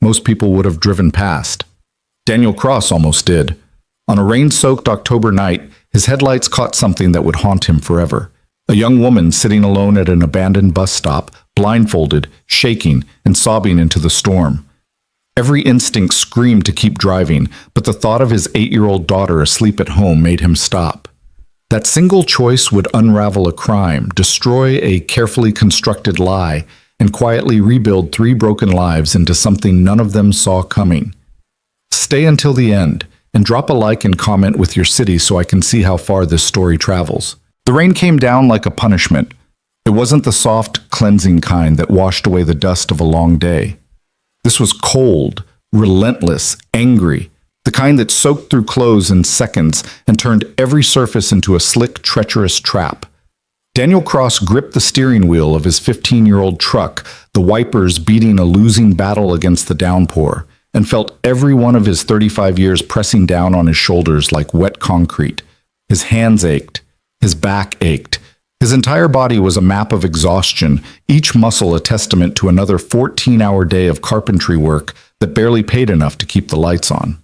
Most people would have driven past. Daniel Cross almost did. On a rain-soaked October night, his headlights caught something that would haunt him forever. A young woman sitting alone at an abandoned bus stop, blindfolded, shaking, and sobbing into the storm. Every instinct screamed to keep driving, but the thought of his 8-year-old daughter asleep at home made him stop. That single choice would unravel a crime, destroy a carefully constructed lie, and quietly rebuild 3 broken lives into something none of them saw coming. Stay until the end, and drop a like and comment with your city so I can see how far this story travels. The rain came down like a punishment. It wasn't the soft, cleansing kind that washed away the dust of a long day. This was cold, relentless, angry, the kind that soaked through clothes in seconds and turned every surface into a slick, treacherous trap. Daniel Cross gripped the steering wheel of his 15-year-old truck, the wipers beating a losing battle against the downpour, and felt every one of his 35 years pressing down on his shoulders like wet concrete. His hands ached. His back ached. His entire body was a map of exhaustion, each muscle a testament to another 14-hour day of carpentry work that barely paid enough to keep the lights on.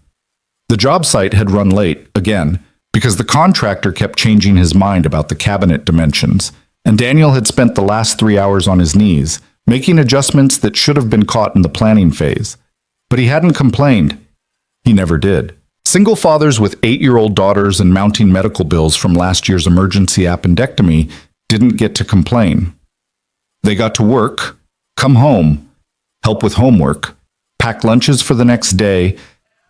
The job site had run late, again, because the contractor kept changing his mind about the cabinet dimensions, and Daniel had spent the last 3 hours on his knees, making adjustments that should have been caught in the planning phase. But he hadn't complained. He never did. Single fathers with 8-year-old daughters and mounting medical bills from last year's emergency appendectomy didn't get to complain. They got to work, come home, help with homework, pack lunches for the next day,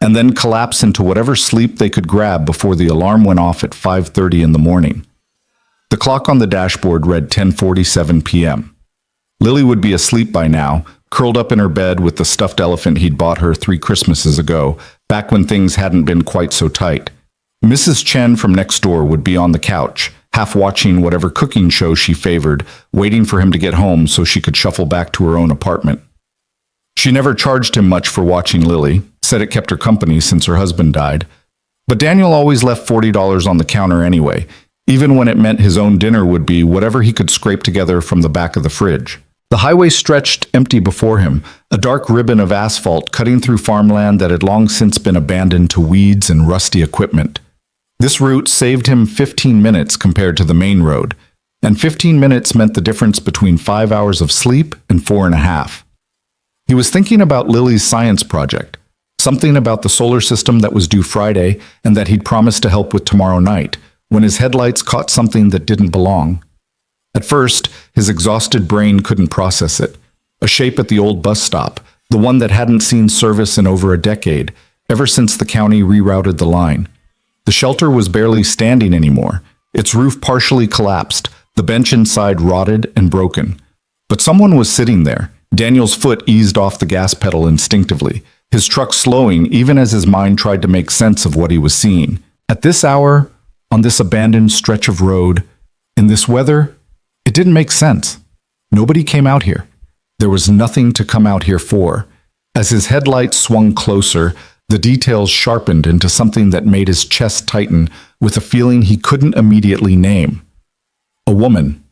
and then collapse into whatever sleep they could grab before the alarm went off at 5:30 in the morning. The clock on the dashboard read 10:47 p.m. Lily would be asleep by now, curled up in her bed with the stuffed elephant he'd bought her 3 Christmases ago, back when things hadn't been quite so tight. Mrs. Chen from next door would be on the couch, half watching whatever cooking show she favored, waiting for him to get home so she could shuffle back to her own apartment. She never charged him much for watching Lily, said it kept her company since her husband died. But Daniel always left $40 on the counter anyway, even when it meant his own dinner would be whatever he could scrape together from the back of the fridge. The highway stretched empty before him, a dark ribbon of asphalt cutting through farmland that had long since been abandoned to weeds and rusty equipment. This route saved him 15 minutes compared to the main road, and 15 minutes meant the difference between 5 hours of sleep and 4.5. He was thinking about Lily's science project, something about the solar system that was due Friday and that he'd promised to help with tomorrow night, when his headlights caught something that didn't belong. At first, his exhausted brain couldn't process it. A shape at the old bus stop, the one that hadn't seen service in over a decade, ever since the county rerouted the line. The shelter was barely standing anymore, its roof partially collapsed, the bench inside rotted and broken. But someone was sitting there. Daniel's foot eased off the gas pedal instinctively, his truck slowing even as his mind tried to make sense of what he was seeing. At this hour, on this abandoned stretch of road, in this weather, it didn't make sense. Nobody came out here. There was nothing to come out here for. As his headlights swung closer, the details sharpened into something that made his chest tighten with a feeling he couldn't immediately name. A woman.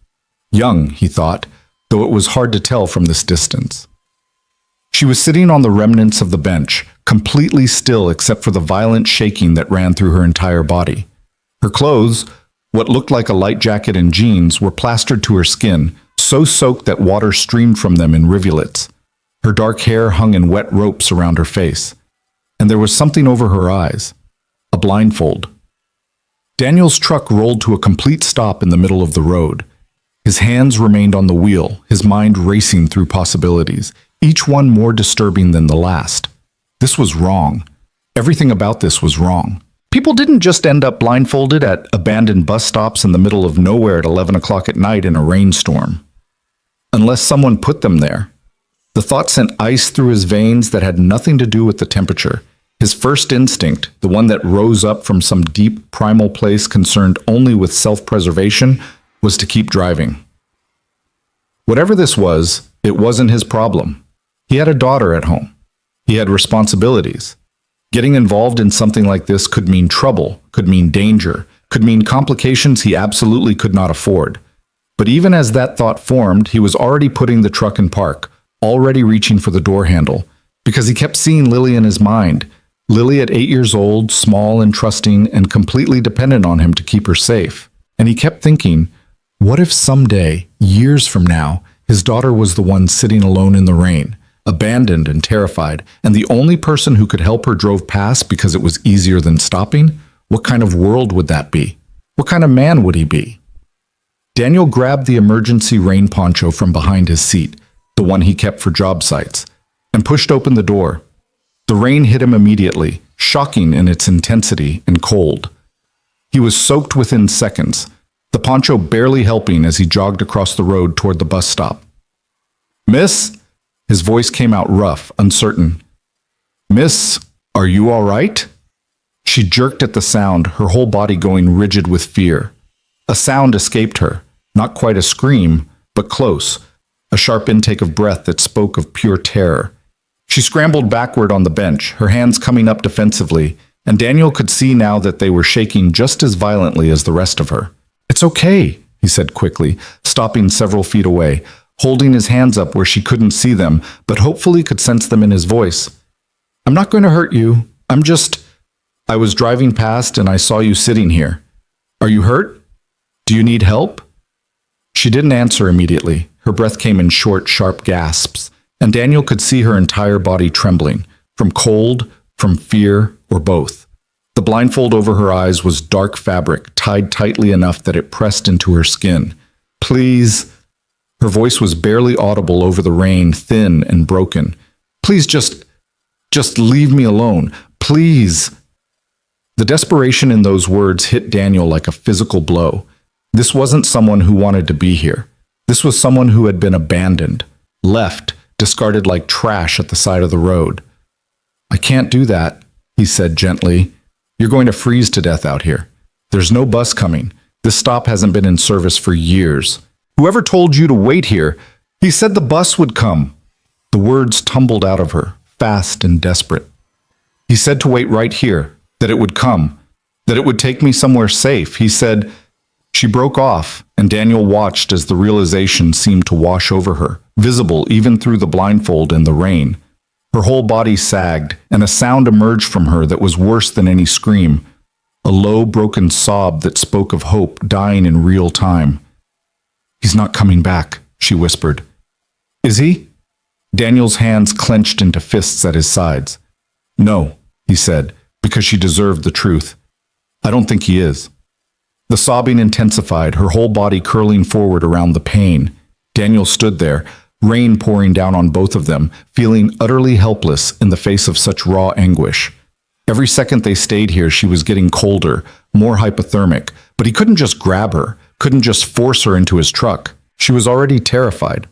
Young, he thought, though it was hard to tell from this distance. She was sitting on the remnants of the bench, completely still except for the violent shaking that ran through her entire body. Her clothes, what looked like a light jacket and jeans, were plastered to her skin, so soaked that water streamed from them in rivulets. Her dark hair hung in wet ropes around her face, and there was something over her eyes, a blindfold. Daniel's truck rolled to a complete stop in the middle of the road. His hands remained on the wheel, his mind racing through possibilities, each one more disturbing than the last. This was wrong. Everything about this was wrong. People didn't just end up blindfolded at abandoned bus stops in the middle of nowhere at 11 o'clock at night in a rainstorm. Unless someone put them there. The thought sent ice through his veins that had nothing to do with the temperature. His first instinct, the one that rose up from some deep primal place concerned only with self-preservation, was to keep driving. Whatever this was, it wasn't his problem. He had a daughter at home. He had responsibilities. Getting involved in something like this could mean trouble, could mean danger, could mean complications he absolutely could not afford. But even as that thought formed, he was already putting the truck in park, already reaching for the door handle, Because he kept seeing Lily in his mind. Lily at 8 years old, small and trusting and completely dependent on him to keep her safe. And he kept thinking, what if someday, years from now, his daughter was the one sitting alone in the rain, abandoned and terrified, and the only person who could help her drove past because it was easier than stopping? What kind of world would that be? What kind of man would he be? Daniel grabbed the emergency rain poncho from behind his seat, the one he kept for job sites, and pushed open the door. The rain hit him immediately, shocking in its intensity and cold. He was soaked within seconds, the poncho barely helping as he jogged across the road toward the bus stop. "Miss?" His voice came out rough, uncertain. "Miss, are you all right?" She jerked at the sound, her whole body going rigid with fear. A sound escaped her, not quite a scream, but close, a sharp intake of breath that spoke of pure terror. She scrambled backward on the bench, her hands coming up defensively, and Daniel could see now that they were shaking just as violently as the rest of her. "It's okay," he said quickly, stopping several feet away, holding his hands up where she couldn't see them, but hopefully could sense them in his voice. "I'm not going to hurt you. I was driving past and I saw you sitting here. Are you hurt? Do you need help?" She didn't answer immediately. Her breath came in short, sharp gasps, and Daniel could see her entire body trembling, from cold, from fear, or both. The blindfold over her eyes was dark fabric, tied tightly enough that it pressed into her skin. "Please." Her voice was barely audible over the rain, thin and broken. "Please just leave me alone. Please." The desperation in those words hit Daniel like a physical blow. This wasn't someone who wanted to be here. This was someone who had been abandoned, left, discarded like trash at the side of the road. "I can't do that," he said gently. "You're going to freeze to death out here. There's no bus coming. This stop hasn't been in service for years. Whoever told you to wait here? He said the bus would come." The words tumbled out of her, fast and desperate. "He said to wait right here, that it would come, that it would take me somewhere safe. He said—" She broke off, and Daniel watched as the realization seemed to wash over her, visible even through the blindfold and the rain. Her whole body sagged, and a sound emerged from her that was worse than any scream, a low, broken sob that spoke of hope dying in real time. "He's not coming back," she whispered. "Is he?" Daniel's hands clenched into fists at his sides. "No," he said, because she deserved the truth. "I don't think he is." The sobbing intensified, her whole body curling forward around the pain. Daniel stood there, rain pouring down on both of them, feeling utterly helpless in the face of such raw anguish. Every second they stayed here, she was getting colder, more hypothermic, but he couldn't just grab her, couldn't just force her into his truck. She was already terrified.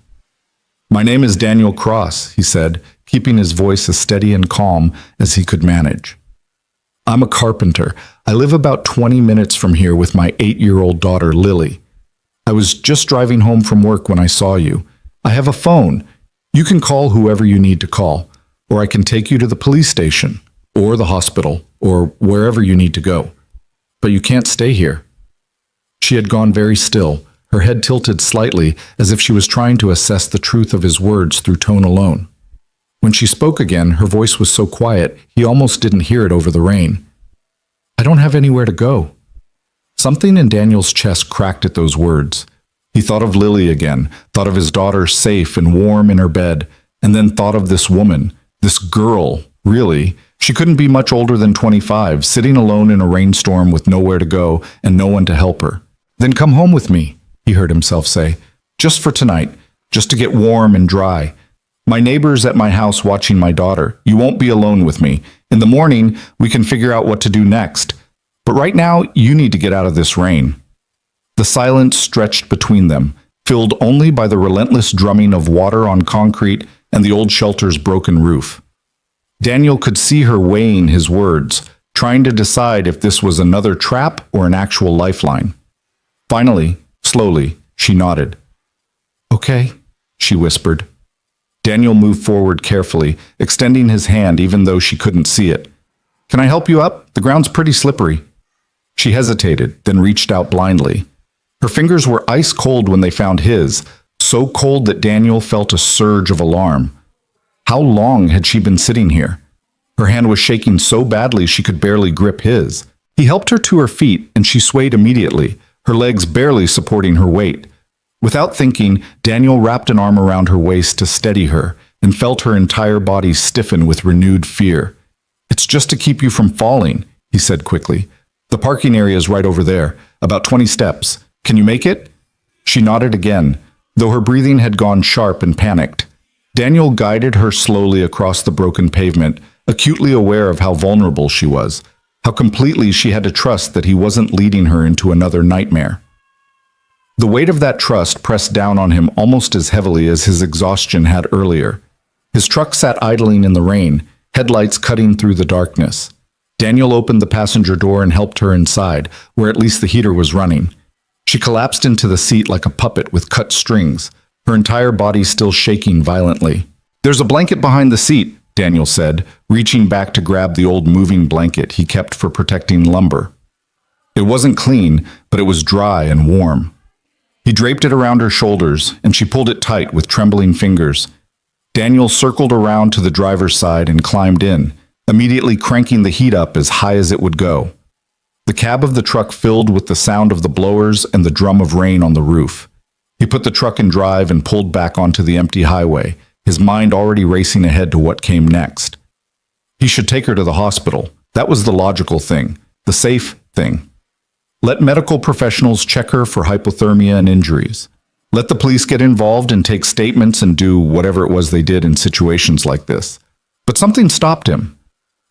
"My name is Daniel Cross," he said, keeping his voice as steady and calm as he could manage. "I'm a carpenter. I live about 20 minutes from here with my 8-year-old daughter, Lily. I was just driving home from work when I saw you. I have a phone. You can call whoever you need to call, or I can take you to the police station, or the hospital, or wherever you need to go. But you can't stay here." She had gone very still, her head tilted slightly as if she was trying to assess the truth of his words through tone alone. When she spoke again, her voice was so quiet he almost didn't hear it over the rain. "I don't have anywhere to go." Something in Daniel's chest cracked at those words. He thought of Lily again, thought of his daughter safe and warm in her bed, and then thought of this woman, this girl, really. She couldn't be much older than 25, sitting alone in a rainstorm with nowhere to go and no one to help her. "Then come home with me," he heard himself say. "Just for tonight, just to get warm and dry. My neighbor's at my house watching my daughter. You won't be alone with me. In the morning, we can figure out what to do next. But right now, you need to get out of this rain." The silence stretched between them, filled only by the relentless drumming of water on concrete and the old shelter's broken roof. Daniel could see her weighing his words, trying to decide if this was another trap or an actual lifeline. Finally, slowly, she nodded. "Okay," she whispered. Daniel moved forward carefully, extending his hand even though she couldn't see it. "Can I help you up? The ground's pretty slippery." She hesitated, then reached out blindly. Her fingers were ice cold when they found his, so cold that Daniel felt a surge of alarm. How long had she been sitting here? Her hand was shaking so badly she could barely grip his. He helped her to her feet, and she swayed immediately, her legs barely supporting her weight. Without thinking, Daniel wrapped an arm around her waist to steady her, and felt her entire body stiffen with renewed fear. "It's just to keep you from falling," he said quickly. "The parking area is right over there, about 20 steps. Can you make it?" She nodded again, though her breathing had gone sharp and panicked. Daniel guided her slowly across the broken pavement, acutely aware of how vulnerable she was, how completely she had to trust that he wasn't leading her into another nightmare. The weight of that trust pressed down on him almost as heavily as his exhaustion had earlier. His truck sat idling in the rain, headlights cutting through the darkness. Daniel opened the passenger door and helped her inside, where at least the heater was running. She collapsed into the seat like a puppet with cut strings, her entire body still shaking violently. "There's a blanket behind the seat," Daniel said, reaching back to grab the old moving blanket he kept for protecting lumber. It wasn't clean, but it was dry and warm. He draped it around her shoulders, and she pulled it tight with trembling fingers. Daniel circled around to the driver's side and climbed in, immediately cranking the heat up as high as it would go. The cab of the truck filled with the sound of the blowers and the drum of rain on the roof. He put the truck in drive and pulled back onto the empty highway, his mind already racing ahead to what came next. He should take her to the hospital. That was the logical thing, the safe thing. Let medical professionals check her for hypothermia and injuries. Let the police get involved and take statements and do whatever it was they did in situations like this. But something stopped him.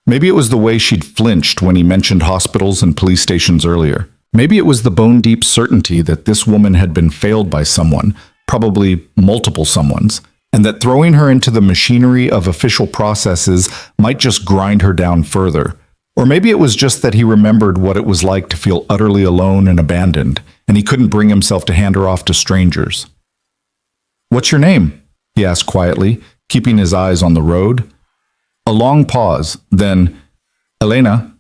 Maybe it was the way she'd flinched when he mentioned hospitals and police stations earlier. Maybe it was the bone-deep certainty that this woman had been failed by someone, probably multiple someones, and that throwing her into the machinery of official processes might just grind her down further. Or maybe it was just that he remembered what it was like to feel utterly alone and abandoned, and he couldn't bring himself to hand her off to strangers. "What's your name?" he asked quietly, keeping his eyes on the road. A long pause, then, "Elena,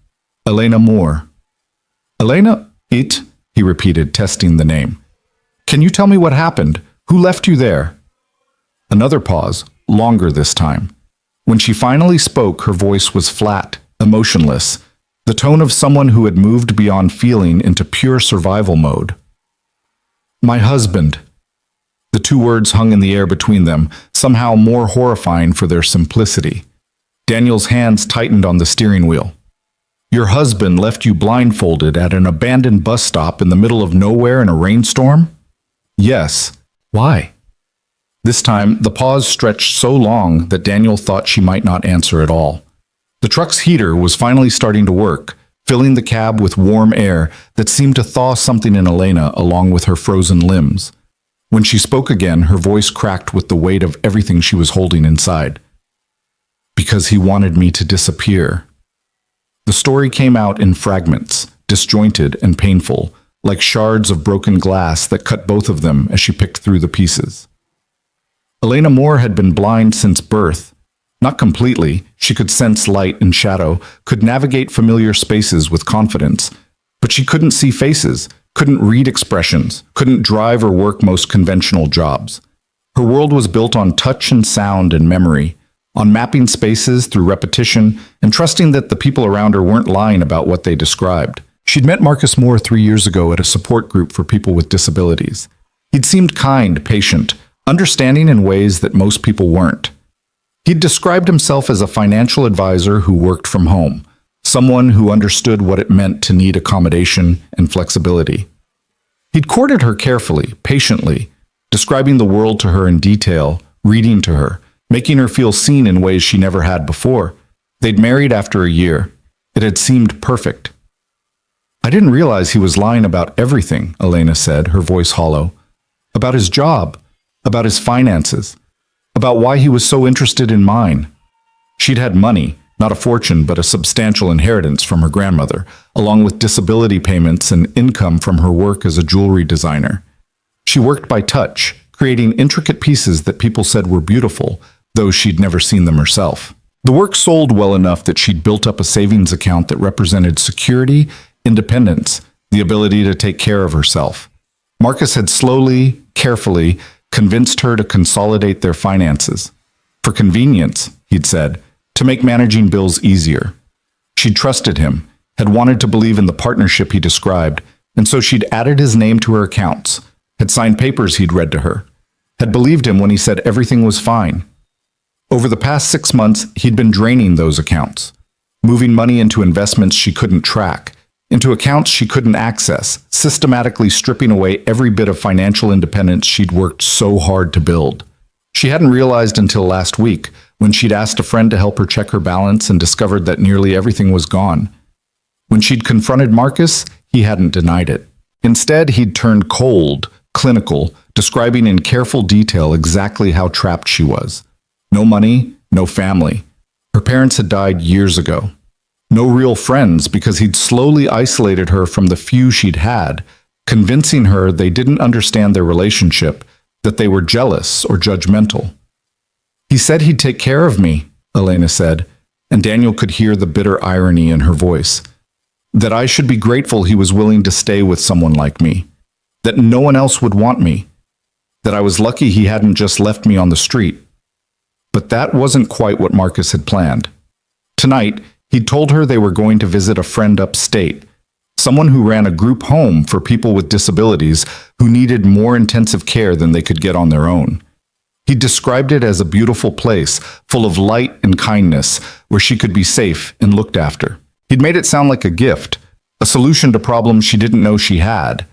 Elena Moore." "Elena, it," he repeated, testing the name. "Can you tell me what happened? Who left you there?" Another pause, longer this time. When she finally spoke, her voice was flat, emotionless, the tone of someone who had moved beyond feeling into pure survival mode. "My husband." The two words hung in the air between them, somehow more horrifying for their simplicity. Daniel's hands tightened on the steering wheel. "Your husband left you blindfolded at an abandoned bus stop in the middle of nowhere in a rainstorm?" "Yes." "Why?" This time, the pause stretched so long that Daniel thought she might not answer at all. The truck's heater was finally starting to work, filling the cab with warm air that seemed to thaw something in Elena along with her frozen limbs. When she spoke again, her voice cracked with the weight of everything she was holding inside. "Because he wanted me to disappear." The story came out in fragments, disjointed and painful, like shards of broken glass that cut both of them as she picked through the pieces. Elena Moore had been blind since birth. Not completely, she could sense light and shadow, could navigate familiar spaces with confidence, but she couldn't see faces, couldn't read expressions, couldn't drive or work most conventional jobs. Her world was built on touch and sound and memory, on mapping spaces through repetition and trusting that the people around her weren't lying about what they described. She'd met Marcus Moore 3 years ago at a support group for people with disabilities. He'd seemed kind, patient, understanding in ways that most people weren't. He'd described himself as a financial advisor who worked from home, someone who understood what it meant to need accommodation and flexibility. He'd courted her carefully, patiently, describing the world to her in detail, reading to her, making her feel seen in ways she never had before. They'd married after a year. It had seemed perfect. "I didn't realize he was lying about everything," Elena said, her voice hollow. "About his job, about his finances, about why he was so interested in mine." She'd had money, not a fortune, but a substantial inheritance from her grandmother, along with disability payments and income from her work as a jewelry designer. She worked by touch, creating intricate pieces that people said were beautiful, though she'd never seen them herself. The work sold well enough that she'd built up a savings account that represented security, independence, the ability to take care of herself. Marcus had slowly, carefully, convinced her to consolidate their finances. For convenience, he'd said, to make managing bills easier. She'd trusted him, had wanted to believe in the partnership he described, and so she'd added his name to her accounts, had signed papers he'd read to her, had believed him when he said everything was fine. Over the past 6 months, he'd been draining those accounts, moving money into investments she couldn't track, into accounts she couldn't access, systematically stripping away every bit of financial independence she'd worked so hard to build. She hadn't realized until last week, when she'd asked a friend to help her check her balance and discovered that nearly everything was gone. When she'd confronted Marcus, he hadn't denied it. Instead, he'd turned cold, clinical, describing in careful detail exactly how trapped she was. No money, no family. Her parents had died years ago. No real friends because he'd slowly isolated her from the few she'd had, convincing her they didn't understand their relationship, that they were jealous or judgmental. He said he'd take care of me, Elena said, and Daniel could hear the bitter irony in her voice. That I should be grateful he was willing to stay with someone like me. That no one else would want me. That I was lucky he hadn't just left me on the street. But that wasn't quite what Marcus had planned. Tonight, he'd told her they were going to visit a friend upstate, someone who ran a group home for people with disabilities who needed more intensive care than they could get on their own. He described it as a beautiful place, full of light and kindness, where she could be safe and looked after. He'd made it sound like a gift, a solution to problems she didn't know she had.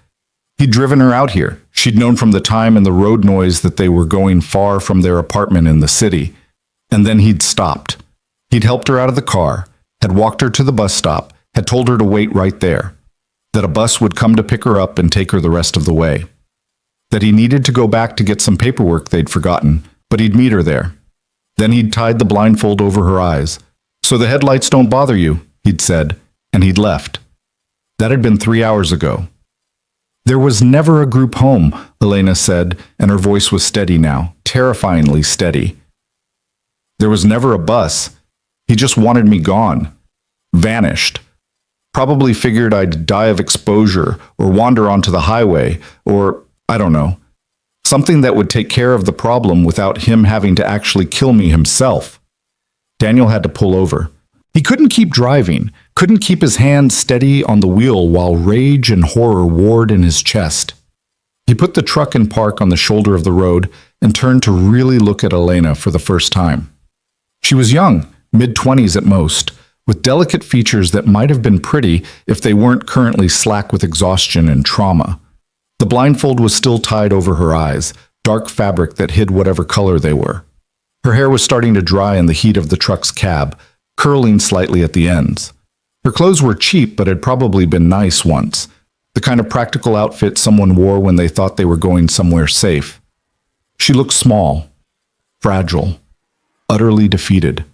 He'd driven her out here. She'd known from the time and the road noise that they were going far from their apartment in the city. And then he'd stopped. He'd helped her out of the car, had walked her to the bus stop, had told her to wait right there, that a bus would come to pick her up and take her the rest of the way. That he needed to go back to get some paperwork they'd forgotten, but he'd meet her there. Then he'd tied the blindfold over her eyes. So the headlights don't bother you, he'd said, and he'd left. That had been 3 hours ago. There was never a group home, Elena said, and her voice was steady now, terrifyingly steady. There was never a bus. He just wanted me gone. Vanished. Probably figured I'd die of exposure or wander onto the highway or, I don't know, something that would take care of the problem without him having to actually kill me himself. Daniel had to pull over. He couldn't keep driving, couldn't keep his hand steady on the wheel while rage and horror warred in his chest. He put the truck in park on the shoulder of the road and turned to really look at Elena for the first time. She was young, mid-20s at most, with delicate features that might have been pretty if they weren't currently slack with exhaustion and trauma. The blindfold was still tied over her eyes, dark fabric that hid whatever color they were. Her hair was starting to dry in the heat of the truck's cab, curling slightly at the ends. Her clothes were cheap but had probably been nice once, the kind of practical outfit someone wore when they thought they were going somewhere safe. She looked small, fragile, utterly defeated.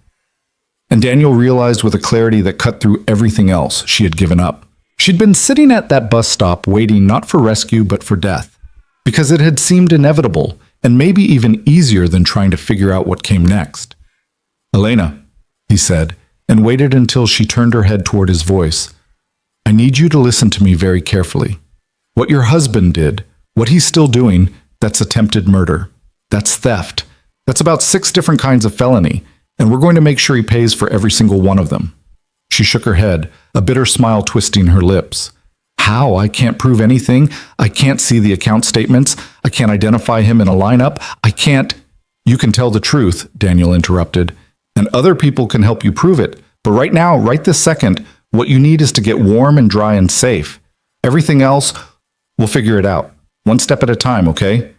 And Daniel realized with a clarity that cut through everything else she had given up. She'd been sitting at that bus stop waiting not for rescue but for death, because it had seemed inevitable and maybe even easier than trying to figure out what came next. "Elena," he said, and waited until she turned her head toward his voice. "I need you to listen to me very carefully. What your husband did, what he's still doing, that's attempted murder. That's theft. That's about 6 different kinds of felony, and we're going to make sure he pays for every single one of them." She shook her head, a bitter smile twisting her lips. "How? I can't prove anything. I can't see the account statements. I can't identify him in a lineup. I can't—" "You can tell the truth," Daniel interrupted, "and other people can help you prove it. But right now, right this second, what you need is to get warm and dry and safe. Everything else, we'll figure it out. One step at a time, okay?"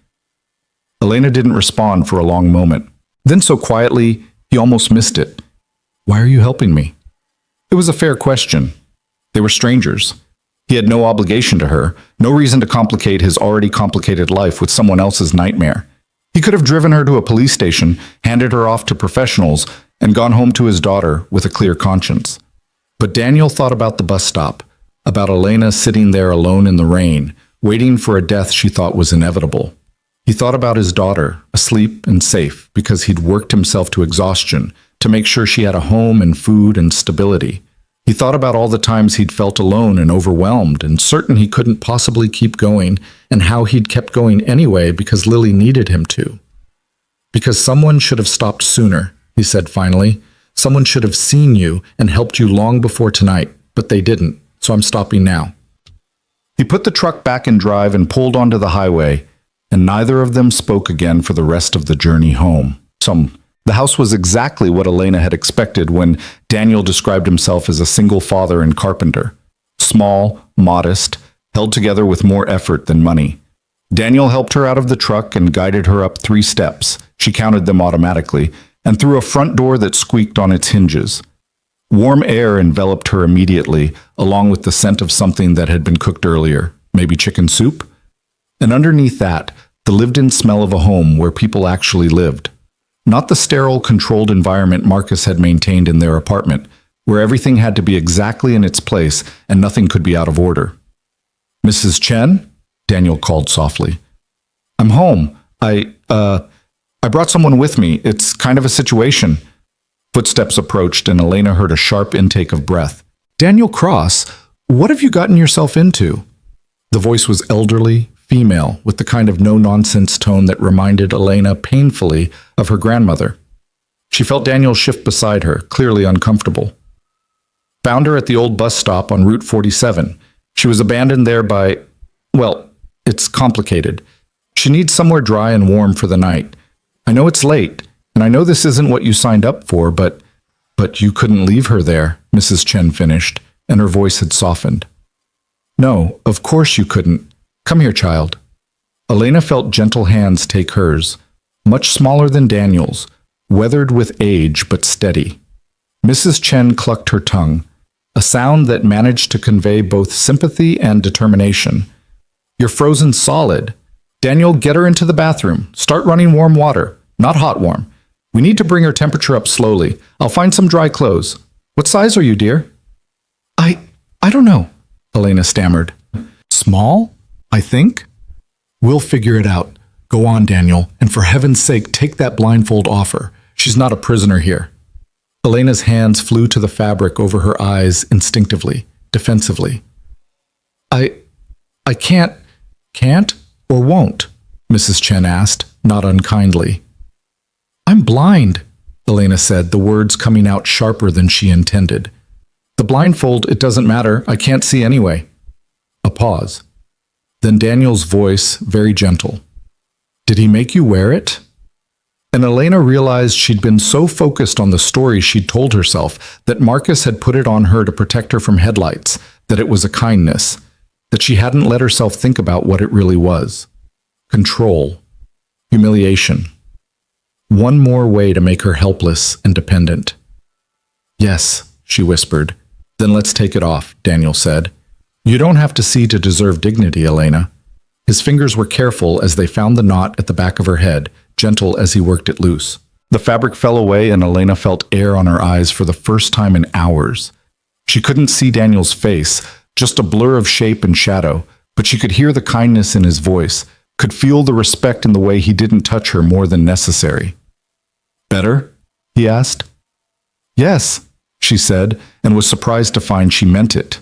Elena didn't respond for a long moment. Then so quietly, he almost missed it. "Why are you helping me?" It was a fair question. They were strangers. He had no obligation to her, no reason to complicate his already complicated life with someone else's nightmare. He could have driven her to a police station, handed her off to professionals, and gone home to his daughter with a clear conscience. But Daniel thought about the bus stop, about Elena sitting there alone in the rain, waiting for a death she thought was inevitable. He thought about his daughter, asleep and safe, because he'd worked himself to exhaustion to make sure she had a home and food and stability. He thought about all the times he'd felt alone and overwhelmed and certain he couldn't possibly keep going, and how he'd kept going anyway because Lily needed him to. Because someone should have stopped sooner, he said finally. Someone should have seen you and helped you long before tonight, but they didn't, so I'm stopping now. He put the truck back in drive and pulled onto the highway, and neither of them spoke again for the rest of the journey home. The house was exactly what Elena had expected when Daniel described himself as a single father and carpenter. Small, modest, held together with more effort than money. Daniel helped her out of the truck and guided her up 3 steps. She counted them automatically, and through a front door that squeaked on its hinges. Warm air enveloped her immediately, along with the scent of something that had been cooked earlier, maybe chicken soup? And underneath that, the lived-in smell of a home where people actually lived. Not the sterile, controlled environment Marcus had maintained in their apartment, where everything had to be exactly in its place and nothing could be out of order. "Mrs. Chen?" Daniel called softly. "I'm home. I brought someone with me. It's kind of a situation." Footsteps approached and Elena heard a sharp intake of breath. "Daniel Cross, what have you gotten yourself into?" The voice was elderly, female, with the kind of no-nonsense tone that reminded Elena painfully of her grandmother. She felt Daniel shift beside her, clearly uncomfortable. "Found her at the old bus stop on Route 47. She was abandoned there by... well, it's complicated. She needs somewhere dry and warm for the night. I know it's late, and I know this isn't what you signed up for, but you couldn't leave her there," Mrs. Chen finished, and her voice had softened. "No, of course you couldn't. Come here, child." Elena felt gentle hands take hers, much smaller than Daniel's, weathered with age but steady. Mrs. Chen clucked her tongue, a sound that managed to convey both sympathy and determination. "You're frozen solid. Daniel, get her into the bathroom. Start running warm water, not hot warm. We need to bring her temperature up slowly. I'll find some dry clothes. What size are you, dear?" I don't know," Elena stammered. "Small, I think." "We'll figure it out. Go on, Daniel, and for heaven's sake, take that blindfold off her. She's not a prisoner here." Elena's hands flew to the fabric over her eyes instinctively, defensively. I can't or won't?" Mrs. Chen asked, not unkindly. "I'm blind," Elena said, the words coming out sharper than she intended. "The blindfold, it doesn't matter. I can't see anyway." A pause. Then Daniel's voice, very gentle. "Did he make you wear it?" And Elena realized she'd been so focused on the story she'd told herself that Marcus had put it on her to protect her from headlights, that it was a kindness, that she hadn't let herself think about what it really was. Control. Humiliation. One more way to make her helpless and dependent. "Yes," she whispered. "Then let's take it off," Daniel said. "You don't have to see to deserve dignity, Elena." His fingers were careful as they found the knot at the back of her head, gentle as he worked it loose. The fabric fell away and Elena felt air on her eyes for the first time in hours. She couldn't see Daniel's face, just a blur of shape and shadow, but she could hear the kindness in his voice, could feel the respect in the way he didn't touch her more than necessary. "Better?" he asked. "Yes," she said, and was surprised to find she meant it.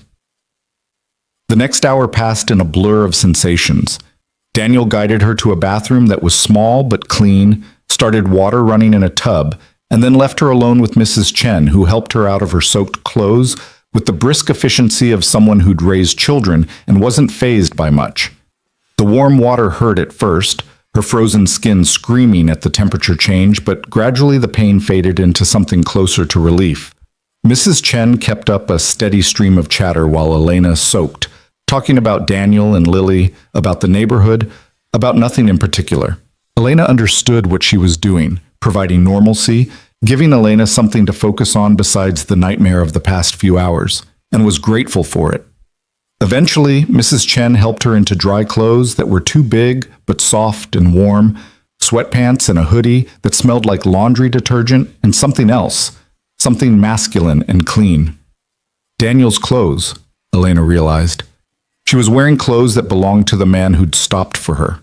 The next hour passed in a blur of sensations. Daniel guided her to a bathroom that was small but clean, started water running in a tub, and then left her alone with Mrs. Chen, who helped her out of her soaked clothes with the brisk efficiency of someone who'd raised children and wasn't fazed by much. The warm water hurt at first, her frozen skin screaming at the temperature change, but gradually the pain faded into something closer to relief. Mrs. Chen kept up a steady stream of chatter while Elena soaked, talking about Daniel and Lily, about the neighborhood, about nothing in particular. Elena understood what she was doing, providing normalcy, giving Elena something to focus on besides the nightmare of the past few hours, and was grateful for it. Eventually, Mrs. Chen helped her into dry clothes that were too big but soft and warm, sweatpants and a hoodie that smelled like laundry detergent, and something else, something masculine and clean. Daniel's clothes, Elena realized. She was wearing clothes that belonged to the man who'd stopped for her.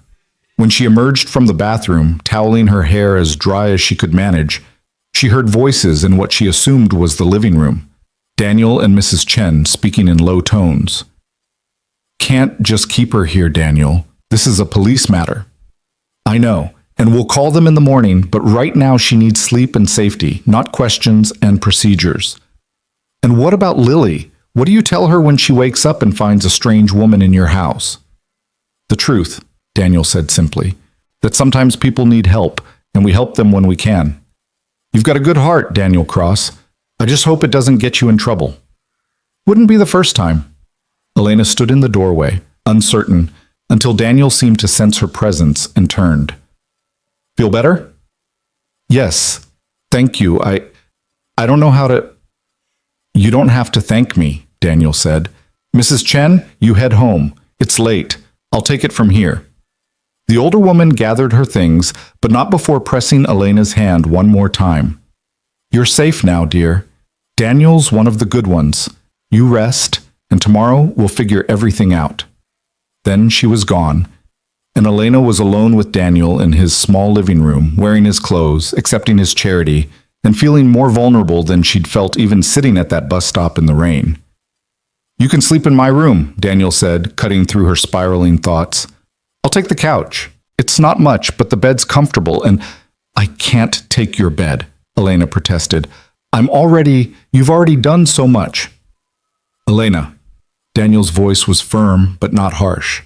When she emerged from the bathroom, toweling her hair as dry as she could manage, she heard voices in what she assumed was the living room. Daniel and Mrs. Chen speaking in low tones. "Can't just keep her here, Daniel. This is a police matter." "I know. And we'll call them in the morning, but right now she needs sleep and safety, not questions and procedures. And what about Lily? What do you tell her when she wakes up and finds a strange woman in your house? The truth, Daniel said simply, that sometimes people need help, and we help them when we can. You've got a good heart, Daniel Cross. I just hope it doesn't get you in trouble. Wouldn't be the first time. Elena stood in the doorway, uncertain, until Daniel seemed to sense her presence and turned. Feel better? Yes, thank you. I don't know how to... You don't have to thank me, Daniel said. Mrs. Chen, you head home. It's late. I'll take it from here. The older woman gathered her things, but not before pressing Elena's hand one more time. You're safe now, dear. Daniel's one of the good ones. You rest, and tomorrow we'll figure everything out. Then she was gone, and Elena was alone with Daniel in his small living room, wearing his clothes, accepting his charity, and feeling more vulnerable than she'd felt even sitting at that bus stop in the rain. You can sleep in my room, Daniel said, cutting through her spiraling thoughts. I'll take the couch. It's not much, but the bed's comfortable, and I can't take your bed, Elena protested. You've already done so much. Elena, Daniel's voice was firm but not harsh.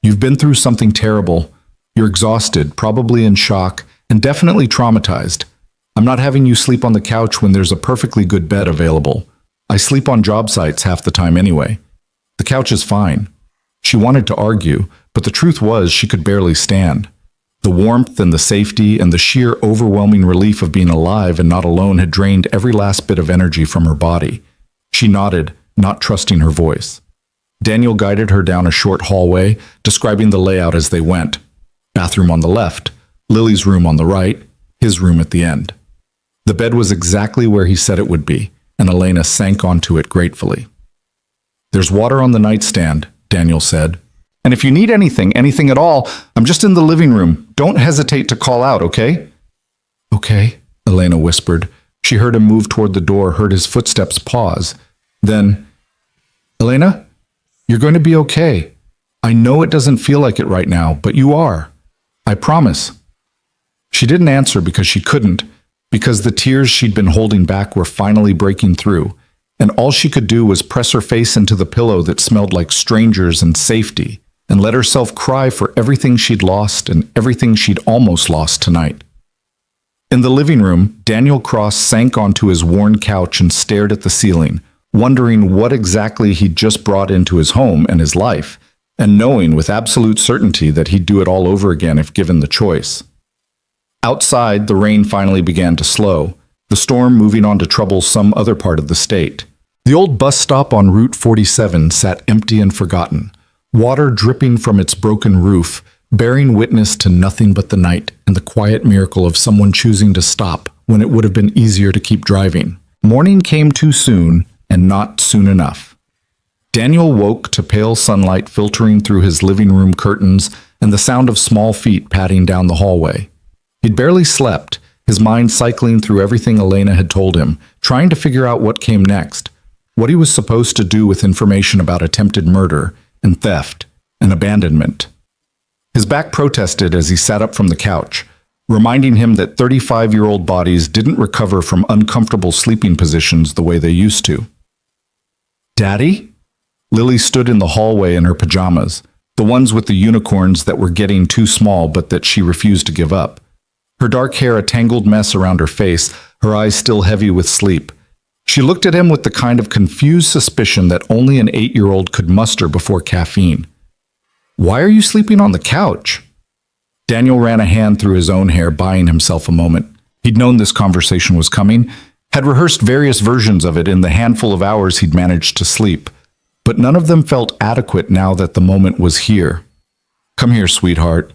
You've been through something terrible. You're exhausted, probably in shock, and definitely traumatized. I'm not having you sleep on the couch when there's a perfectly good bed available. I sleep on job sites half the time anyway. The couch is fine. She wanted to argue, but the truth was she could barely stand. The warmth and the safety and the sheer overwhelming relief of being alive and not alone had drained every last bit of energy from her body. She nodded, not trusting her voice. Daniel guided her down a short hallway, describing the layout as they went. Bathroom on the left, Lily's room on the right, his room at the end. The bed was exactly where he said it would be, and Elena sank onto it gratefully. There's water on the nightstand, Daniel said. And if you need anything at all, I'm just in the living room. Don't hesitate to call out, okay? Okay, Elena whispered. She heard him move toward the door, heard his footsteps pause. Then, Elena, you're going to be okay. I know it doesn't feel like it right now, but you are. I promise. She didn't answer because she couldn't, because the tears she'd been holding back were finally breaking through, and all she could do was press her face into the pillow that smelled like strangers and safety, and let herself cry for everything she'd lost and everything she'd almost lost tonight. In the living room, Daniel Cross sank onto his worn couch and stared at the ceiling, wondering what exactly he'd just brought into his home and his life, and knowing with absolute certainty that he'd do it all over again if given the choice. Outside, the rain finally began to slow, the storm moving on to trouble some other part of the state. The old bus stop on Route 47 sat empty and forgotten, water dripping from its broken roof, bearing witness to nothing but the night and the quiet miracle of someone choosing to stop when it would have been easier to keep driving. Morning came too soon, and not soon enough. Daniel woke to pale sunlight filtering through his living room curtains and the sound of small feet padding down the hallway. He'd barely slept, his mind cycling through everything Elena had told him, trying to figure out what came next, what he was supposed to do with information about attempted murder and theft and abandonment. His back protested as he sat up from the couch, reminding him that 35-year-old bodies didn't recover from uncomfortable sleeping positions the way they used to. Daddy? Lily stood in the hallway in her pajamas, the ones with the unicorns that were getting too small but that she refused to give up. Her dark hair a tangled mess around her face, her eyes still heavy with sleep. She looked at him with the kind of confused suspicion that only an 8-year-old could muster before caffeine. Why are you sleeping on the couch? Daniel ran a hand through his own hair, buying himself a moment. He'd known this conversation was coming, had rehearsed various versions of it in the handful of hours he'd managed to sleep, but none of them felt adequate now that the moment was here. Come here, sweetheart.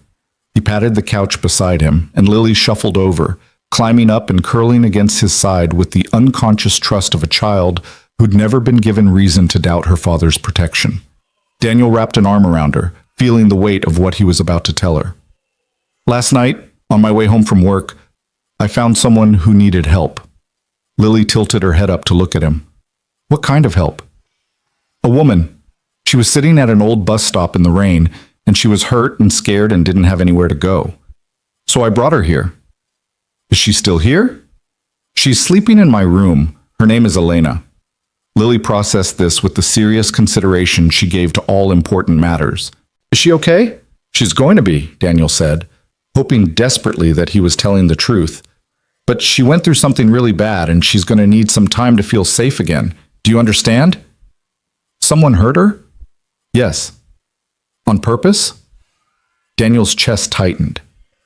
He patted the couch beside him, and Lily shuffled over, climbing up and curling against his side with the unconscious trust of a child who'd never been given reason to doubt her father's protection. Daniel wrapped an arm around her, feeling the weight of what he was about to tell her. Last night, on my way home from work, I found someone who needed help. Lily tilted her head up to look at him. What kind of help? A woman. She was sitting at an old bus stop in the rain, and she was hurt and scared and didn't have anywhere to go. So I brought her here. Is she still here? She's sleeping in my room. Her name is Elena. Lily processed this with the serious consideration she gave to all important matters. Is she okay? She's going to be, Daniel said, hoping desperately that he was telling the truth. But she went through something really bad and she's going to need some time to feel safe again. Do you understand? Someone hurt her? Yes. On purpose? Daniel's chest tightened.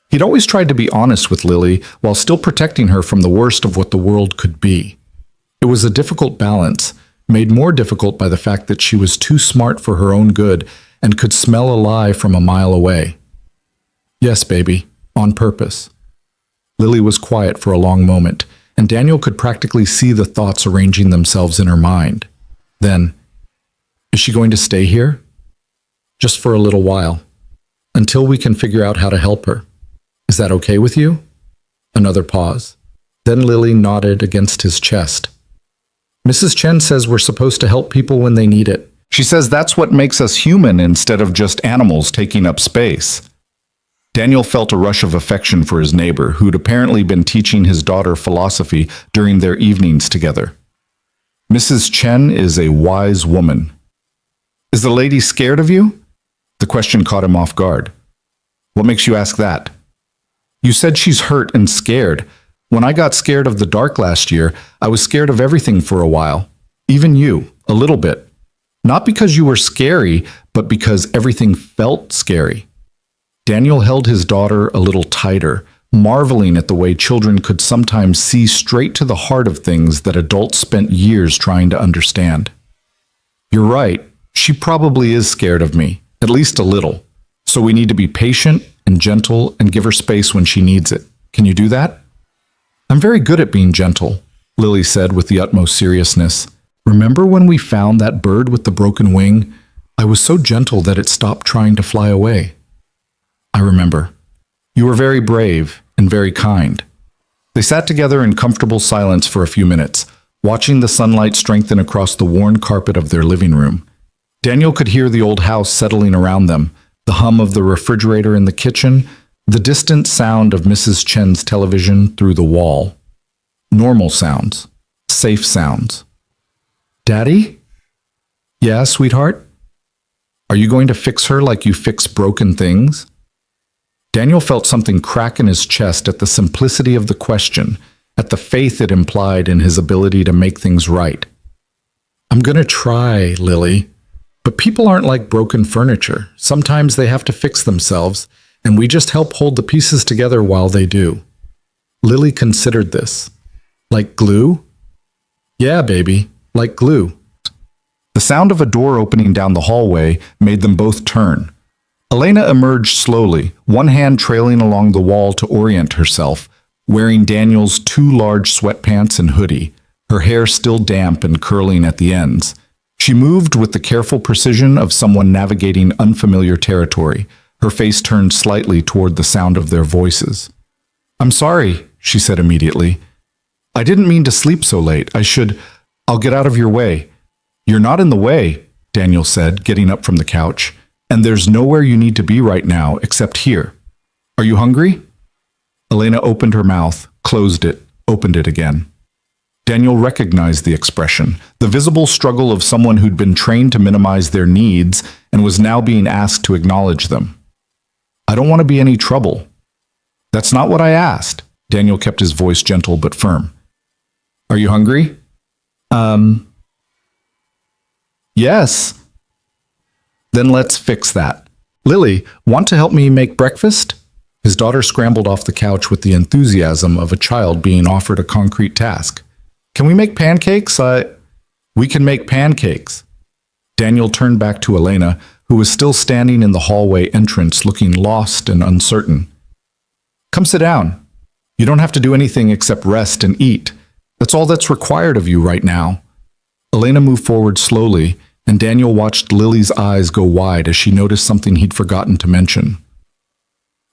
He'd always tried to be honest with Lily while still protecting her from the worst of what the world could be. It was a difficult balance, made more difficult by the fact that she was too smart for her own good and could smell a lie from a mile away. Yes, baby, on purpose. Lily was quiet for a long moment, and Daniel could practically see the thoughts arranging themselves in her mind. Then, is she going to stay here? Just for a little while, until we can figure out how to help her. Is that okay with you? Another pause. Then Lily nodded against his chest. Mrs. Chen says we're supposed to help people when they need it. She says that's what makes us human instead of just animals taking up space. Daniel felt a rush of affection for his neighbor, who'd apparently been teaching his daughter philosophy during their evenings together. Mrs. Chen is a wise woman. Is the lady scared of you? The question caught him off guard. What makes you ask that? You said she's hurt and scared. When I got scared of the dark last year, I was scared of everything for a while. Even you, a little bit. Not because you were scary, but because everything felt scary. Daniel held his daughter a little tighter, marveling at the way children could sometimes see straight to the heart of things that adults spent years trying to understand. You're right, she probably is scared of me, at least a little. So we need to be patient and gentle and give her space when she needs it. Can you do that? I'm very good at being gentle, Lily said with the utmost seriousness. Remember when we found that bird with the broken wing? I was so gentle that it stopped trying to fly away. I remember. You were very brave and very kind. They sat together in comfortable silence for a few minutes, watching the sunlight strengthen across the worn carpet of their living room. Daniel could hear the old house settling around them, the hum of the refrigerator in the kitchen, the distant sound of Mrs. Chen's television through the wall. Normal sounds. Safe sounds. Daddy? Yeah, sweetheart? Are you going to fix her like you fix broken things? Daniel felt something crack in his chest at the simplicity of the question, at the faith it implied in his ability to make things right. I'm going to try, Lily. But people aren't like broken furniture. Sometimes they have to fix themselves, and we just help hold the pieces together while they do. Lily considered this. Like glue? Yeah, baby, like glue. The sound of a door opening down the hallway made them both turn. Elena emerged slowly, one hand trailing along the wall to orient herself, wearing Daniel's too large sweatpants and hoodie, her hair still damp and curling at the ends. She moved with the careful precision of someone navigating unfamiliar territory, her face turned slightly toward the sound of their voices. I'm sorry, she said immediately. I didn't mean to sleep so late. I'll get out of your way. You're not in the way, Daniel said, getting up from the couch. And there's nowhere you need to be right now except here. Are you hungry? Elena opened her mouth, closed it, opened it again. Daniel recognized the expression, the visible struggle of someone who'd been trained to minimize their needs and was now being asked to acknowledge them. I don't want to be any trouble. That's not what I asked. Daniel kept his voice gentle but firm. Are you hungry? Yes. Then let's fix that. Lily, want to help me make breakfast? His daughter scrambled off the couch with the enthusiasm of a child being offered a concrete task. Can we make pancakes? We can make pancakes. Daniel turned back to Elena, who was still standing in the hallway entrance looking lost and uncertain. Come sit down. You don't have to do anything except rest and eat. That's all that's required of you right now. Elena moved forward slowly, and Daniel watched Lily's eyes go wide as she noticed something he'd forgotten to mention.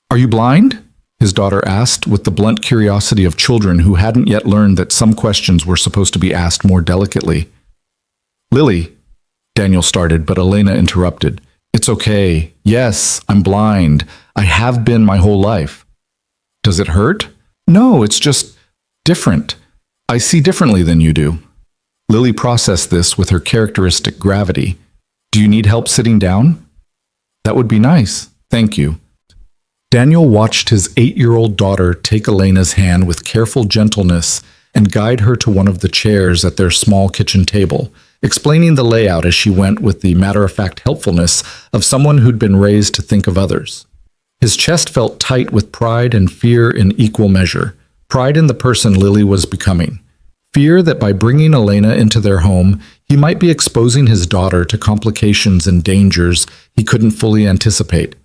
Are you blind? His daughter asked, with the blunt curiosity of children who hadn't yet learned that some questions were supposed to be asked more delicately. Lily, Daniel started, but Elena interrupted. It's okay. Yes, I'm blind. I have been my whole life. Does it hurt? No, it's just different. I see differently than you do. Lily processed this with her characteristic gravity. Do you need help sitting down? That would be nice. Thank you. Daniel watched his 8-year-old daughter take Elena's hand with careful gentleness and guide her to one of the chairs at their small kitchen table, explaining the layout as she went with the matter-of-fact helpfulness of someone who'd been raised to think of others. His chest felt tight with pride and fear in equal measure. Pride in the person Lily was becoming. Fear that by bringing Elena into their home, he might be exposing his daughter to complications and dangers he couldn't fully anticipate.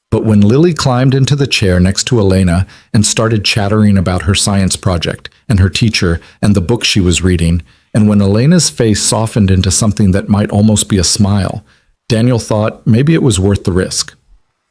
But when Lily climbed into the chair next to Elena and started chattering about her science project and her teacher and the book she was reading, and when Elena's face softened into something that might almost be a smile, Daniel thought maybe it was worth the risk.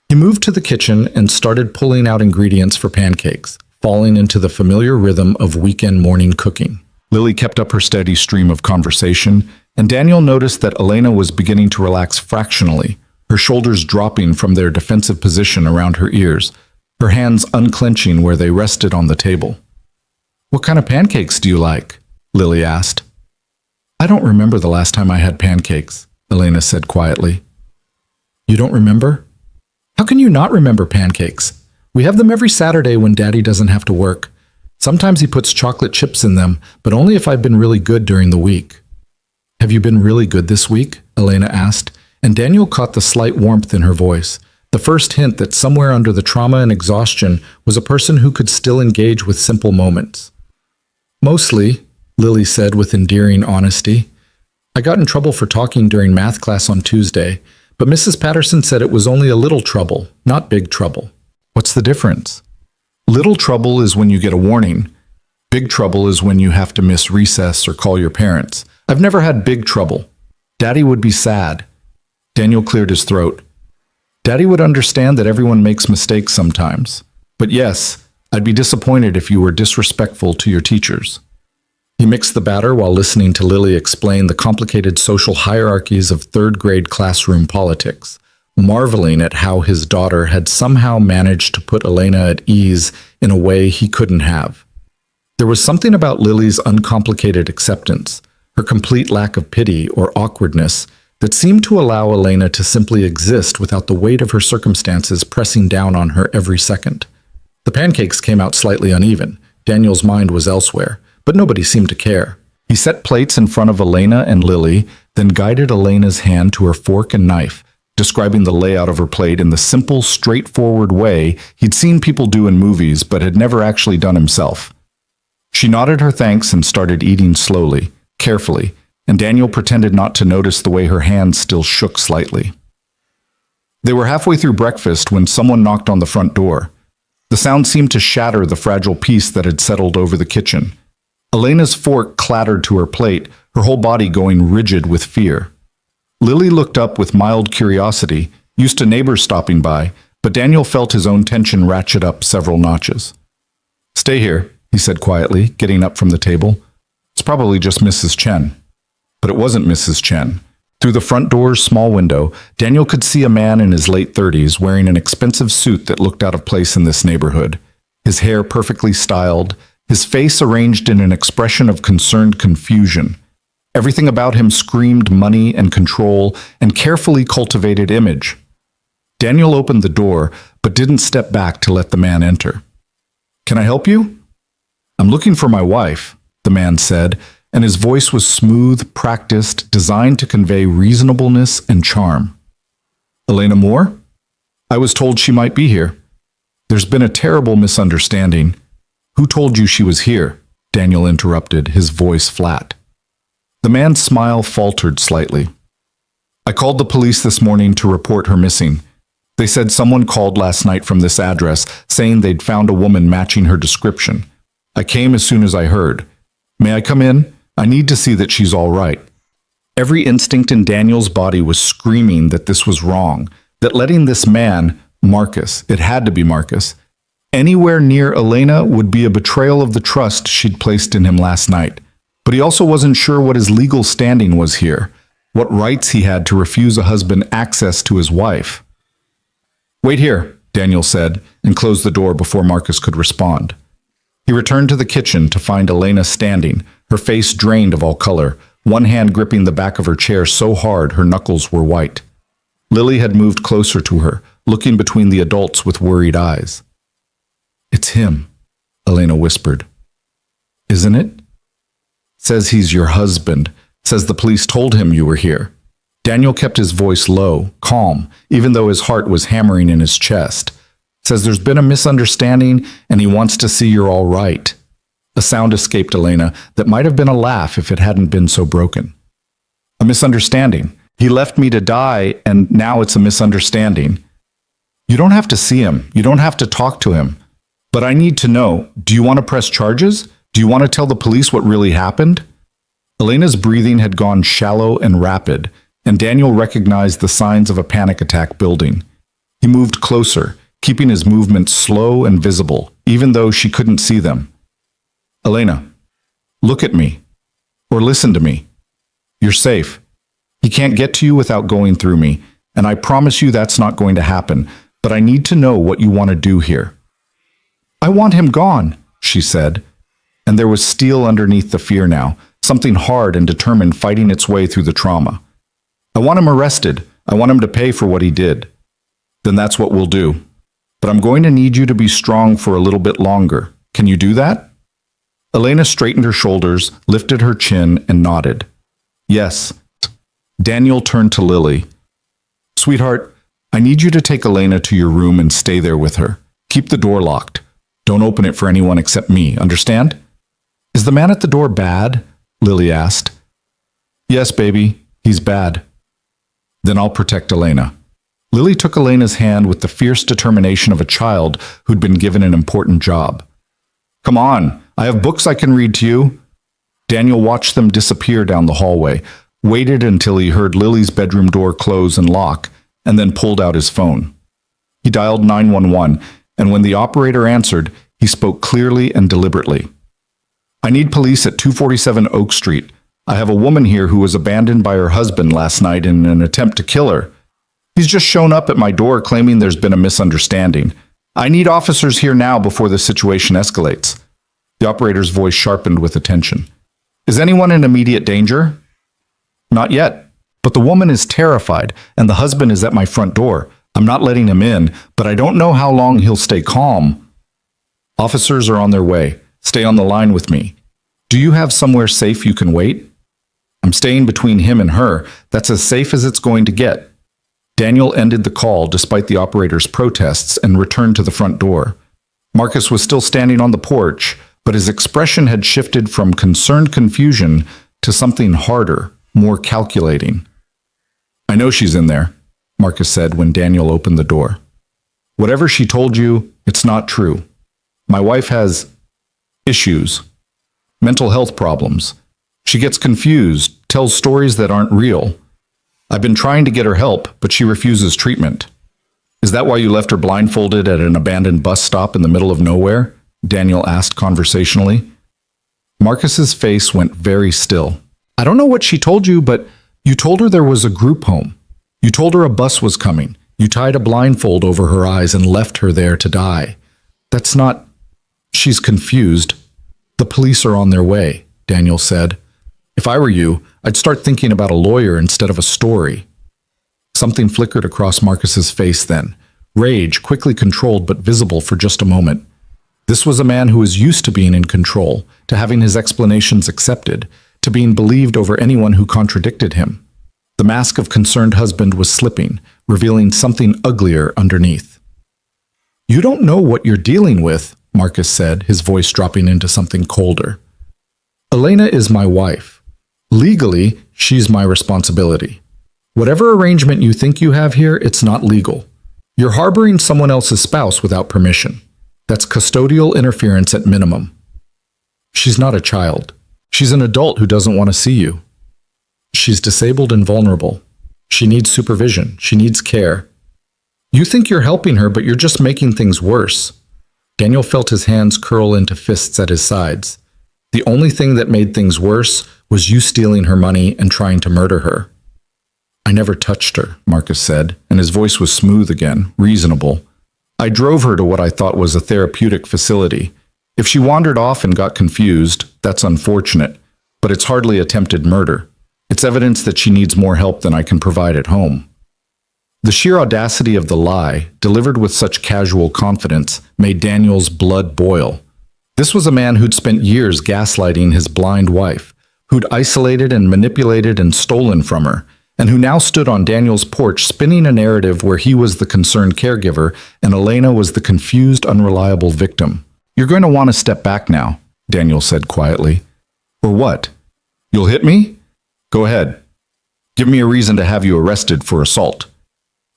He moved to the kitchen and started pulling out ingredients for pancakes, falling into the familiar rhythm of weekend morning cooking. Lily kept up her steady stream of conversation, and Daniel noticed that Elena was beginning to relax fractionally, her shoulders dropping from their defensive position around her ears, her hands unclenching where they rested on the table. What kind of pancakes do you like? Lily asked. I don't remember the last time I had pancakes, Elena said quietly. You don't remember? How can you not remember pancakes? We have them every Saturday when Daddy doesn't have to work. Sometimes he puts chocolate chips in them, but only if I've been really good during the week. Have you been really good this week? Elena asked, and Daniel caught the slight warmth in her voice, the first hint that somewhere under the trauma and exhaustion was a person who could still engage with simple moments. Mostly, Lily said with endearing honesty. I got in trouble for talking during math class on Tuesday, but Mrs. Patterson said it was only a little trouble, not big trouble. What's the difference? Little trouble is when you get a warning. Big trouble is when you have to miss recess or call your parents. I've never had big trouble. Daddy would be sad. Daniel cleared his throat. Daddy would understand that everyone makes mistakes sometimes. But yes, I'd be disappointed if you were disrespectful to your teachers. He mixed the batter while listening to Lily explain the complicated social hierarchies of third-grade classroom politics, marveling at how his daughter had somehow managed to put Elena at ease in a way he couldn't have. There was something about Lily's uncomplicated acceptance, her complete lack of pity or awkwardness, that seemed to allow Elena to simply exist without the weight of her circumstances pressing down on her every second. The pancakes came out slightly uneven. Daniel's mind was elsewhere, but nobody seemed to care. He set plates in front of Elena and Lily, then guided Elena's hand to her fork and knife, describing the layout of her plate in the simple, straightforward way he'd seen people do in movies but had never actually done himself. She nodded her thanks and started eating slowly, carefully, and Daniel pretended not to notice the way her hands still shook slightly. They were halfway through breakfast when someone knocked on the front door. The sound seemed to shatter the fragile peace that had settled over the kitchen. Elena's fork clattered to her plate, her whole body going rigid with fear. Lily looked up with mild curiosity, used to neighbors stopping by, but Daniel felt his own tension ratchet up several notches. Stay here, he said quietly, getting up from the table. It's probably just Mrs. Chen. But it wasn't Mrs. Chen. Through the front door's small window, Daniel could see a man in his late 30s wearing an expensive suit that looked out of place in this neighborhood. His hair perfectly styled, his face arranged in an expression of concerned confusion. Everything about him screamed money and control and carefully cultivated image. Daniel opened the door, but didn't step back to let the man enter. Can I help you? I'm looking for my wife, the man said, and his voice was smooth, practiced, designed to convey reasonableness and charm. Elena Moore? I was told she might be here. There's been a terrible misunderstanding. Who told you she was here? Daniel interrupted, his voice flat. The man's smile faltered slightly. I called the police this morning to report her missing. They said someone called last night from this address, saying they'd found a woman matching her description. I came as soon as I heard. May I come in? I need to see that she's all right. Every instinct in Daniel's body was screaming that this was wrong, that letting this man, Marcus, it had to be Marcus, anywhere near Elena would be a betrayal of the trust she'd placed in him last night. But he also wasn't sure what his legal standing was here, what rights he had to refuse a husband access to his wife. Wait here, Daniel said, and closed the door before Marcus could respond. He returned to the kitchen to find Elena standing, her face drained of all color, one hand gripping the back of her chair so hard her knuckles were white. Lily had moved closer to her, looking between the adults with worried eyes. "It's him," Elena whispered. "Isn't it?" "Says he's your husband. Says the police told him you were here." Daniel kept his voice low, calm, even though his heart was hammering in his chest. "Says there's been a misunderstanding and he wants to see you're all right." A sound escaped Elena that might have been a laugh if it hadn't been so broken. "A misunderstanding. He left me to die, and now it's a misunderstanding." "You don't have to see him. You don't have to talk to him. But I need to know, do you want to press charges? Do you want to tell the police what really happened?" Elena's breathing had gone shallow and rapid, and Daniel recognized the signs of a panic attack building. He moved closer, keeping his movements slow and visible, even though she couldn't see them. "Elena, look at me. Or listen to me. You're safe. He can't get to you without going through me, and I promise you that's not going to happen, but I need to know what you want to do here." "I want him gone," she said, and there was steel underneath the fear now, something hard and determined fighting its way through the trauma. "I want him arrested. I want him to pay for what he did." "Then that's what we'll do. But I'm going to need you to be strong for a little bit longer. Can you do that?" Elena straightened her shoulders, lifted her chin, and nodded. "Yes." Daniel turned to Lily. "Sweetheart, I need you to take Elena to your room and stay there with her. Keep the door locked. Don't open it for anyone except me, understand?" "Is the man at the door bad?" Lily asked. "Yes, baby, he's bad." "Then I'll protect Elena." Lily took Elena's hand with the fierce determination of a child who'd been given an important job. "Come on, I have books I can read to you." Daniel watched them disappear down the hallway, waited until he heard Lily's bedroom door close and lock, and then pulled out his phone. He dialed 911, and when the operator answered, he spoke clearly and deliberately. "I need police at 247 Oak Street. I have a woman here who was abandoned by her husband last night in an attempt to kill her. He's just shown up at my door claiming there's been a misunderstanding. I need officers here now before the situation escalates." The operator's voice sharpened with attention. "Is anyone in immediate danger?" "Not yet, but the woman is terrified, and the husband is at my front door. I'm not letting him in, but I don't know how long he'll stay calm." "Officers are on their way. Stay on the line with me. Do you have somewhere safe you can wait?" "I'm staying between him and her. That's as safe as it's going to get." Daniel ended the call despite the operator's protests and returned to the front door. Marcus was still standing on the porch, but his expression had shifted from concerned confusion to something harder, more calculating. "I know she's in there," Marcus said when Daniel opened the door. "Whatever she told you, it's not true. My wife has issues, mental health problems. She gets confused, tells stories that aren't real. I've been trying to get her help, but she refuses treatment." "Is that why you left her blindfolded at an abandoned bus stop in the middle of nowhere?" Daniel asked conversationally. Marcus's face went very still. "I don't know what she told you, but you told her there was a group home. You told her a bus was coming. You tied a blindfold over her eyes and left her there to die. That's not—" "She's confused. The police are on their way," Daniel said. "If I were you, I'd start thinking about a lawyer instead of a story." Something flickered across Marcus's face then. Rage, quickly controlled but visible for just a moment. This was a man who was used to being in control, to having his explanations accepted, to being believed over anyone who contradicted him. The mask of concerned husband was slipping, revealing something uglier underneath. "You don't know what you're dealing with," Marcus said, his voice dropping into something colder. "Elena is my wife. Legally, she's my responsibility. Whatever arrangement you think you have here, it's not legal. You're harboring someone else's spouse without permission. That's custodial interference at minimum. She's not a child. She's an adult who doesn't want to see you. She's disabled and vulnerable. She needs supervision. She needs care. You think you're helping her, but you're just making things worse." Daniel felt his hands curl into fists at his sides. The only thing that made things worse was you stealing her money and trying to murder her. "I never touched her," Marcus said, and his voice was smooth again, reasonable. I drove her to what I thought was a therapeutic facility. If she wandered off and got confused, that's unfortunate, but it's hardly attempted murder. It's evidence that she needs more help than I can provide at home. The sheer audacity of the lie, delivered with such casual confidence, made Daniel's blood boil. This was a man who'd spent years gaslighting his blind wife, who'd isolated and manipulated and stolen from her, and who now stood on Daniel's porch spinning a narrative where he was the concerned caregiver and Elena was the confused, unreliable victim. "You're going to want to step back now," Daniel said quietly. "Or what? You'll hit me? Go ahead. Give me a reason to have you arrested for assault."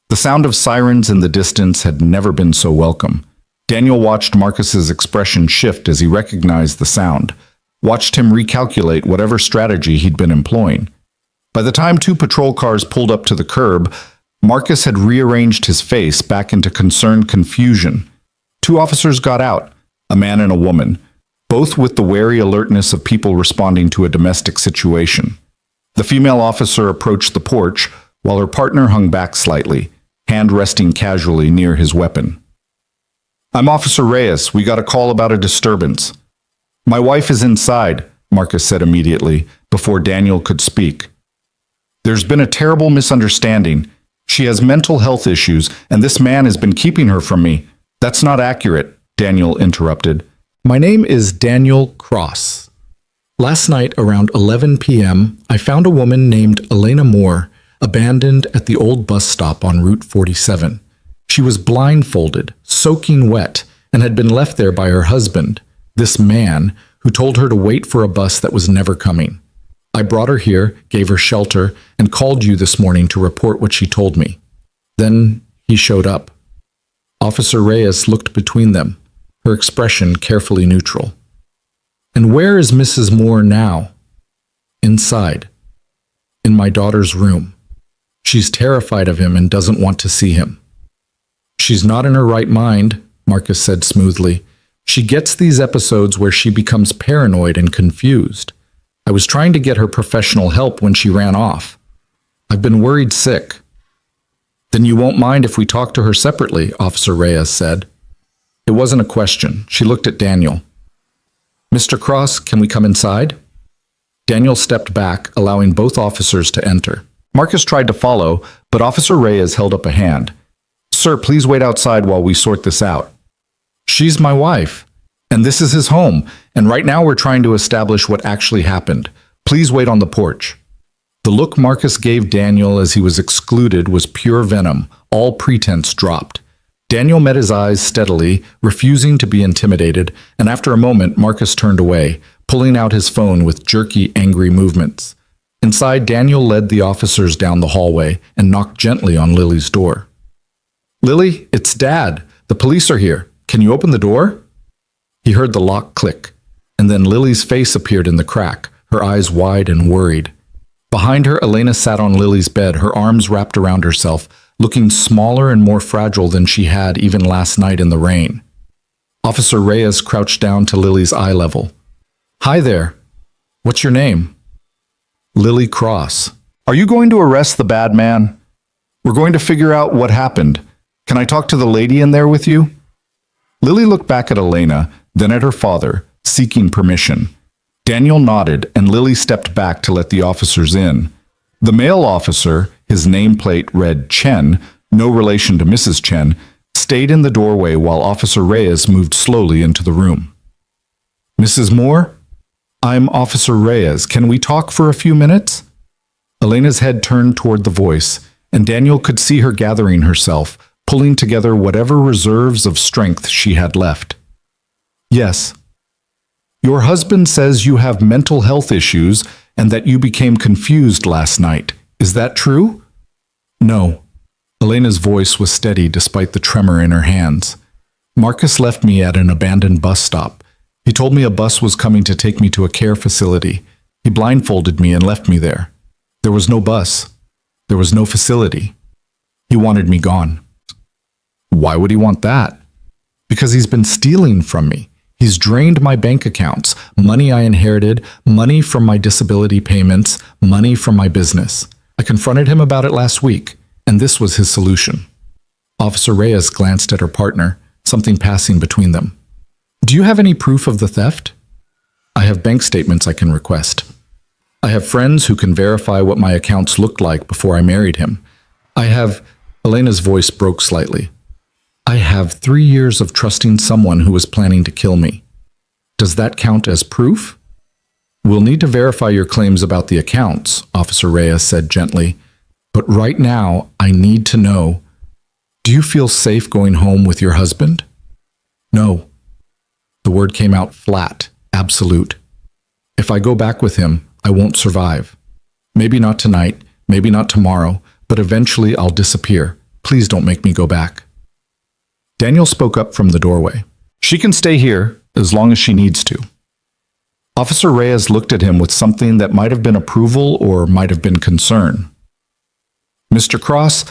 The sound of sirens in the distance had never been so welcome. Daniel watched Marcus's expression shift as he recognized the sound, watched him recalculate whatever strategy he'd been employing. By the time 2 patrol cars pulled up to the curb, Marcus had rearranged his face back into concerned confusion. 2 officers got out, a man and a woman, both with the wary alertness of people responding to a domestic situation. The female officer approached the porch, while her partner hung back slightly, hand resting casually near his weapon. "I'm Officer Reyes. We got a call about a disturbance." "My wife is inside," Marcus said immediately, before Daniel could speak. "There's been a terrible misunderstanding. She has mental health issues, and this man has been keeping her from me." "That's not accurate," Daniel interrupted. "My name is Daniel Cross. Last night around 11 p.m., I found a woman named Elena Moore abandoned at the old bus stop on Route 47. She was blindfolded, soaking wet, and had been left there by her husband, this man, who told her to wait for a bus that was never coming. I brought her here, gave her shelter, and called you this morning to report what she told me. Then he showed up." Officer Reyes looked between them, her expression carefully neutral. "And where is Mrs. Moore now?" "Inside. In my daughter's room. She's terrified of him and doesn't want to see him." "She's not in her right mind," Marcus said smoothly. "She gets these episodes where she becomes paranoid and confused. I was trying to get her professional help when she ran off. I've been worried sick." "Then you won't mind if we talk to her separately," Officer Reyes said. It wasn't a question. She looked at Daniel. "Mr. Cross, can we come inside?" Daniel stepped back, allowing both officers to enter. Marcus tried to follow, but Officer Reyes held up a hand. "Sir, please wait outside while we sort this out." "She's my wife, and this is his home, and right now we're trying to establish what actually happened. Please wait on the porch." The look Marcus gave Daniel as he was excluded was pure venom. All pretense dropped. Daniel met his eyes steadily, refusing to be intimidated, and after a moment Marcus turned away, pulling out his phone with jerky, angry movements. Inside, Daniel led the officers down the hallway and knocked gently on Lily's door. "Lily, it's Dad. The police are here. Can you open the door?" He heard the lock click, and then Lily's face appeared in the crack, her eyes wide and worried. Behind her, Elena sat on Lily's bed, her arms wrapped around herself, looking smaller and more fragile than she had even last night in the rain. Officer Reyes crouched down to Lily's eye level. "Hi there. What's your name?" "Lily Cross." "Are you going to arrest the bad man?" "We're going to figure out what happened. Can I talk to the lady in there with you?" Lily looked back at Elena, then at her father, seeking permission. Daniel nodded, and Lily stepped back to let the officers in. The male officer, his nameplate read Chen, no relation to Mrs. Chen, stayed in the doorway while Officer Reyes moved slowly into the room. "Mrs. Moore? I'm Officer Reyes. Can we talk for a few minutes?" Elena's head turned toward the voice, and Daniel could see her gathering herself, pulling together whatever reserves of strength she had left. "Yes." "Your husband says you have mental health issues and that you became confused last night. Is that true?" "No." Elena's voice was steady despite the tremor in her hands. "Marcus left me at an abandoned bus stop. He told me a bus was coming to take me to a care facility. He blindfolded me and left me there. There was no bus. There was no facility. He wanted me gone." "Why would he want that?" "Because he's been stealing from me. He's drained my bank accounts, money I inherited, money from my disability payments, money from my business. I confronted him about it last week, and this was his solution." Officer Reyes glanced at her partner, something passing between them. Do you have any proof of the theft? I have bank statements I can request. I have friends who can verify what my accounts looked like before I married him. I have... Elena's voice broke slightly. I have 3 years of trusting someone who was planning to kill me. Does that count as proof? We'll need to verify your claims about the accounts, Officer Reyes said gently. But right now, I need to know, do you feel safe going home with your husband? No. The word came out flat, absolute. If I go back with him, I won't survive. Maybe not tonight, maybe not tomorrow, but eventually I'll disappear. Please don't make me go back. Daniel spoke up from the doorway. She can stay here as long as she needs to. Officer Reyes looked at him with something that might have been approval or might have been concern. Mr. Cross,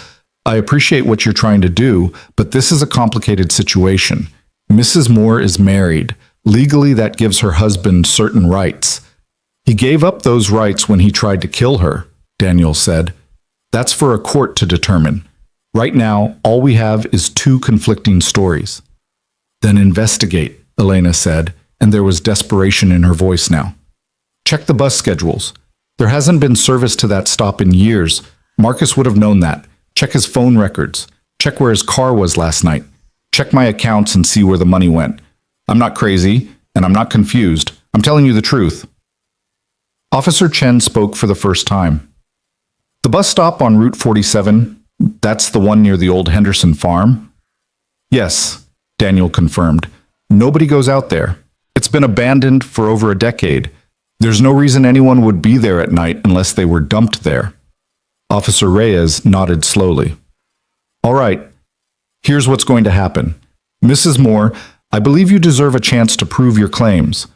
I appreciate what you're trying to do, but this is a complicated situation. Mrs. Moore is married. Legally, that gives her husband certain rights. He gave up those rights when he tried to kill her, Daniel said. That's for a court to determine. Right now, all we have is 2 conflicting stories. Then investigate, Elena said, and there was desperation in her voice now. Check the bus schedules. There hasn't been service to that stop in years. Marcus would have known that. Check his phone records. Check where his car was last night. Check my accounts and see where the money went. I'm not crazy, and I'm not confused. I'm telling you the truth. Officer Chen spoke for the first time. The bus stop on Route 47, that's the one near the old Henderson farm? Yes, Daniel confirmed. Nobody goes out there. It's been abandoned for over a decade. There's no reason anyone would be there at night unless they were dumped there. Officer Reyes nodded slowly. All right, here's what's going to happen. Mrs. Moore, I believe you deserve a chance to prove your claims.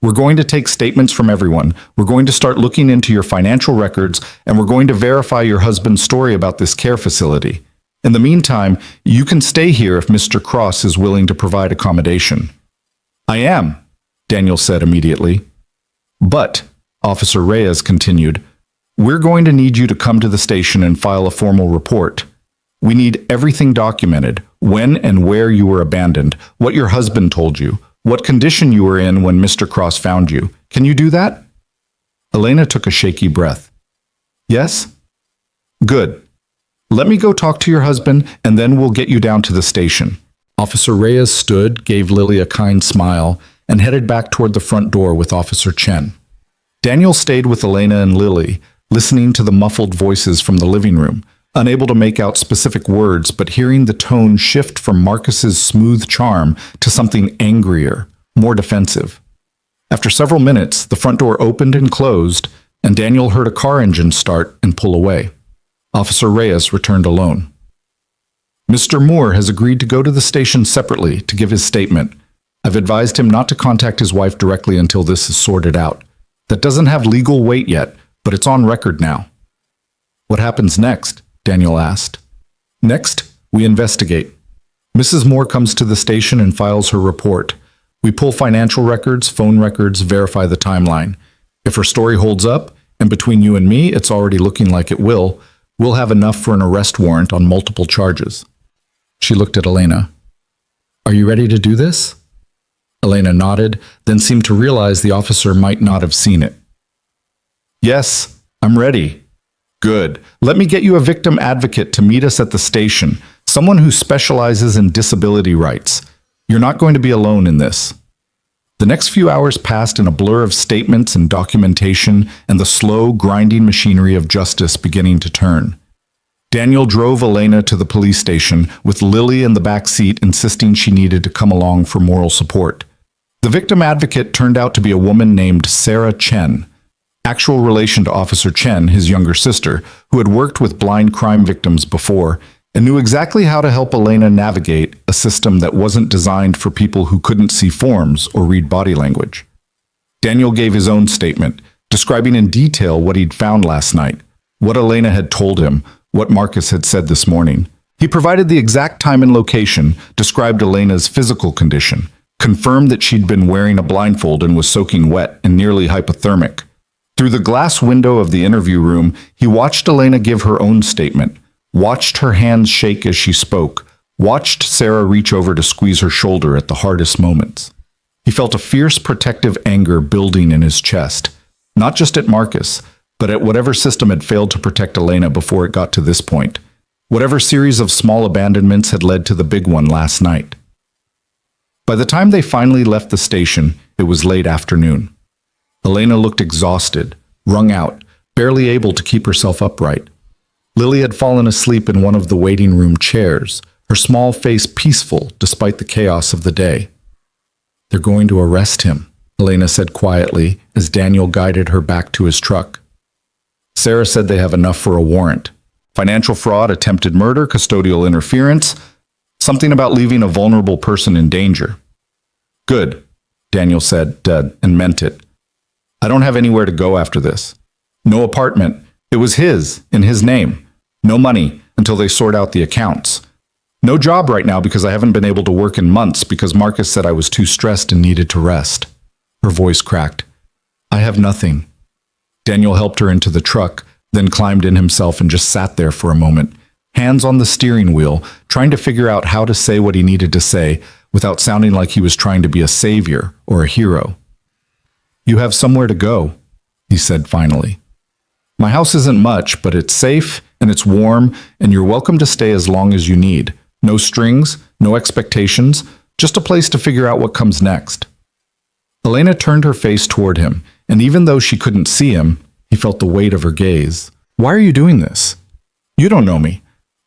We're going to take statements from everyone. We're going to start looking into your financial records, and we're going to verify your husband's story about this care facility. In the meantime, you can stay here if Mr. Cross is willing to provide accommodation. I am, Daniel said immediately. But, Officer Reyes continued, we're going to need you to come to the station and file a formal report. We need everything documented, when and where you were abandoned, what your husband told you, what condition you were in when Mr. Cross found you. Can you do that? Elena took a shaky breath. Yes? Good. Let me go talk to your husband, and then we'll get you down to the station. Officer Reyes stood, gave Lily a kind smile, and headed back toward the front door with Officer Chen. Daniel stayed with Elena and Lily, listening to the muffled voices from the living room, unable to make out specific words, but hearing the tone shift from Marcus's smooth charm to something angrier, more defensive. After several minutes, the front door opened and closed, and Daniel heard a car engine start and pull away. Officer Reyes returned alone. Mr. Moore has agreed to go to the station separately to give his statement. I've advised him not to contact his wife directly until this is sorted out. That doesn't have legal weight yet, but it's on record now. What happens next? Daniel asked. Next, we investigate. Mrs. Moore comes to the station and files her report. We pull financial records, phone records, verify the timeline. If her story holds up, and between you and me, it's already looking like it will, we'll have enough for an arrest warrant on multiple charges. She looked at Elena. Are you ready to do this? Elena nodded, then seemed to realize the officer might not have seen it. Yes, I'm ready. Good. Let me get you a victim advocate to meet us at the station, someone who specializes in disability rights. You're not going to be alone in this. The next few hours passed in a blur of statements and documentation and the slow, grinding machinery of justice beginning to turn. Daniel drove Elena to the police station, with Lily in the back seat insisting she needed to come along for moral support. The victim advocate turned out to be a woman named Sarah Chen, actual relation to Officer Chen, his younger sister, who had worked with blind crime victims before and knew exactly how to help Elena navigate a system that wasn't designed for people who couldn't see forms or read body language. Daniel gave his own statement, describing in detail what he'd found last night, what Elena had told him, what Marcus had said this morning. He provided the exact time and location, described Elena's physical condition, confirmed that she'd been wearing a blindfold and was soaking wet and nearly hypothermic. Through the glass window of the interview room, he watched Elena give her own statement, watched her hands shake as she spoke, watched Sarah reach over to squeeze her shoulder at the hardest moments. He felt a fierce protective anger building in his chest, not just at Marcus, but at whatever system had failed to protect Elena before it got to this point. Whatever series of small abandonments had led to the big one last night. By the time they finally left the station, it was late afternoon. Elena looked exhausted, wrung out, barely able to keep herself upright. Lily had fallen asleep in one of the waiting room chairs, her small face peaceful despite the chaos of the day. "They're going to arrest him," Elena said quietly as Daniel guided her back to his truck. Sarah said they have enough for a warrant. Financial fraud, attempted murder, custodial interference, something about leaving a vulnerable person in danger. "Good," Daniel said, and meant it. "I don't have anywhere to go after this. No apartment. It was his, in his name. No money until they sort out the accounts. No job right now because I haven't been able to work in months because Marcus said I was too stressed and needed to rest." Her voice cracked. "I have nothing." Daniel helped her into the truck, then climbed in himself and just sat there for a moment, hands on the steering wheel, trying to figure out how to say what he needed to say without sounding like he was trying to be a savior or a hero. "You have somewhere to go," he said finally. "My house isn't much, but it's safe and it's warm, and you're welcome to stay as long as you need. No strings, no expectations, just a place to figure out what comes next." Elena turned her face toward him, and even though she couldn't see him, he felt the weight of her gaze. "Why are you doing this? You don't know me.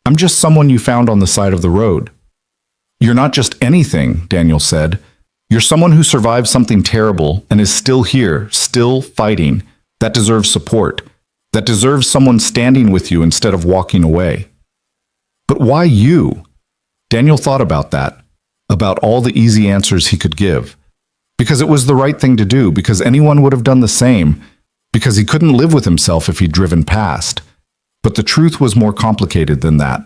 I'm just someone you found on the side of the road." "You're not just anything," Daniel said. "You're someone who survived something terrible and is still here, still fighting. That deserves support. That deserves someone standing with you instead of walking away." "But why you?" Daniel thought about that, about all the easy answers he could give. Because it was the right thing to do, because anyone would have done the same, because he couldn't live with himself if he'd driven past. But the truth was more complicated than that.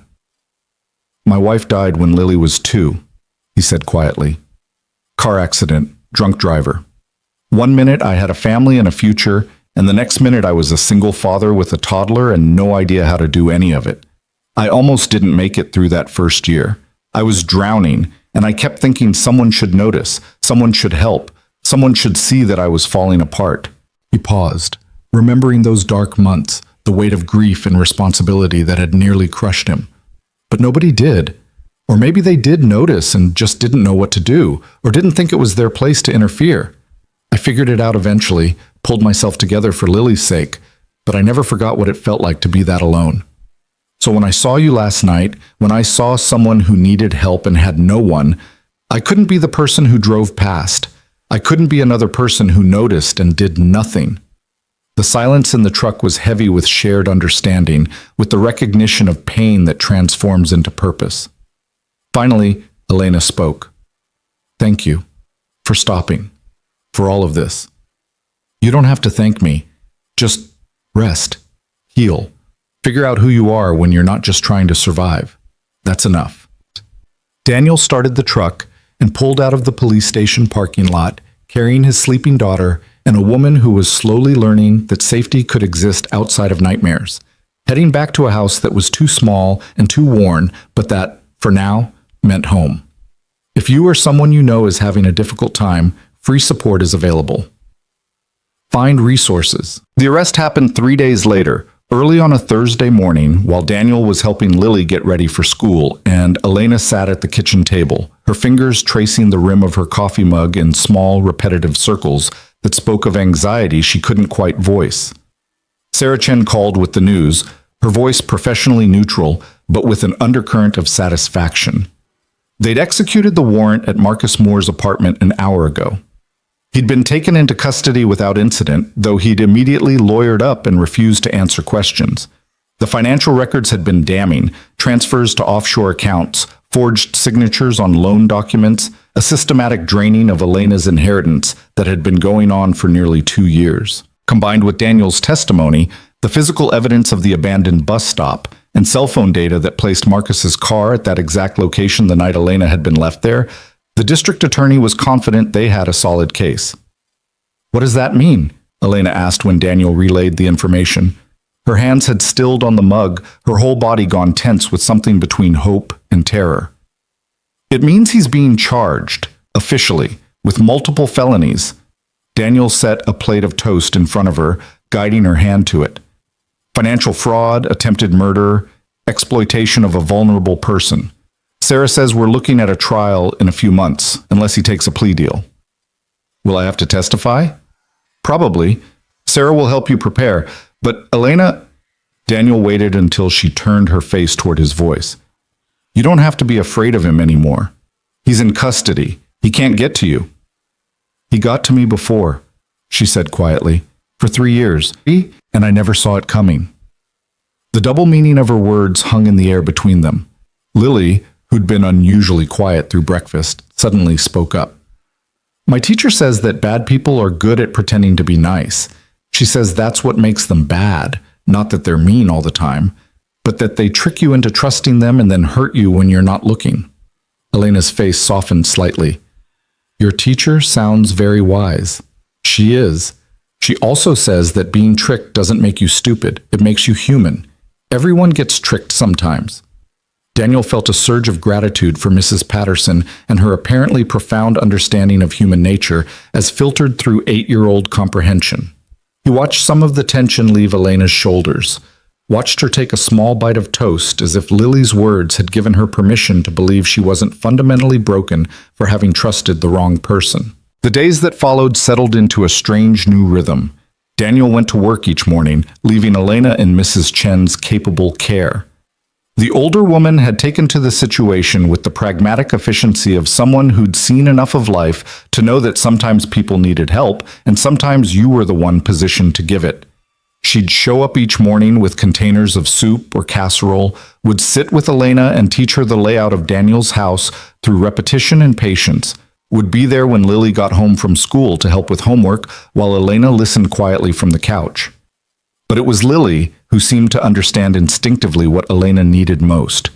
"My wife died when Lily was 2, he said quietly. "Car accident, drunk driver. One minute I had a family and a future, and the next minute I was a single father with a toddler and no idea how to do any of it. I almost didn't make it through that first year. I was drowning, and I kept thinking someone should notice, someone should help, someone should see that I was falling apart." He paused, remembering those dark months, the weight of grief and responsibility that had nearly crushed him. But nobody did. Or maybe they did notice and just didn't know what to do, or didn't think it was their place to interfere. I figured it out eventually, pulled myself together for Lily's sake, but I never forgot what it felt like to be that alone. So when I saw you last night, when I saw someone who needed help and had no one, I couldn't be the person who drove past. I couldn't be another person who noticed and did nothing. The silence in the truck was heavy with shared understanding, with the recognition of pain that transforms into purpose. Finally, Elena spoke. "Thank you for stopping, for all of this. You don't have to thank me. Just rest, heal. Figure out who you are when you're not just trying to survive. That's enough." Daniel started the truck and pulled out of the police station parking lot, carrying his sleeping daughter and a woman who was slowly learning that safety could exist outside of nightmares, heading back to a house that was too small and too worn, but that, for now, meant home. If you or someone you know is having a difficult time, free support is available. Find resources. The arrest happened 3 days later, early on a Thursday morning, while Daniel was helping Lily get ready for school, and Elena sat at the kitchen table, her fingers tracing the rim of her coffee mug in small, repetitive circles that spoke of anxiety she couldn't quite voice. Sarah Chen called with the news, her voice professionally neutral, but with an undercurrent of satisfaction. They'd executed the warrant at Marcus Moore's apartment an hour ago. He'd been taken into custody without incident, though he'd immediately lawyered up and refused to answer questions. The financial records had been damning: transfers to offshore accounts, forged signatures on loan documents, a systematic draining of Elena's inheritance that had been going on for nearly 2 years. Combined with Daniel's testimony, the physical evidence of the abandoned bus stop, and cell phone data that placed Marcus's car at that exact location the night Elena had been left there, the district attorney was confident they had a solid case. "What does that mean?" Elena asked when Daniel relayed the information. Her hands had stilled on the mug, her whole body gone tense with something between hope and terror. It means he's being charged, officially, with multiple felonies. Daniel set a plate of toast in front of her, guiding her hand to it. Financial fraud, attempted murder, exploitation of a vulnerable person. Sarah says we're looking at a trial in a few months, unless he takes a plea deal. Will I have to testify? Probably. Sarah will help you prepare, but Elena... Daniel waited until she turned her face toward his voice. You don't have to be afraid of him anymore. He's in custody. He can't get to you. He got to me before, she said quietly, for 3 years, and I never saw it coming. The double meaning of her words hung in the air between them. Lily, who'd been unusually quiet through breakfast, suddenly spoke up. My teacher says that bad people are good at pretending to be nice. She says that's what makes them bad, not that they're mean all the time, but that they trick you into trusting them and then hurt you when you're not looking. Elena's face softened slightly. Your teacher sounds very wise. She is. She also says that being tricked doesn't make you stupid. It makes you human. Everyone gets tricked sometimes. Daniel felt a surge of gratitude for Mrs. Patterson and her apparently profound understanding of human nature as filtered through 8-year-old comprehension. He watched some of the tension leave Elena's shoulders, watched her take a small bite of toast as if Lily's words had given her permission to believe she wasn't fundamentally broken for having trusted the wrong person. The days that followed settled into a strange new rhythm. Daniel went to work each morning, leaving Elena in Mrs. Chen's capable care. The older woman had taken to the situation with the pragmatic efficiency of someone who'd seen enough of life to know that sometimes people needed help and sometimes you were the one positioned to give it. She'd show up each morning with containers of soup or casserole, would sit with Elena and teach her the layout of Daniel's house through repetition and patience, would be there when Lily got home from school to help with homework while Elena listened quietly from the couch. But it was Lily who seemed to understand instinctively what Elena needed most.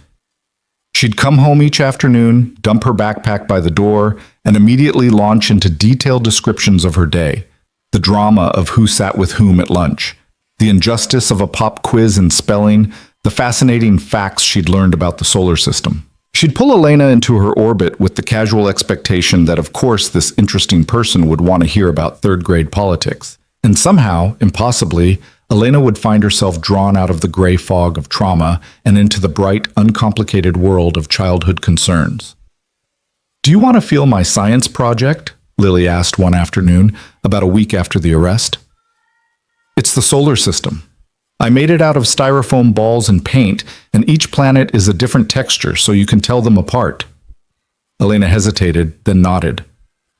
She'd come home each afternoon, dump her backpack by the door, and immediately launch into detailed descriptions of her day, the drama of who sat with whom at lunch, the injustice of a pop quiz in spelling, the fascinating facts she'd learned about the solar system. She'd pull Elena into her orbit with the casual expectation that, of course, this interesting person would want to hear about third-grade politics. And somehow, impossibly, Elena would find herself drawn out of the gray fog of trauma and into the bright, uncomplicated world of childhood concerns. Do you want to feel my science project? Lily asked one afternoon, about a week after the arrest. It's the solar system. I made it out of styrofoam balls and paint, and each planet is a different texture so you can tell them apart. Elena hesitated, then nodded.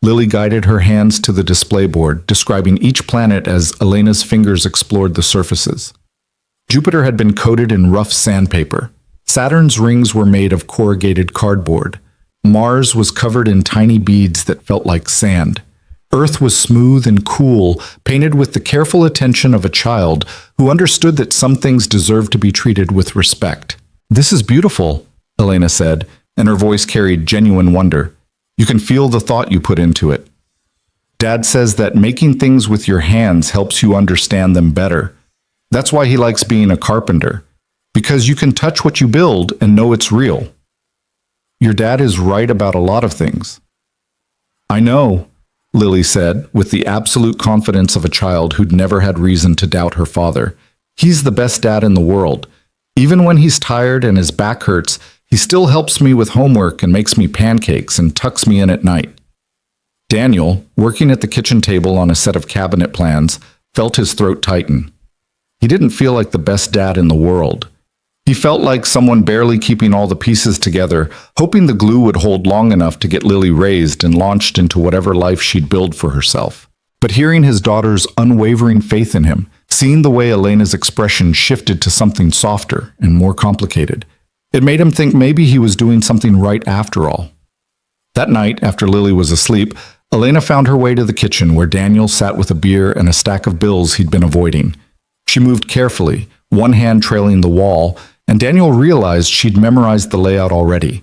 Lily guided her hands to the display board, describing each planet as Elena's fingers explored the surfaces. Jupiter had been coated in rough sandpaper. Saturn's rings were made of corrugated cardboard. Mars was covered in tiny beads that felt like sand. Earth was smooth and cool, painted with the careful attention of a child who understood that some things deserved to be treated with respect. This is beautiful, Elena said, and her voice carried genuine wonder. You can feel the thought you put into it. Dad says that making things with your hands helps you understand them better. That's why he likes being a carpenter, because you can touch what you build and know it's real. Your dad is right about a lot of things. I know, Lily said, with the absolute confidence of a child who'd never had reason to doubt her father. He's the best dad in the world. Even when he's tired and his back hurts, he still helps me with homework and makes me pancakes and tucks me in at night. Daniel, working at the kitchen table on a set of cabinet plans, felt his throat tighten. He didn't feel like the best dad in the world. He felt like someone barely keeping all the pieces together, hoping the glue would hold long enough to get Lily raised and launched into whatever life she'd build for herself. But hearing his daughter's unwavering faith in him, seeing the way Elena's expression shifted to something softer and more complicated, it made him think maybe he was doing something right after all. That night, after Lily was asleep, Elena found her way to the kitchen where Daniel sat with a beer and a stack of bills he'd been avoiding. She moved carefully, one hand trailing the wall, and Daniel realized she'd memorized the layout already.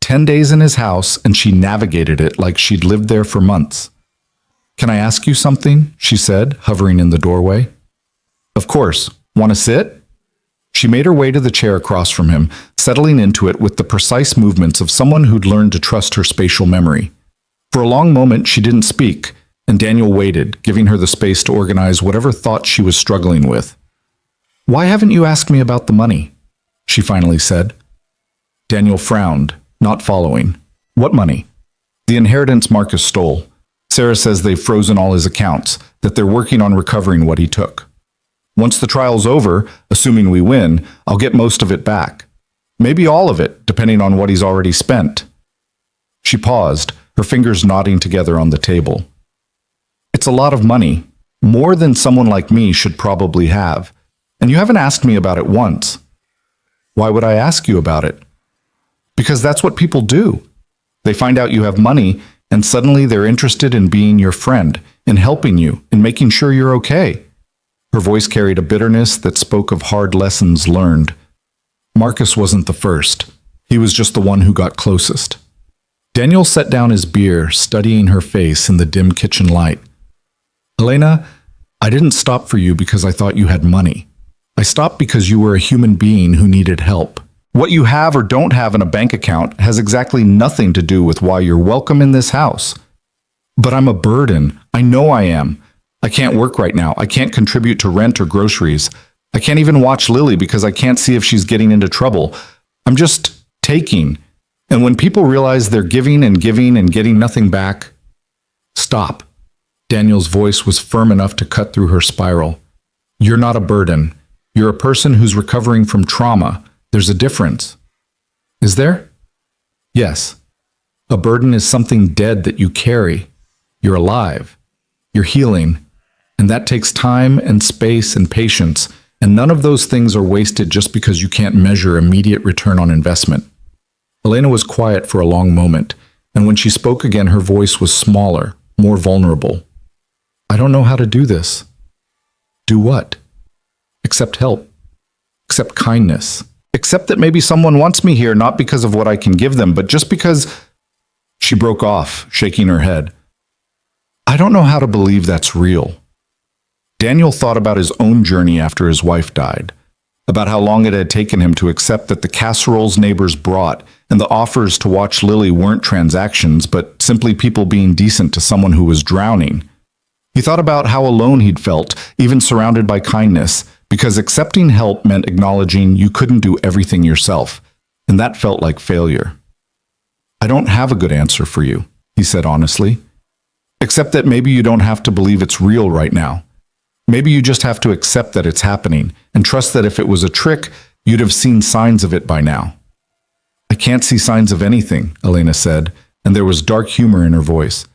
10 days in his house, and she navigated it like she'd lived there for months. Can I ask you something? She said, hovering in the doorway. Of course. Want to sit? She made her way to the chair across from him, settling into it with the precise movements of someone who'd learned to trust her spatial memory. For a long moment, she didn't speak, and Daniel waited, giving her the space to organize whatever thoughts she was struggling with. "Why haven't you asked me about the money?" she finally said. Daniel frowned, not following. "What money?" "The inheritance Marcus stole. Sarah says they've frozen all his accounts, that they're working on recovering what he took. Once the trial's over, assuming we win, I'll get most of it back. Maybe all of it, depending on what he's already spent." She paused, her fingers knotting together on the table. "It's a lot of money, more than someone like me should probably have, and you haven't asked me about it once." "Why would I ask you about it?" "Because that's what people do. They find out you have money, and suddenly they're interested in being your friend, in helping you, in making sure you're okay." Her voice carried a bitterness that spoke of hard lessons learned. Marcus wasn't the first. He was just the one who got closest. Daniel set down his beer, studying her face in the dim kitchen light. "Elena, I didn't stop for you because I thought you had money. I stopped because you were a human being who needed help. What you have or don't have in a bank account has exactly nothing to do with why you're welcome in this house." "But I'm a burden. I know I am. I can't work right now. I can't contribute to rent or groceries. I can't even watch Lily because I can't see if she's getting into trouble. I'm just taking. And when people realize they're giving and getting nothing back..." "Stop." Daniel's voice was firm enough to cut through her spiral. "You're not a burden. You're a person who's recovering from trauma. There's a difference." "Is there?" "Yes. A burden is something dead that you carry. You're alive. You're healing. And that takes time and space and patience, and none of those things are wasted just because you can't measure immediate return on investment." Elena was quiet for a long moment, and when she spoke again, her voice was smaller, more vulnerable. "I don't know how to do this." "Do what?" "Accept help. Accept kindness. Accept that maybe someone wants me here not because of what I can give them, but just because..." She broke off, shaking her head. "I don't know how to believe that's real." Daniel thought about his own journey after his wife died, about how long it had taken him to accept that the casseroles neighbors brought and the offers to watch Lily weren't transactions, but simply people being decent to someone who was drowning. He thought about how alone he'd felt, even surrounded by kindness, because accepting help meant acknowledging you couldn't do everything yourself, and that felt like failure. "I don't have a good answer for you," he said honestly. "Except that maybe you don't have to believe it's real right now. Maybe you just have to accept that it's happening, and trust that if it was a trick, you'd have seen signs of it by now." "I can't see signs of anything," Elena said, and there was dark humor in her voice.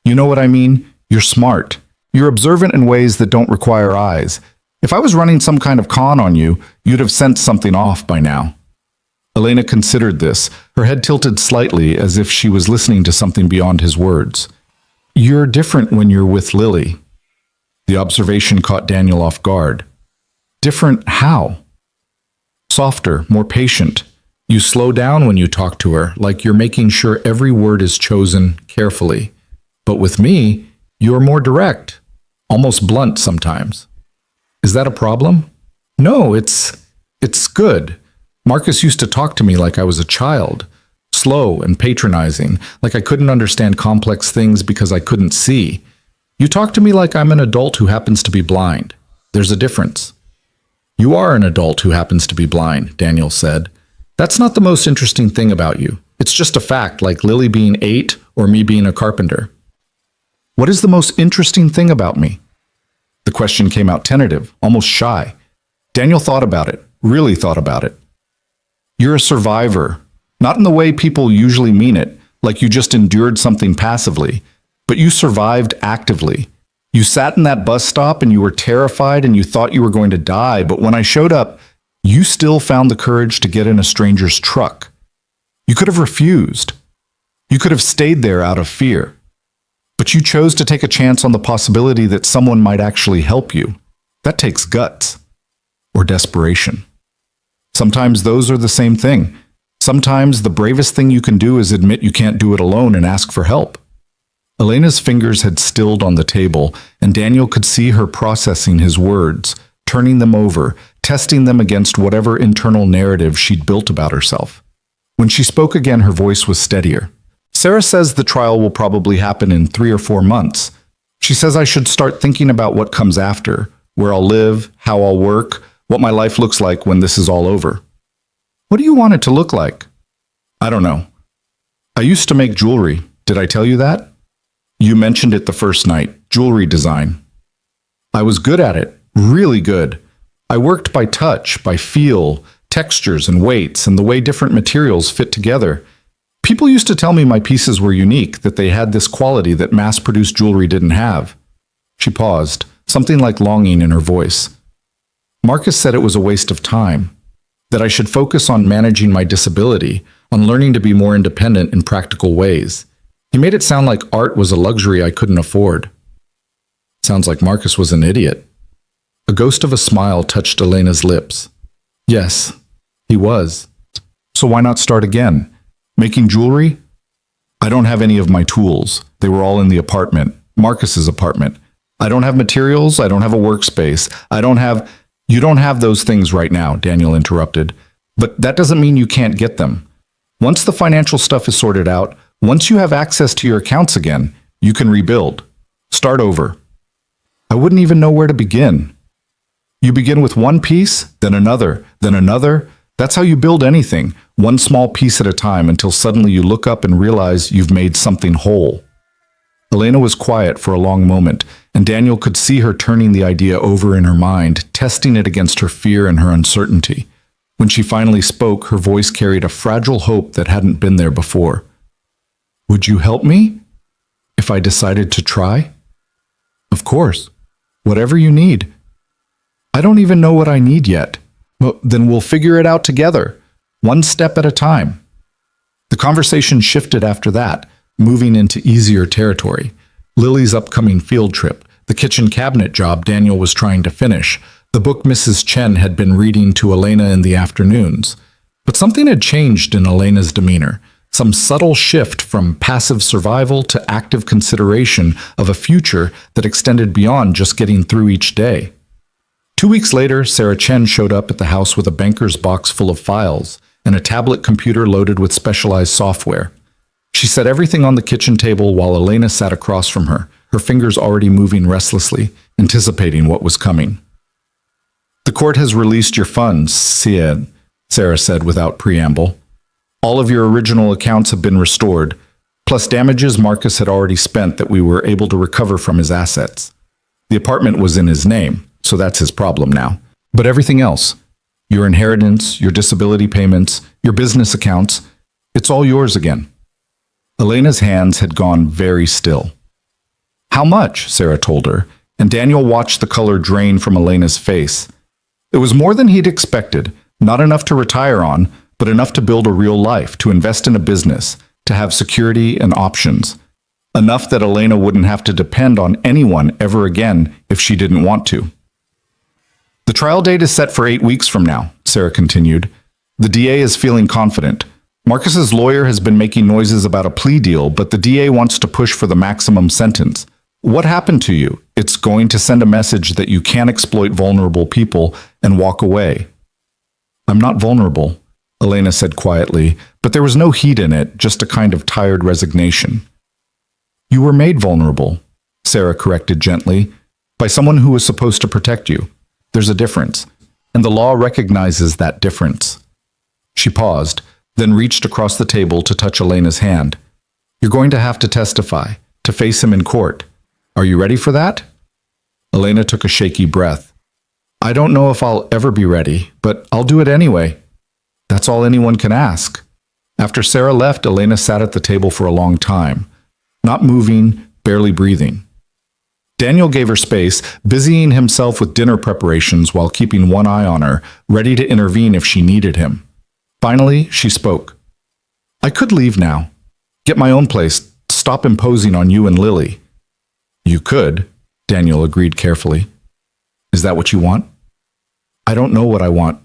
"You know what I mean? You're smart. You're observant in ways that don't require eyes. If I was running some kind of con on you, you'd have sensed something off by now." Elena considered this, her head tilted slightly as if she was listening to something beyond his words. "You're different when you're with Lily." The observation caught Daniel off guard. "Different how?" "Softer, more patient. You slow down when you talk to her, like you're making sure every word is chosen carefully. But with me, you're more direct, almost blunt sometimes." "Is that a problem?" "No, it's good. Marcus used to talk to me like I was a child, slow and patronizing, like I couldn't understand complex things because I couldn't see. You talk to me like I'm an adult who happens to be blind. There's a difference." "You are an adult who happens to be blind," Daniel said. "That's not the most interesting thing about you. It's just a fact, like Lily being 8 or me being a carpenter." "What is the most interesting thing about me?" The question came out tentative, almost shy. Daniel thought about it, really thought about it. "You're a survivor, not in the way people usually mean it, like you just endured something passively, but you survived actively. You sat in that bus stop and you were terrified and you thought you were going to die, but when I showed up, you still found the courage to get in a stranger's truck. You could have refused. You could have stayed there out of fear. But you chose to take a chance on the possibility that someone might actually help you. That takes guts. Or desperation. Sometimes those are the same thing. Sometimes the bravest thing you can do is admit you can't do it alone and ask for help." Elena's fingers had stilled on the table, and Daniel could see her processing his words, turning them over, testing them against whatever internal narrative she'd built about herself. When she spoke again, her voice was steadier. Sarah says the trial will probably happen in 3 or 4 months. She says I should start thinking about what comes after, where I'll live, how I'll work, what my life looks like when this is all over. What do you want it to look like? I don't know. I used to make jewelry. Did I tell you that? You mentioned it the first night, jewelry design. I was good at it, really good. I worked by touch, by feel, textures and weights, and the way different materials fit together. People used to tell me my pieces were unique, that they had this quality that mass-produced jewelry didn't have. She paused, something like longing in her voice. Marcus said it was a waste of time, that I should focus on managing my disability, on learning to be more independent in practical ways. He made it sound like art was a luxury I couldn't afford. Sounds like Marcus was an idiot. A ghost of a smile touched Elena's lips. Yes, he was. So why not start again? Making jewelry? I don't have any of my tools. They were all in the apartment, Marcus's apartment. I don't have materials. I don't have a workspace. You don't have those things right now, Daniel interrupted. But that doesn't mean you can't get them. Once the financial stuff is sorted out, once you have access to your accounts again, you can rebuild. Start over. I wouldn't even know where to begin. You begin with one piece, then another, then another. That's how you build anything, one small piece at a time until suddenly you look up and realize you've made something whole. Elena was quiet for a long moment, and Daniel could see her turning the idea over in her mind, testing it against her fear and her uncertainty. When she finally spoke, her voice carried a fragile hope that hadn't been there before. Would you help me if I decided to try? Of course. Whatever you need. I don't even know what I need yet. Well, then we'll figure it out together, one step at a time. The conversation shifted after that, moving into easier territory. Lily's upcoming field trip, the kitchen cabinet job Daniel was trying to finish, the book Mrs. Chen had been reading to Elena in the afternoons. But something had changed in Elena's demeanor, some subtle shift from passive survival to active consideration of a future that extended beyond just getting through each day. 2 weeks later, Sarah Chen showed up at the house with a banker's box full of files and a tablet computer loaded with specialized software. She set everything on the kitchen table while Elena sat across from her, her fingers already moving restlessly, anticipating what was coming. The court has released your funds, Sarah said without preamble. All of your original accounts have been restored, plus damages Marcus had already spent that we were able to recover from his assets. The apartment was in his name, so that's his problem now. But everything else, your inheritance, your disability payments, your business accounts, it's all yours again. Elena's hands had gone very still. How much? Sarah told her, and Daniel watched the color drain from Elena's face. It was more than he'd expected, not enough to retire on, but enough to build a real life, to invest in a business, to have security and options. Enough that Elena wouldn't have to depend on anyone ever again if she didn't want to. The trial date is set for 8 weeks from now, Sarah continued. The DA is feeling confident. Marcus's lawyer has been making noises about a plea deal, but the DA wants to push for the maximum sentence. What happened to you? It's going to send a message that you can't exploit vulnerable people and walk away. I'm not vulnerable, Elena said quietly, but there was no heat in it, just a kind of tired resignation. You were made vulnerable, Sarah corrected gently, by someone who was supposed to protect you. There's a difference, and the law recognizes that difference. She paused, then reached across the table to touch Elena's hand. You're going to have to testify, to face him in court. Are you ready for that? Elena took a shaky breath. I don't know if I'll ever be ready, but I'll do it anyway. That's all anyone can ask. After Sarah left, Elena sat at the table for a long time, not moving, barely breathing. Daniel gave her space, busying himself with dinner preparations while keeping one eye on her, ready to intervene if she needed him. Finally, she spoke. I could leave now. Get my own place. Stop imposing on you and Lily. You could, Daniel agreed carefully. Is that what you want? I don't know what I want.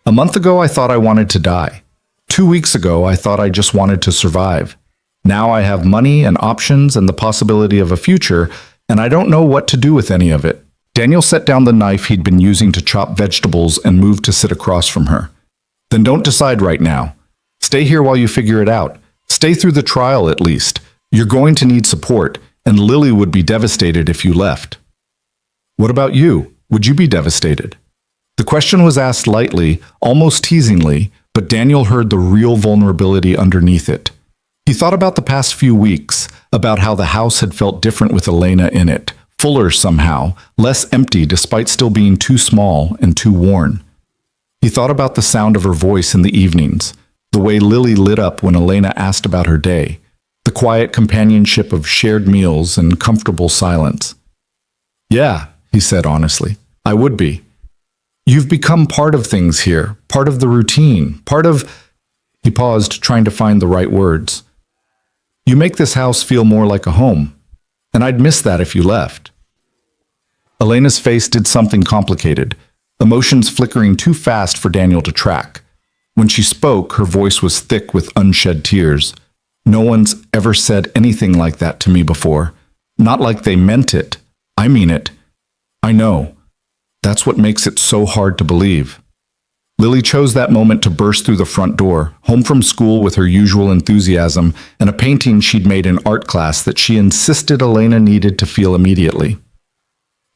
A month ago, I thought I wanted to die. 2 weeks ago, I thought I just wanted to survive. Now I have money and options and the possibility of a future, and I don't know what to do with any of it. Daniel set down the knife he'd been using to chop vegetables and moved to sit across from her. Then don't decide right now. Stay here while you figure it out. Stay through the trial at least. You're going to need support, and Lily would be devastated if you left. What about you? Would you be devastated? The question was asked lightly, almost teasingly, but Daniel heard the real vulnerability underneath it. He thought about the past few weeks, about how the house had felt different with Elena in it, fuller somehow, less empty despite still being too small and too worn. He thought about the sound of her voice in the evenings, the way Lily lit up when Elena asked about her day, the quiet companionship of shared meals and comfortable silence. Yeah, he said honestly, I would be. You've become part of things here, part of the routine, part of... He paused, trying to find the right words. You make this house feel more like a home, and I'd miss that if you left. Elena's face did something complicated, emotions flickering too fast for Daniel to track. When she spoke, her voice was thick with unshed tears. No one's ever said anything like that to me before. Not like they meant it. I mean it. I know. That's what makes it so hard to believe. Lily chose that moment to burst through the front door, home from school with her usual enthusiasm and a painting she'd made in art class that she insisted Elena needed to feel immediately.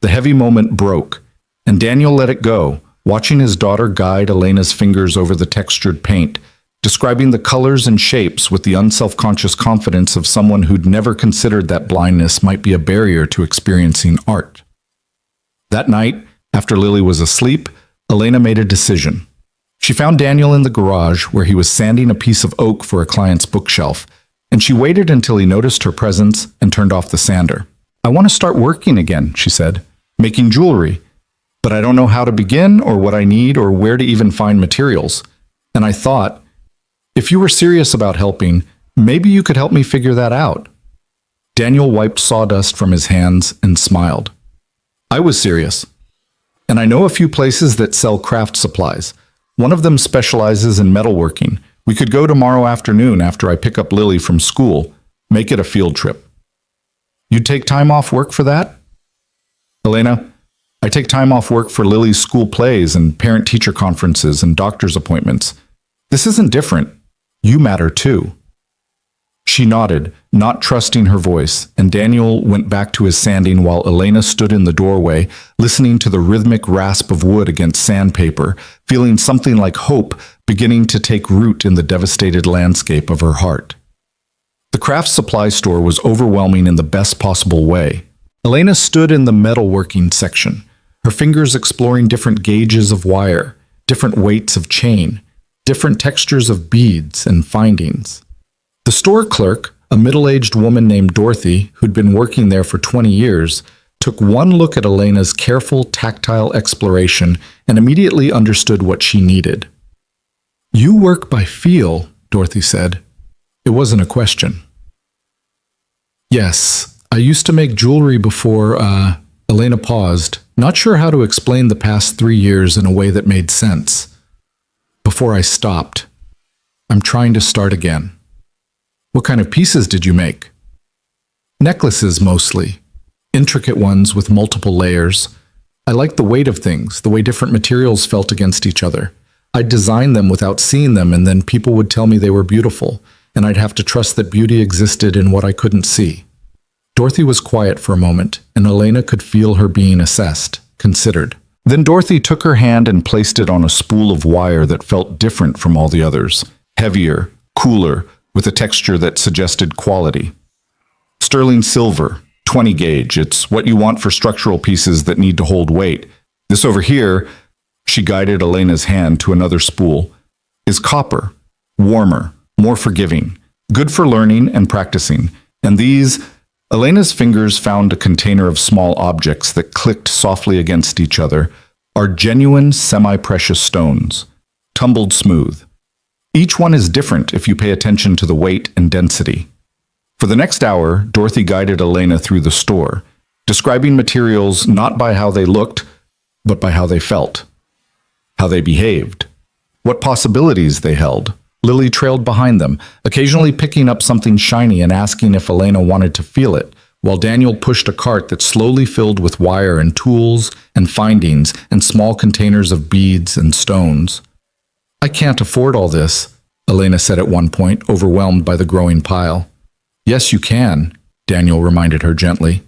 The heavy moment broke, and Daniel let it go, watching his daughter guide Elena's fingers over the textured paint, describing the colors and shapes with the unselfconscious confidence of someone who'd never considered that blindness might be a barrier to experiencing art. That night, after Lily was asleep, Elena made a decision. She found Daniel in the garage where he was sanding a piece of oak for a client's bookshelf, and she waited until he noticed her presence and turned off the sander. I want to start working again, she said, making jewelry, but I don't know how to begin or what I need or where to even find materials. And I thought, if you were serious about helping, maybe you could help me figure that out. Daniel wiped sawdust from his hands and smiled. I was serious. And I know a few places that sell craft supplies. One of them specializes in metalworking. We could go tomorrow afternoon after I pick up Lily from school. Make it a field trip. You'd take time off work for that? Elena, I take time off work for Lily's school plays and parent-teacher conferences and doctor's appointments. This isn't different. You matter too. She nodded, not trusting her voice, and Daniel went back to his sanding while Elena stood in the doorway, listening to the rhythmic rasp of wood against sandpaper, feeling something like hope beginning to take root in the devastated landscape of her heart. The craft supply store was overwhelming in the best possible way. Elena stood in the metalworking section, her fingers exploring different gauges of wire, different weights of chain, different textures of beads and findings. The store clerk, a middle-aged woman named Dorothy, who'd been working there for 20 years, took one look at Elena's careful, tactile exploration and immediately understood what she needed. You work by feel, Dorothy said. It wasn't a question. Yes, I used to make jewelry before, Elena paused, not sure how to explain the past 3 years in a way that made sense. Before I stopped. I'm trying to start again. What kind of pieces did you make? Necklaces mostly. Intricate ones with multiple layers. I liked the weight of things, the way different materials felt against each other. I'd design them without seeing them, and then people would tell me they were beautiful, and I'd have to trust that beauty existed in what I couldn't see. Dorothy was quiet for a moment, and Elena could feel her being assessed, considered. Then Dorothy took her hand and placed it on a spool of wire that felt different from all the others, heavier, cooler, with a texture that suggested quality. Sterling silver, 20 gauge. It's what you want for structural pieces that need to hold weight. This over here, she guided Elena's hand to another spool, is copper, warmer, more forgiving, good for learning and practicing. And these, Elena's fingers found a container of small objects that clicked softly against each other, are genuine semi-precious stones, tumbled smooth. Each one is different if you pay attention to the weight and density. For the next hour, Dorothy guided Elena through the store, describing materials not by how they looked, but by how they felt, how they behaved, what possibilities they held. Lily trailed behind them, occasionally picking up something shiny and asking if Elena wanted to feel it, while Daniel pushed a cart that slowly filled with wire and tools and findings and small containers of beads and stones. "I can't afford all this," Elena said at one point, overwhelmed by the growing pile. "Yes, you can," Daniel reminded her gently.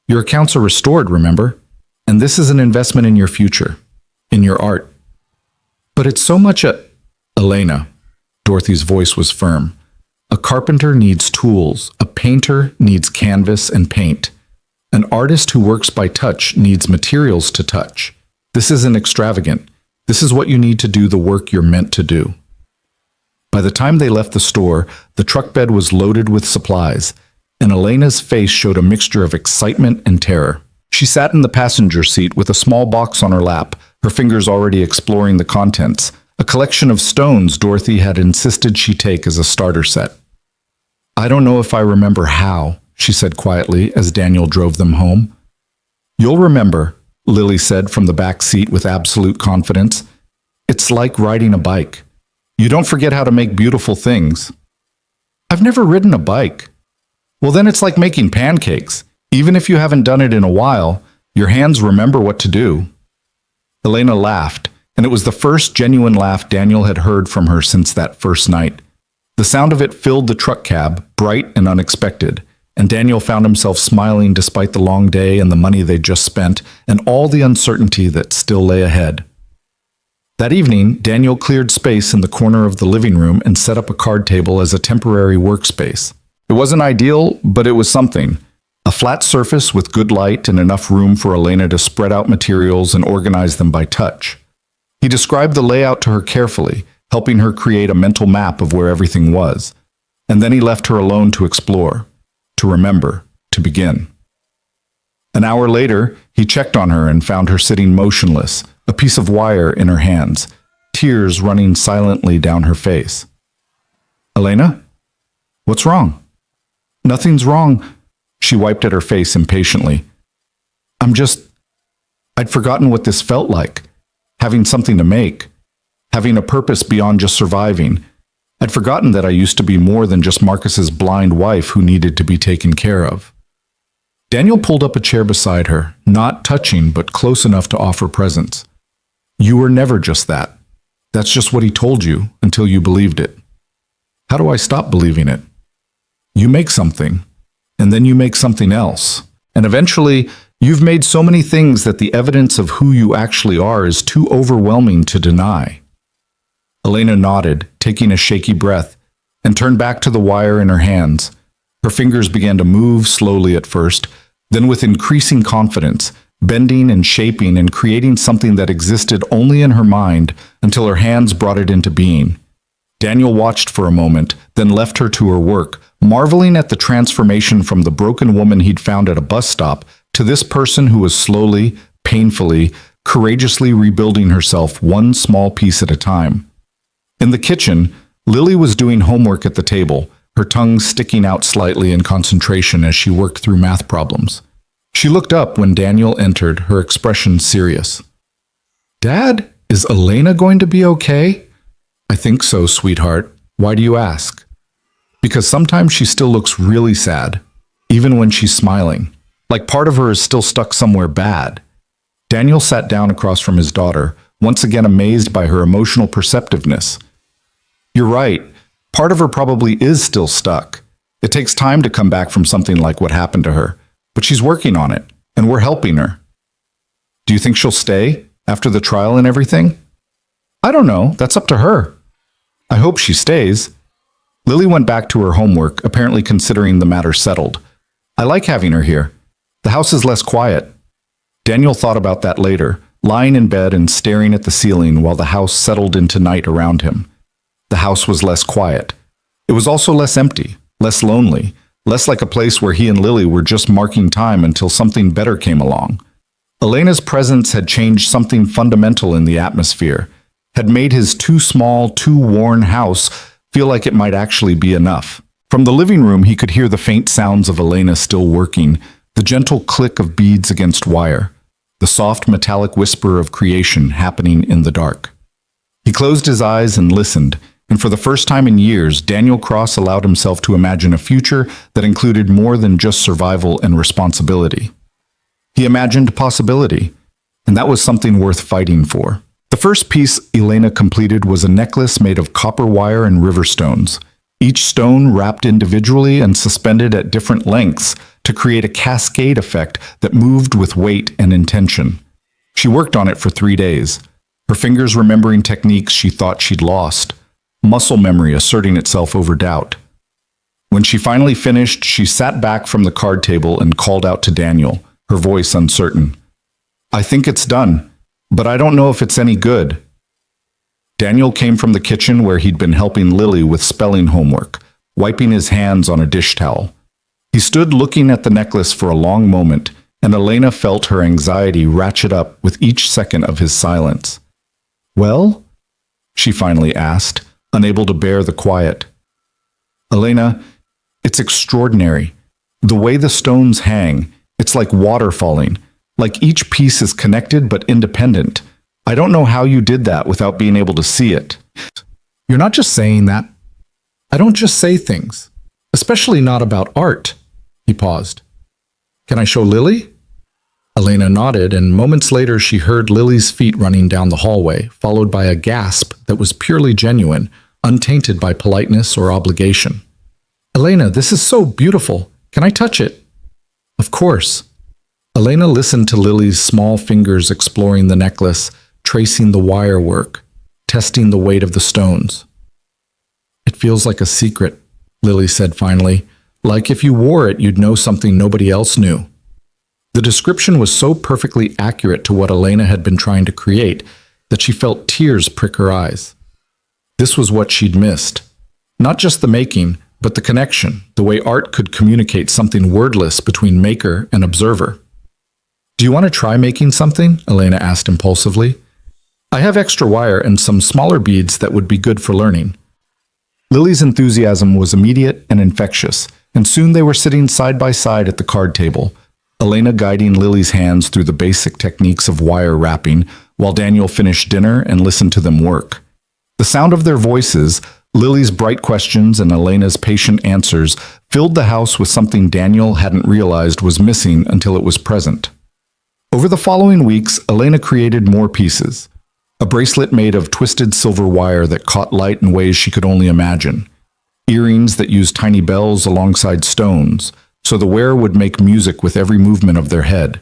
"Your accounts are restored, remember? And this is an investment in your future, in your art." "But it's so much Elena," Dorothy's voice was firm. "A carpenter needs tools. A painter needs canvas and paint. An artist who works by touch needs materials to touch. This isn't extravagant. This is what you need to do the work you're meant to do." By the time they left the store, the truck bed was loaded with supplies, and Elena's face showed a mixture of excitement and terror. She sat in the passenger seat with a small box on her lap, her fingers already exploring the contents, a collection of stones Dorothy had insisted she take as a starter set. "I don't know if I remember how," she said quietly as Daniel drove them home. "You'll remember," Lily said from the back seat with absolute confidence. "It's like riding a bike. You don't forget how to make beautiful things." "I've never ridden a bike." "Well, then it's like making pancakes. Even if you haven't done it in a while, your hands remember what to do." Elena laughed, and it was the first genuine laugh Daniel had heard from her since that first night. The sound of it filled the truck cab, bright and unexpected, and Daniel found himself smiling despite the long day and the money they'd just spent and all the uncertainty that still lay ahead. That evening, Daniel cleared space in the corner of the living room and set up a card table as a temporary workspace. It wasn't ideal, but it was something. A flat surface with good light and enough room for Elena to spread out materials and organize them by touch. He described the layout to her carefully, helping her create a mental map of where everything was. And then he left her alone to explore, to remember, to begin. An hour later, he checked on her and found her sitting motionless, a piece of wire in her hands, tears running silently down her face. "Elena? What's wrong?" "Nothing's wrong." She wiped at her face impatiently. I'd forgotten what this felt like. Having something to make. Having a purpose beyond just surviving. I'd forgotten that I used to be more than just Marcus's blind wife who needed to be taken care of. Daniel pulled up a chair beside her, not touching but close enough to offer presence. "You were never just that. That's just what he told you until you believed it. How do I stop believing it? You make something, and then you make something else, and eventually you've made so many things that the evidence of who you actually are is too overwhelming to deny." Elena nodded, taking a shaky breath, and turned back to the wire in her hands. Her fingers began to move slowly at first, then with increasing confidence, bending and shaping and creating something that existed only in her mind until her hands brought it into being. Daniel watched for a moment, then left her to her work, marveling at the transformation from the broken woman he'd found at a bus stop to this person who was slowly, painfully, courageously rebuilding herself one small piece at a time. In the kitchen, Lily was doing homework at the table, her tongue sticking out slightly in concentration as she worked through math problems. She looked up when Daniel entered, her expression serious. "Dad, is Elena going to be okay?" "I think so, sweetheart. Why do you ask?" "Because sometimes she still looks really sad, even when she's smiling. Like part of her is still stuck somewhere bad." Daniel sat down across from his daughter, once again amazed by her emotional perceptiveness. "You're right. Part of her probably is still stuck. It takes time to come back from something like what happened to her, but she's working on it, and we're helping her." "Do you think she'll stay after the trial and everything?" "I don't know. That's up to her. I hope she stays." Lily went back to her homework, apparently considering the matter settled. "I like having her here. The house is less quiet." Daniel thought about that later, lying in bed and staring at the ceiling while the house settled into night around him. The house was less quiet. It was also less empty, less lonely, less like a place where he and Lily were just marking time until something better came along. Elena's presence had changed something fundamental in the atmosphere, had made his too small, too worn house feel like it might actually be enough. From the living room, he could hear the faint sounds of Elena still working, the gentle click of beads against wire, the soft metallic whisper of creation happening in the dark. He closed his eyes and listened, And for the first time in years, Daniel Cross allowed himself to imagine a future that included more than just survival and responsibility. He imagined possibility, and that was something worth fighting for. The first piece Elena completed was a necklace made of copper wire and river stones, each stone wrapped individually and suspended at different lengths to create a cascade effect that moved with weight and intention. She worked on it for 3 days, her fingers remembering techniques she thought she'd lost, muscle memory asserting itself over doubt. When she finally finished, she sat back from the card table and called out to Daniel, her voice uncertain. "I think it's done, but I don't know if it's any good." Daniel came from the kitchen where he'd been helping Lily with spelling homework, wiping his hands on a dish towel. He stood looking at the necklace for a long moment, and Elena felt her anxiety ratchet up with each second of his silence. "Well?" she finally asked, unable to bear the quiet. "Elena, it's extraordinary. The way the stones hang, it's like water falling, like each piece is connected but independent. I don't know how you did that without being able to see it." "You're not just saying that." "I don't just say things, especially not about art." He paused. "Can I show Lily?" Elena nodded, and moments later she heard Lily's feet running down the hallway, followed by a gasp that was purely genuine, untainted by politeness or obligation. "Elena, this is so beautiful. Can I touch it?" "Of course." Elena listened to Lily's small fingers exploring the necklace, tracing the wire work, testing the weight of the stones. "It feels like a secret," Lily said finally. "Like if you wore it, you'd know something nobody else knew." The description was so perfectly accurate to what Elena had been trying to create that she felt tears prick her eyes. This was what she'd missed. Not just the making, but the connection, the way art could communicate something wordless between maker and observer. "Do you want to try making something?" Elena asked impulsively. "I have extra wire and some smaller beads that would be good for learning." Lily's enthusiasm was immediate and infectious, and soon they were sitting side by side at the card table, Elena guiding Lily's hands through the basic techniques of wire wrapping, while Daniel finished dinner and listened to them work. The sound of their voices, Lily's bright questions and Elena's patient answers, filled the house with something Daniel hadn't realized was missing until it was present. Over the following weeks, Elena created more pieces. A bracelet made of twisted silver wire that caught light in ways she could only imagine. Earrings that used tiny bells alongside stones, so the wearer would make music with every movement of their head.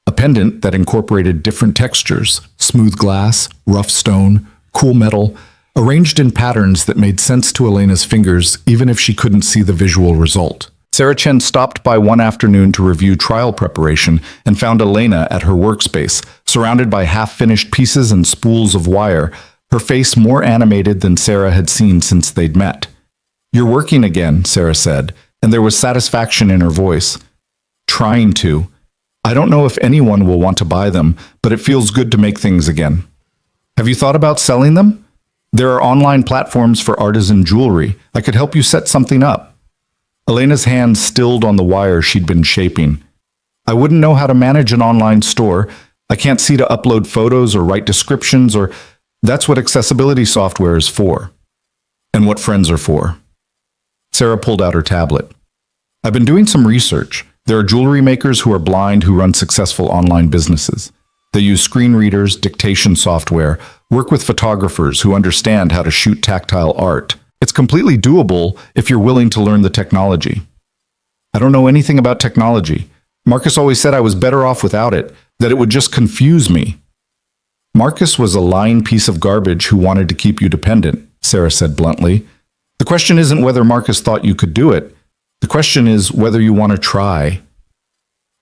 A pendant that incorporated different textures, smooth glass, rough stone, cool metal, arranged in patterns that made sense to Elena's fingers even if she couldn't see the visual result. Sarah Chen stopped by one afternoon to review trial preparation and found Elena at her workspace, surrounded by half-finished pieces and spools of wire, her face more animated than Sarah had seen since they'd met. "You're working again," Sarah said, and there was satisfaction in her voice. "Trying to. I don't know if anyone will want to buy them, but it feels good to make things again." "Have you thought about selling them?" "There are online platforms for artisan jewelry. I could help you set something up." Elena's hands stilled on the wire she'd been shaping. "I wouldn't know how to manage an online store. I can't see to upload photos or write descriptions or... That's what accessibility software is for. And what friends are for." Sarah pulled out her tablet. "I've been doing some research. There are jewelry makers who are blind who run successful online businesses. They use screen readers, dictation software, work with photographers who understand how to shoot tactile art. It's completely doable if you're willing to learn the technology." "I don't know anything about technology. Marcus always said I was better off without it, that it would just confuse me." "Marcus was a lying piece of garbage who wanted to keep you dependent," Sarah said bluntly. "The question isn't whether Marcus thought you could do it. The question is whether you want to try."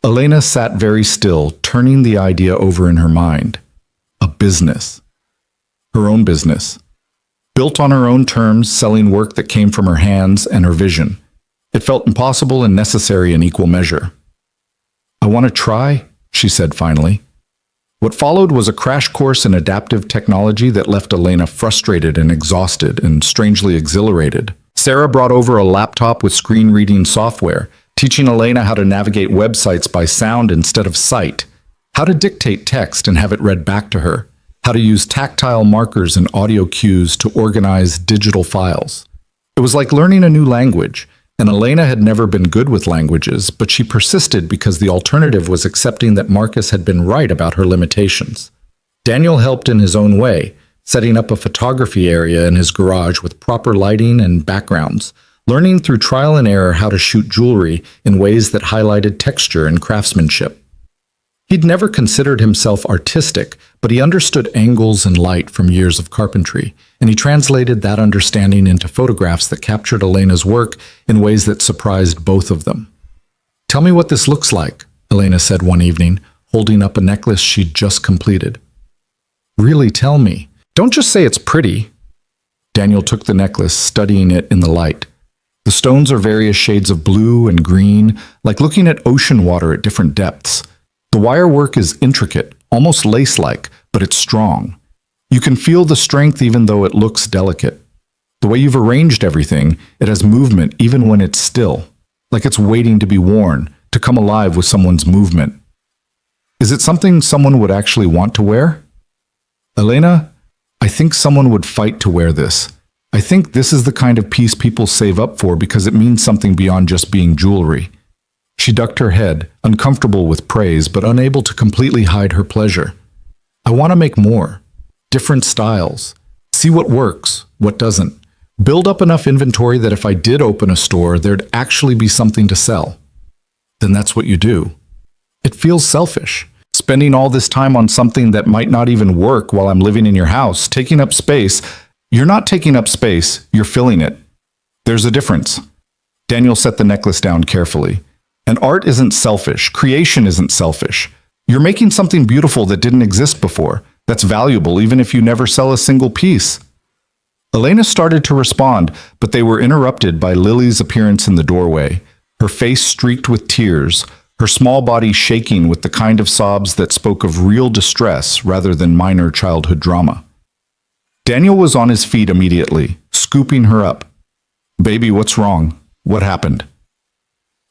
Elena sat very still, turning the idea over in her mind. A business. Her own business. Built on her own terms, selling work that came from her hands and her vision. It felt impossible and necessary in equal measure. "I want to try," she said finally. What followed was a crash course in adaptive technology that left Elena frustrated and exhausted and strangely exhilarated. Sarah brought over a laptop with screen reading software, teaching Elena how to navigate websites by sound instead of sight, how to dictate text and have it read back to her, how to use tactile markers and audio cues to organize digital files. It was like learning a new language, and Elena had never been good with languages, but she persisted because the alternative was accepting that Marcus had been right about her limitations. Daniel helped in his own way, setting up a photography area in his garage with proper lighting and backgrounds, learning through trial and error how to shoot jewelry in ways that highlighted texture and craftsmanship. He'd never considered himself artistic, but he understood angles and light from years of carpentry, and he translated that understanding into photographs that captured Elena's work in ways that surprised both of them. "Tell me what this looks like," Elena said one evening, holding up a necklace she'd just completed. "Really tell me. Don't just say it's pretty." Daniel took the necklace, studying it in the light. The stones are various shades of blue and green, like looking at ocean water at different depths. The wire work is intricate, almost lace-like, but it's strong. You can feel the strength even though it looks delicate. The way you've arranged everything, it has movement even when it's still, like it's waiting to be worn, to come alive with someone's movement. Is it something someone would actually want to wear? Elena, I think someone would fight to wear this. I think this is the kind of piece people save up for because it means something beyond just being jewelry. She ducked her head, uncomfortable with praise but unable to completely hide her pleasure. I want to make more. Different styles. See what works, what doesn't. Build up enough inventory that if I did open a store, there'd actually be something to sell. Then that's what you do. It feels selfish. Spending all this time on something that might not even work while I'm living in your house, taking up space. You're not taking up space, you're filling it. There's a difference. Daniel set the necklace down carefully. And art isn't selfish. Creation isn't selfish. You're making something beautiful that didn't exist before. That's valuable even if you never sell a single piece. Elena started to respond, but they were interrupted by Lily's appearance in the doorway, her face streaked with tears, her small body shaking with the kind of sobs that spoke of real distress rather than minor childhood drama. Daniel was on his feet immediately, scooping her up. "Baby, what's wrong? What happened?"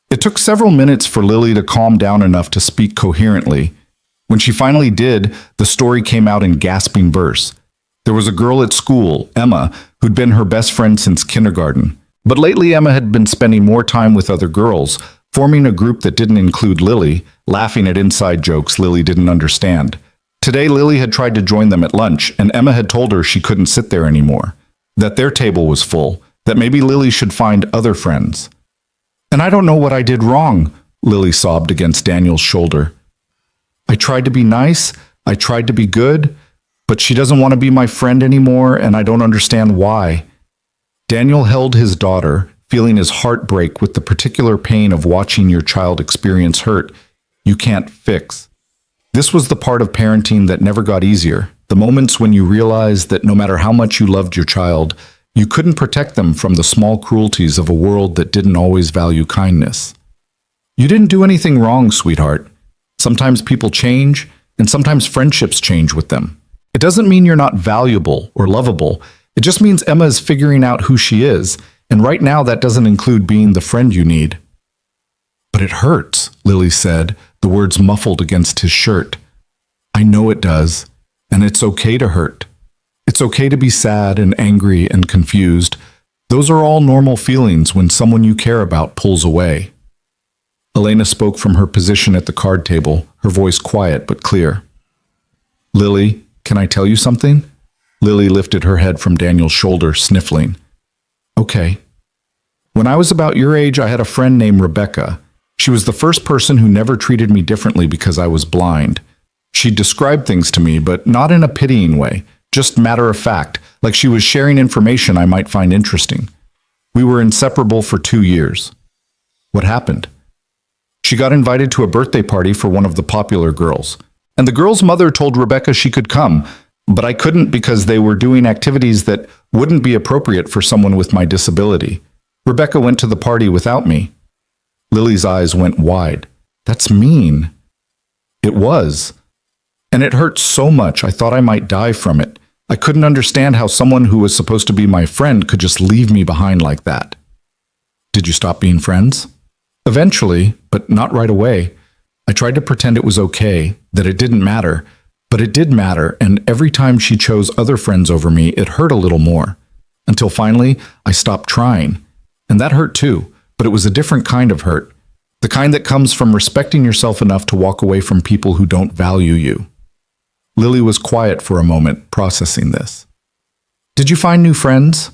It took several minutes for Lily to calm down enough to speak coherently. When she finally did, the story came out in gasping verse. There was a girl at school, Emma, who'd been her best friend since kindergarten. But lately Emma had been spending more time with other girls, forming a group that didn't include Lily, laughing at inside jokes Lily didn't understand. Today Lily had tried to join them at lunch, and Emma had told her she couldn't sit there anymore, that their table was full, that maybe Lily should find other friends. "And I don't know what I did wrong," Lily sobbed against Daniel's shoulder. "I tried to be nice, I tried to be good, but she doesn't want to be my friend anymore, and I don't understand why." Daniel held his daughter, feeling his heart break with the particular pain of watching your child experience hurt you can't fix. This was the part of parenting that never got easier, the moments when you realized that no matter how much you loved your child, you couldn't protect them from the small cruelties of a world that didn't always value kindness. You didn't do anything wrong, sweetheart. Sometimes people change, and sometimes friendships change with them. It doesn't mean you're not valuable or lovable. It just means Emma is figuring out who she is, and right now that doesn't include being the friend you need. "But it hurts," Lily said, the words muffled against his shirt. "I know it does, and it's okay to hurt. It's okay to be sad and angry and confused. Those are all normal feelings when someone you care about pulls away." Elena spoke from her position at the card table, her voice quiet but clear. "Lily, can I tell you something?" Lily lifted her head from Daniel's shoulder, sniffling. "Okay. When I was about your age, I had a friend named Rebecca. She was the first person who never treated me differently because I was blind. She described things to me, but not in a pitying way. Just matter of fact, like she was sharing information I might find interesting. We were inseparable for 2 years. What happened? She got invited to a birthday party for one of the popular girls, and the girl's mother told Rebecca she could come, but I couldn't because they were doing activities that wouldn't be appropriate for someone with my disability. Rebecca went to the party without me." Lily's eyes went wide. "That's mean." It was. And it hurt so much I thought I might die from it. I couldn't understand how someone who was supposed to be my friend could just leave me behind like that. "Did you stop being friends?" "Eventually, but not right away. I tried to pretend it was okay, that it didn't matter, But it did matter, and every time she chose other friends over me, it hurt a little more. Until finally, I stopped trying. And that hurt too, but it was a different kind of hurt. The kind that comes from respecting yourself enough to walk away from people who don't value you. Lily was quiet for a moment, processing this. Did you find new friends?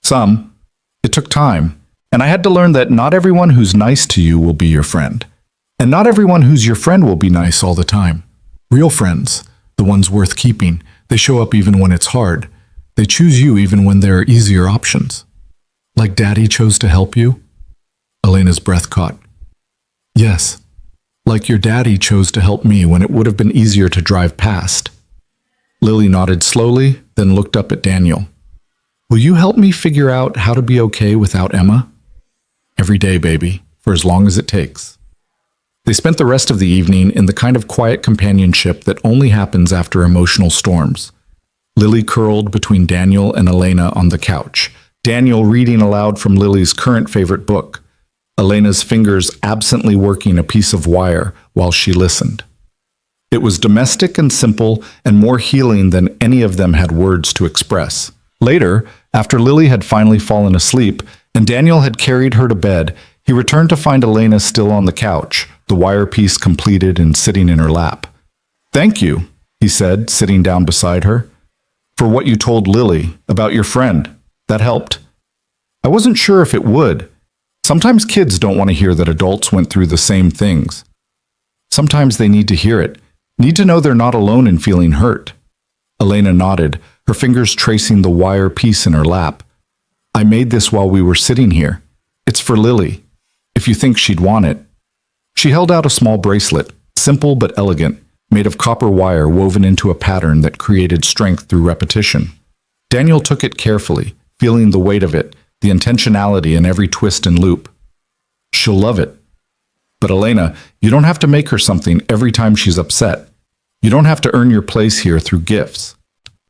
Some. It took time, and I had to learn that not everyone who's nice to you will be your friend. And not everyone who's your friend will be nice all the time. Real friends, the ones worth keeping, they show up even when it's hard. They choose you even when there are easier options. Like Daddy chose to help you? Elena's breath caught. Yes, like your daddy chose to help me when it would have been easier to drive past. Lily nodded slowly, then looked up at Daniel. Will you help me figure out how to be okay without Emma? Every day, baby, for as long as it takes. They spent the rest of the evening in the kind of quiet companionship that only happens after emotional storms. Lily curled between Daniel and Elena on the couch, Daniel reading aloud from Lily's current favorite book, Elena's fingers absently working a piece of wire while she listened. It was domestic and simple and more healing than any of them had words to express. Later, after Lily had finally fallen asleep and Daniel had carried her to bed, he returned to find Elena still on the couch, the wire piece completed and sitting in her lap. Thank you, he said, sitting down beside her, for what you told Lily about your friend. That helped. I wasn't sure if it would. Sometimes kids don't want to hear that adults went through the same things. Sometimes they need to hear it, need to know they're not alone in feeling hurt. Elena nodded, her fingers tracing the wire piece in her lap. I made this while we were sitting here. It's for Lily, if you think she'd want it. She held out a small bracelet, simple but elegant, made of copper wire woven into a pattern that created strength through repetition. Daniel took it carefully, feeling the weight of it, the intentionality in every twist and loop. She'll love it. But Elena, you don't have to make her something every time she's upset. You don't have to earn your place here through gifts.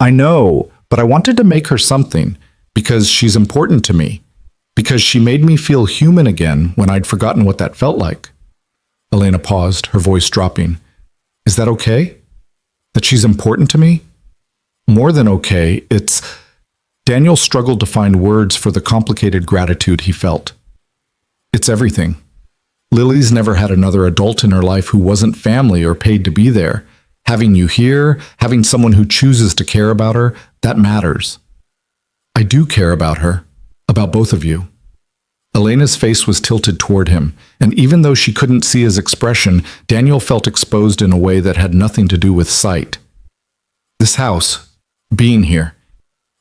I know, but I wanted to make her something because she's important to me, because she made me feel human again when I'd forgotten what that felt like. Elena paused, her voice dropping. Is that okay? That she's important to me? More than okay, it's... Daniel struggled to find words for the complicated gratitude he felt. It's everything. Lily's never had another adult in her life who wasn't family or paid to be there. Having you here, having someone who chooses to care about her, that matters. I do care about her, about both of you. Elena's face was tilted toward him, and even though she couldn't see his expression, Daniel felt exposed in a way that had nothing to do with sight. This house, being here,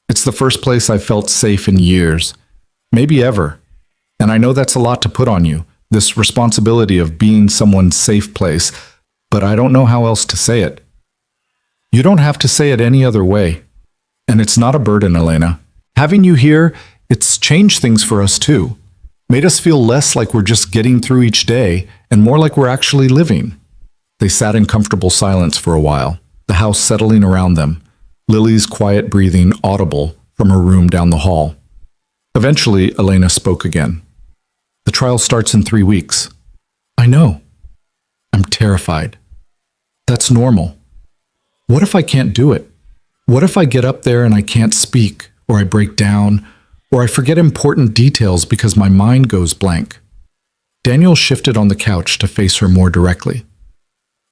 it's the first place I've felt safe in years, maybe ever. And I know that's a lot to put on you, this responsibility of being someone's safe place, but I don't know how else to say it. You don't have to say it any other way. And it's not a burden, Elena. Having you here, it's changed things for us too. Made us feel less like we're just getting through each day and more like we're actually living. They sat in comfortable silence for a while, the house settling around them, Lily's quiet breathing audible from her room down the hall. Eventually, Elena spoke again. The trial starts in 3 weeks. I know. I'm terrified. That's normal. What if I can't do it? What if I get up there and I can't speak, or I break down, or I forget important details because my mind goes blank? Daniel shifted on the couch to face her more directly.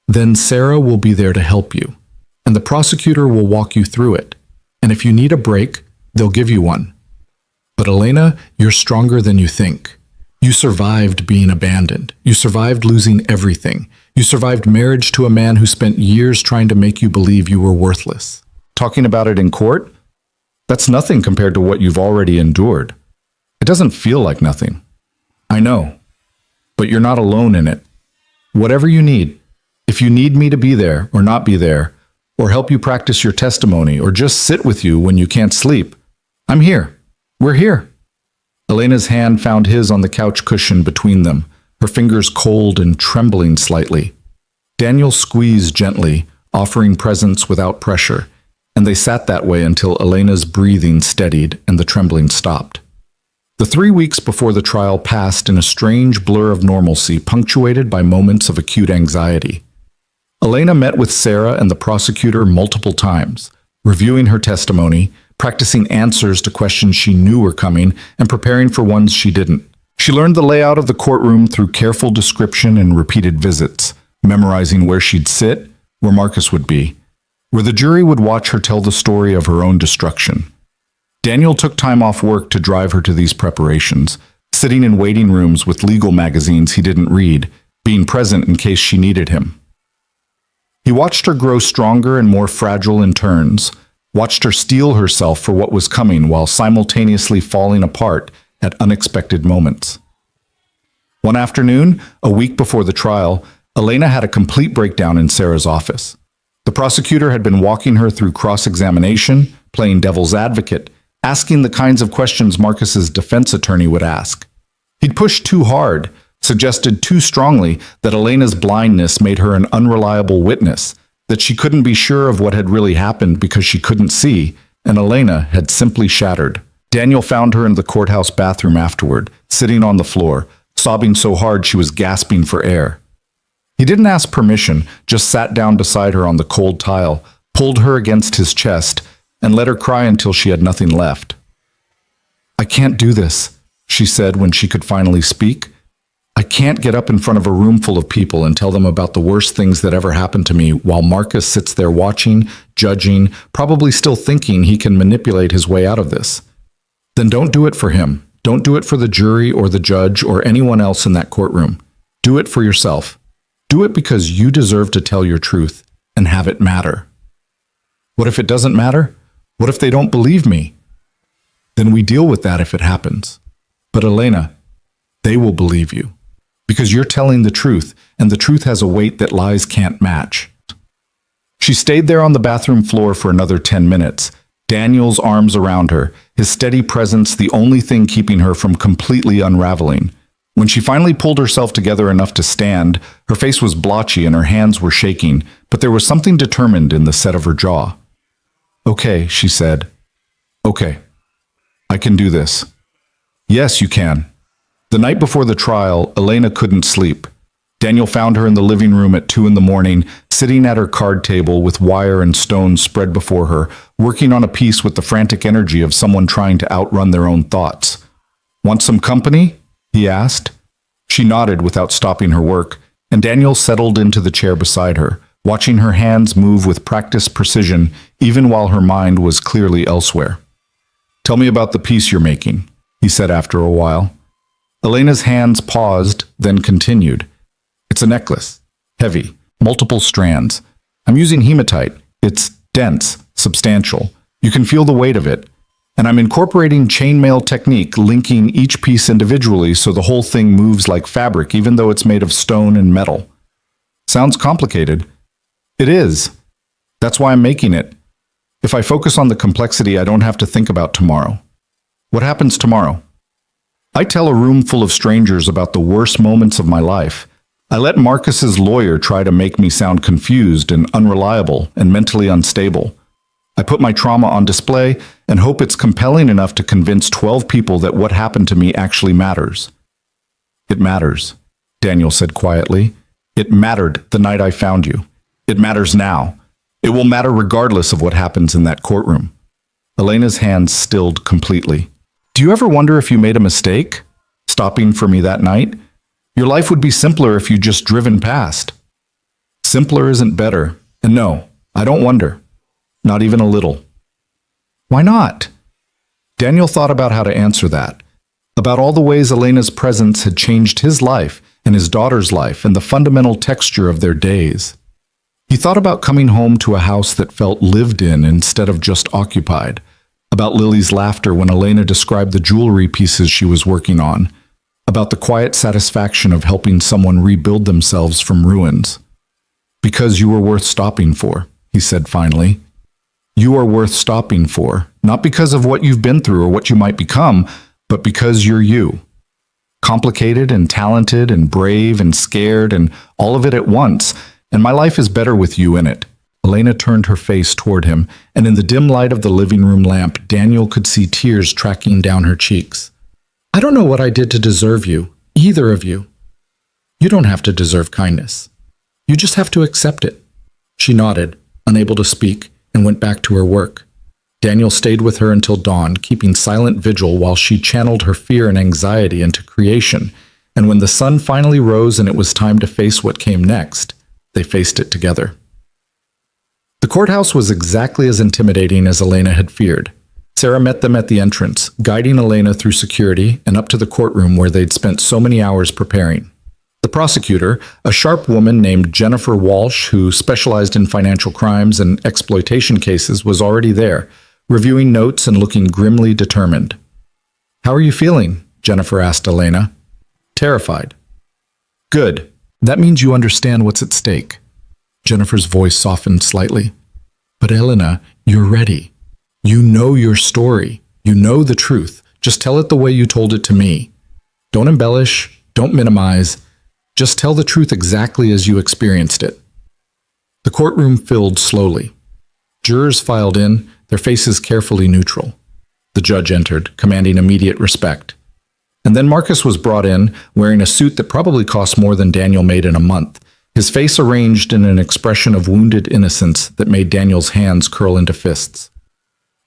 Then Sarah will be there to help you, and the prosecutor will walk you through it. And if you need a break, they'll give you one. But Elena, you're stronger than you think. You survived being abandoned. You survived losing everything. You survived marriage to a man who spent years trying to make you believe you were worthless. Talking about it in court? That's nothing compared to what you've already endured. It doesn't feel like nothing. I know. But you're not alone in it. Whatever you need, if you need me to be there or not be there, or help you practice your testimony, or just sit with you when you can't sleep, I'm here. We're here. Elena's hand found his on the couch cushion between them, her fingers cold and trembling slightly. Daniel squeezed gently, offering presence without pressure, and they sat that way until Elena's breathing steadied and the trembling stopped. The 3 weeks before the trial passed in a strange blur of normalcy, punctuated by moments of acute anxiety. Elena met with Sarah and the prosecutor multiple times, reviewing her testimony, practicing answers to questions she knew were coming, and preparing for ones she didn't. She learned the layout of the courtroom through careful description and repeated visits, memorizing where she'd sit, where Marcus would be, where the jury would watch her tell the story of her own destruction. Daniel took time off work to drive her to these preparations, sitting in waiting rooms with legal magazines he didn't read, being present in case she needed him. He watched her grow stronger and more fragile in turns, watched her steel herself for what was coming while simultaneously falling apart at unexpected moments. One afternoon, a week before the trial, Elena had a complete breakdown in Sarah's office. The prosecutor had been walking her through cross-examination, playing devil's advocate, asking the kinds of questions Marcus's defense attorney would ask. He'd pushed too hard, suggested too strongly that Elena's blindness made her an unreliable witness, that she couldn't be sure of what had really happened because she couldn't see, and Elena had simply shattered. Daniel found her in the courthouse bathroom afterward, sitting on the floor, sobbing so hard she was gasping for air. He didn't ask permission, just sat down beside her on the cold tile, pulled her against his chest, and let her cry until she had nothing left. "I can't do this," she said when she could finally speak. "I can't get up in front of a room full of people and tell them about the worst things that ever happened to me while Marcus sits there watching, judging, probably still thinking he can manipulate his way out of this. Then don't do it for him. Don't do it for the jury or the judge or anyone else in that courtroom. Do it for yourself. Do it because you deserve to tell your truth and have it matter." "What if it doesn't matter? What if they don't believe me?" "Then we deal with that if it happens. But Elena, they will believe you. Because you're telling the truth, and the truth has a weight that lies can't match." She stayed there on the bathroom floor for another 10 minutes, Daniel's arms around her, his steady presence the only thing keeping her from completely unraveling. When she finally pulled herself together enough to stand, her face was blotchy and her hands were shaking, but there was something determined in the set of her jaw. "Okay," she said. "Okay. I can do this." "Yes, you can." The night before the trial, Elena couldn't sleep. Daniel found her in the living room at 2 a.m, sitting at her card table with wire and stones spread before her, working on a piece with the frantic energy of someone trying to outrun their own thoughts. "Want some company?" he asked. She nodded without stopping her work, and Daniel settled into the chair beside her, watching her hands move with practiced precision even while her mind was clearly elsewhere. "Tell me about the piece you're making," he said after a while. Elena's hands paused, then continued. "It's a necklace. Heavy. Multiple strands. I'm using hematite. It's dense, substantial. You can feel the weight of it. And I'm incorporating chainmail technique, linking each piece individually so the whole thing moves like fabric, even though it's made of stone and metal. Sounds complicated. It is. That's why I'm making it. If I focus on the complexity, I don't have to think about tomorrow. What happens tomorrow? I tell a room full of strangers about the worst moments of my life. I let Marcus's lawyer try to make me sound confused and unreliable and mentally unstable. I put my trauma on display and hope it's compelling enough to convince 12 people that what happened to me actually matters. It matters, Daniel said quietly. It mattered the night I found you. It matters now. It will matter regardless of what happens in that courtroom. Elena's hands stilled completely. Do you ever wonder if you made a mistake, stopping for me that night? Your life would be simpler if you'd just driven past. Simpler isn't better. And no, I don't wonder. Not even a little. Why not? Daniel thought about how to answer that, about all the ways Elena's presence had changed his life and his daughter's life and the fundamental texture of their days. He thought about coming home to a house that felt lived in instead of just occupied, about Lily's laughter when Elena described the jewelry pieces she was working on, about the quiet satisfaction of helping someone rebuild themselves from ruins. Because you were worth stopping for, he said finally. You are worth stopping for, not because of what you've been through or what you might become, but because you're you. Complicated and talented and brave and scared and all of it at once, and my life is better with you in it. Elena turned her face toward him, and in the dim light of the living room lamp, Daniel could see tears tracking down her cheeks. I don't know what I did to deserve you, either of you. You don't have to deserve kindness. You just have to accept it. She nodded, unable to speak, and went back to her work. Daniel stayed with her until dawn, keeping silent vigil while she channeled her fear and anxiety into creation, and when the sun finally rose and it was time to face what came next, they faced it together. The courthouse was exactly as intimidating as Elena had feared. Sarah met them at the entrance, guiding Elena through security and up to the courtroom where they'd spent so many hours preparing. The prosecutor, a sharp woman named Jennifer Walsh, who specialized in financial crimes and exploitation cases, was already there, reviewing notes and looking grimly determined. "How are you feeling?" Jennifer asked Elena. "Terrified." "Good. That means you understand what's at stake." Jennifer's voice softened slightly. "But Elena, you're ready. You know your story. You know the truth. Just tell it the way you told it to me. Don't embellish. Don't minimize. Just tell the truth exactly as you experienced it." The courtroom filled slowly. Jurors filed in, their faces carefully neutral. The judge entered, commanding immediate respect. And then Marcus was brought in, wearing a suit that probably cost more than Daniel made in a month, his face arranged in an expression of wounded innocence that made Daniel's hands curl into fists.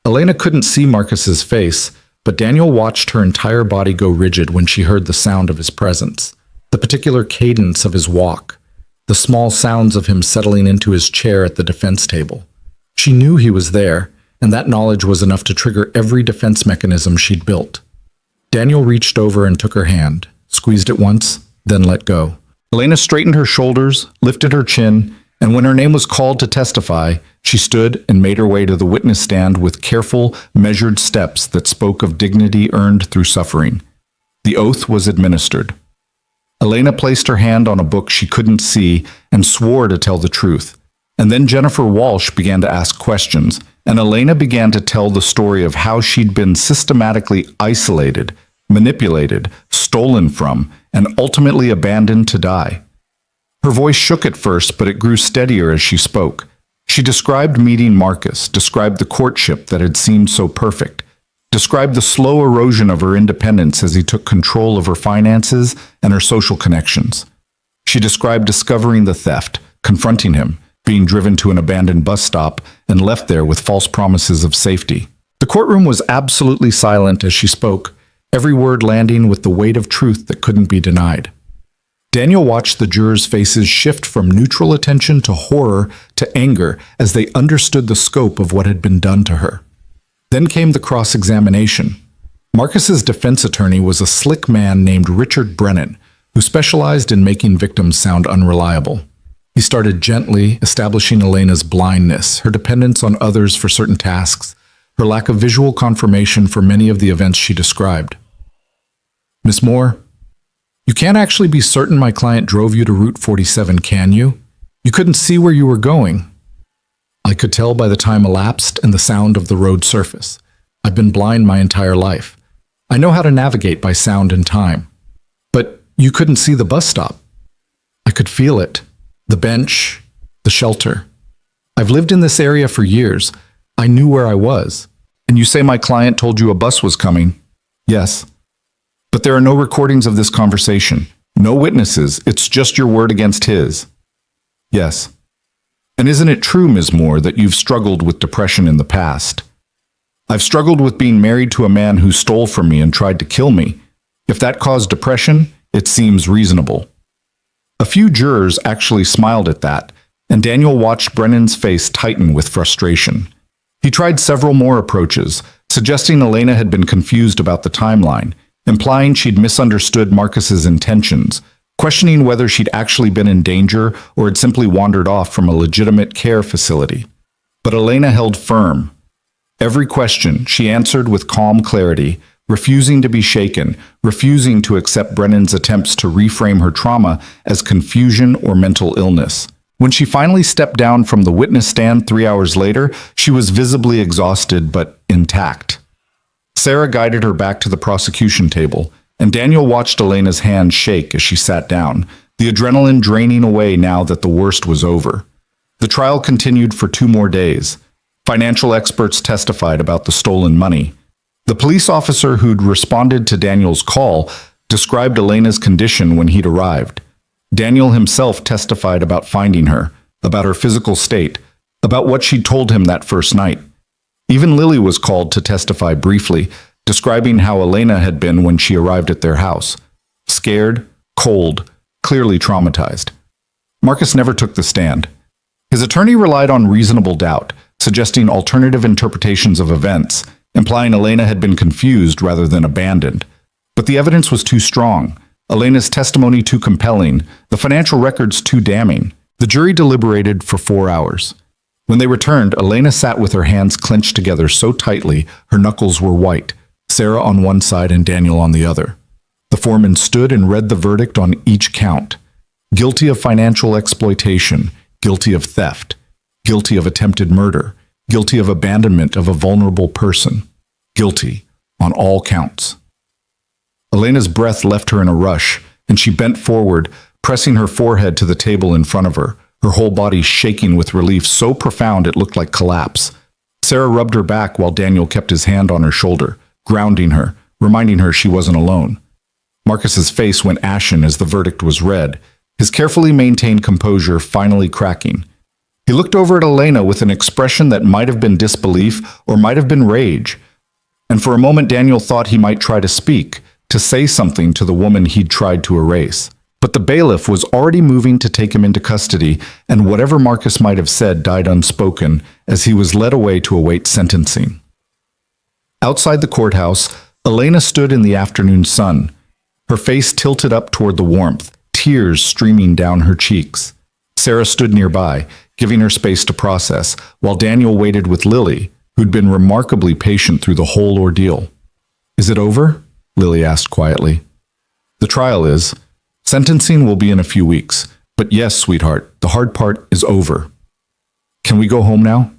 Elena couldn't see Marcus's face, but Daniel watched her entire body go rigid when she heard the sound of his presence, the particular cadence of his walk, the small sounds of him settling into his chair at the defense table. She knew he was there, and that knowledge was enough to trigger every defense mechanism she'd built. Daniel reached over and took her hand, squeezed it once, then let go. Elena straightened her shoulders, lifted her chin, and when her name was called to testify, she stood and made her way to the witness stand with careful, measured steps that spoke of dignity earned through suffering. The oath was administered. Elena placed her hand on a book she couldn't see and swore to tell the truth. And then Jennifer Walsh began to ask questions, and Elena began to tell the story of how she'd been systematically isolated, manipulated, stolen from, and ultimately abandoned to die. Her voice shook at first, but it grew steadier as she spoke. She described meeting Marcus, described the courtship that had seemed so perfect, described the slow erosion of her independence as he took control of her finances and her social connections. She described discovering the theft, confronting him, being driven to an abandoned bus stop, and left there with false promises of safety. The courtroom was absolutely silent as she spoke, every word landing with the weight of truth that couldn't be denied. Daniel watched the jurors' faces shift from neutral attention to horror to anger as they understood the scope of what had been done to her. Then came the cross-examination. Marcus's defense attorney was a slick man named Richard Brennan, who specialized in making victims sound unreliable. He started gently, establishing Elena's blindness, her dependence on others for certain tasks, her lack of visual confirmation for many of the events she described. "Miss Moore, you can't actually be certain my client drove you to Route 47, can you? You couldn't see where you were going." "I could tell by the time elapsed and the sound of the road surface. I've been blind my entire life. I know how to navigate by sound and time." "But you couldn't see the bus stop." "I could feel it. The bench, the shelter. I've lived in this area for years. I knew where I was." "And you say my client told you a bus was coming?" "Yes. But there are no recordings of this conversation. No witnesses. It's just your word against his." "Yes." "And isn't it true, Ms. Moore, that you've struggled with depression in the past?" "I've struggled with being married to a man who stole from me and tried to kill me. If that caused depression, it seems reasonable." A few jurors actually smiled at that, and Daniel watched Brennan's face tighten with frustration. He tried several more approaches, suggesting Elena had been confused about the timeline, implying she'd misunderstood Marcus's intentions, questioning whether she'd actually been in danger or had simply wandered off from a legitimate care facility. But Elena held firm. Every question she answered with calm clarity, refusing to be shaken, refusing to accept Brennan's attempts to reframe her trauma as confusion or mental illness. When she finally stepped down from the witness stand 3 hours later, she was visibly exhausted but intact. Sarah guided her back to the prosecution table, and Daniel watched Elena's hand shake as she sat down, the adrenaline draining away now that the worst was over. The trial continued for 2 more days. Financial experts testified about the stolen money. The police officer who'd responded to Daniel's call described Elena's condition when he'd arrived. Daniel himself testified about finding her, about her physical state, about what she'd told him that first night. Even Lily was called to testify briefly, describing how Elena had been when she arrived at their house. Scared, cold, clearly traumatized. Marcus never took the stand. His attorney relied on reasonable doubt, suggesting alternative interpretations of events, implying Elena had been confused rather than abandoned. But the evidence was too strong, Elena's testimony too compelling, the financial records too damning. The jury deliberated for 4 hours. When they returned, Elena sat with her hands clenched together so tightly her knuckles were white, Sarah on one side and Daniel on the other. The foreman stood and read the verdict on each count. Guilty of financial exploitation, guilty of theft, guilty of attempted murder, guilty of abandonment of a vulnerable person, guilty on all counts. Elena's breath left her in a rush, and she bent forward, pressing her forehead to the table in front of her, her whole body shaking with relief so profound it looked like collapse. Sarah rubbed her back while Daniel kept his hand on her shoulder, grounding her, reminding her she wasn't alone. Marcus's face went ashen as the verdict was read, his carefully maintained composure finally cracking. He looked over at Elena with an expression that might have been disbelief or might have been rage. And for a moment Daniel thought he might try to speak, to say something to the woman he'd tried to erase. But the bailiff was already moving to take him into custody, and whatever Marcus might have said died unspoken as he was led away to await sentencing. Outside the courthouse, Elena stood in the afternoon sun, her face tilted up toward the warmth, tears streaming down her cheeks. Sarah stood nearby, giving her space to process, while Daniel waited with Lily, who'd been remarkably patient through the whole ordeal. "Is it over?" Lily asked quietly. "The trial is. Sentencing will be in a few weeks. But yes, sweetheart, the hard part is over. Can we go home now?"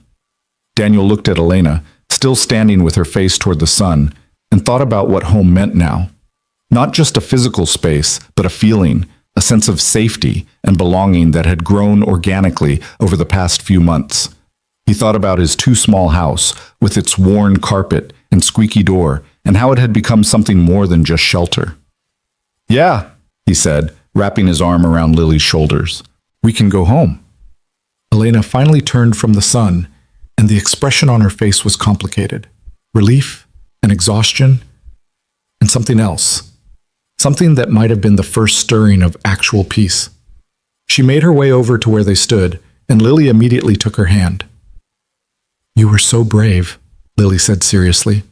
Daniel looked at Elena, still standing with her face toward the sun, and thought about what home meant now. Not just a physical space, but a feeling, a sense of safety and belonging that had grown organically over the past few months. He thought about his too small house, with its worn carpet and squeaky door, and how it had become something more than just shelter. "Yeah," he said, wrapping his arm around Lily's shoulders. "We can go home." Elena finally turned from the sun, and the expression on her face was complicated. Relief and exhaustion, and something else. Something that might have been the first stirring of actual peace. She made her way over to where they stood, and Lily immediately took her hand. "You were so brave," Lily said seriously.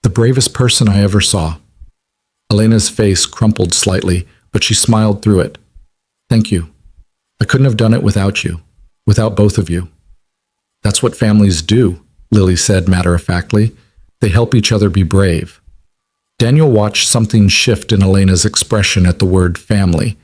"The bravest person I ever saw." Elena's face crumpled slightly, but she smiled through it. "Thank you. I couldn't have done it without you, without both of you." "That's what families do," Lily said matter-of-factly. "They help each other be brave." Daniel watched something shift in Elena's expression at the word family,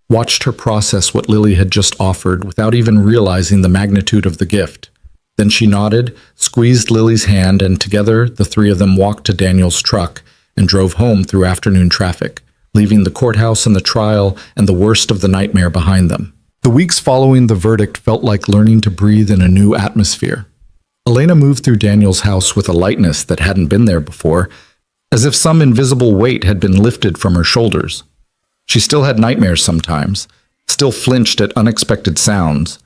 watched her process what Lily had just offered without even realizing the magnitude of the gift. Then she nodded, squeezed Lily's hand, and together the three of them walked to Daniel's truck and drove home through afternoon traffic, leaving the courthouse and the trial and the worst of the nightmare behind them. The weeks following the verdict felt like learning to breathe in a new atmosphere. Elena moved through Daniel's house with a lightness that hadn't been there before, as if some invisible weight had been lifted from her shoulders. She still had nightmares sometimes, still flinched at unexpected sounds,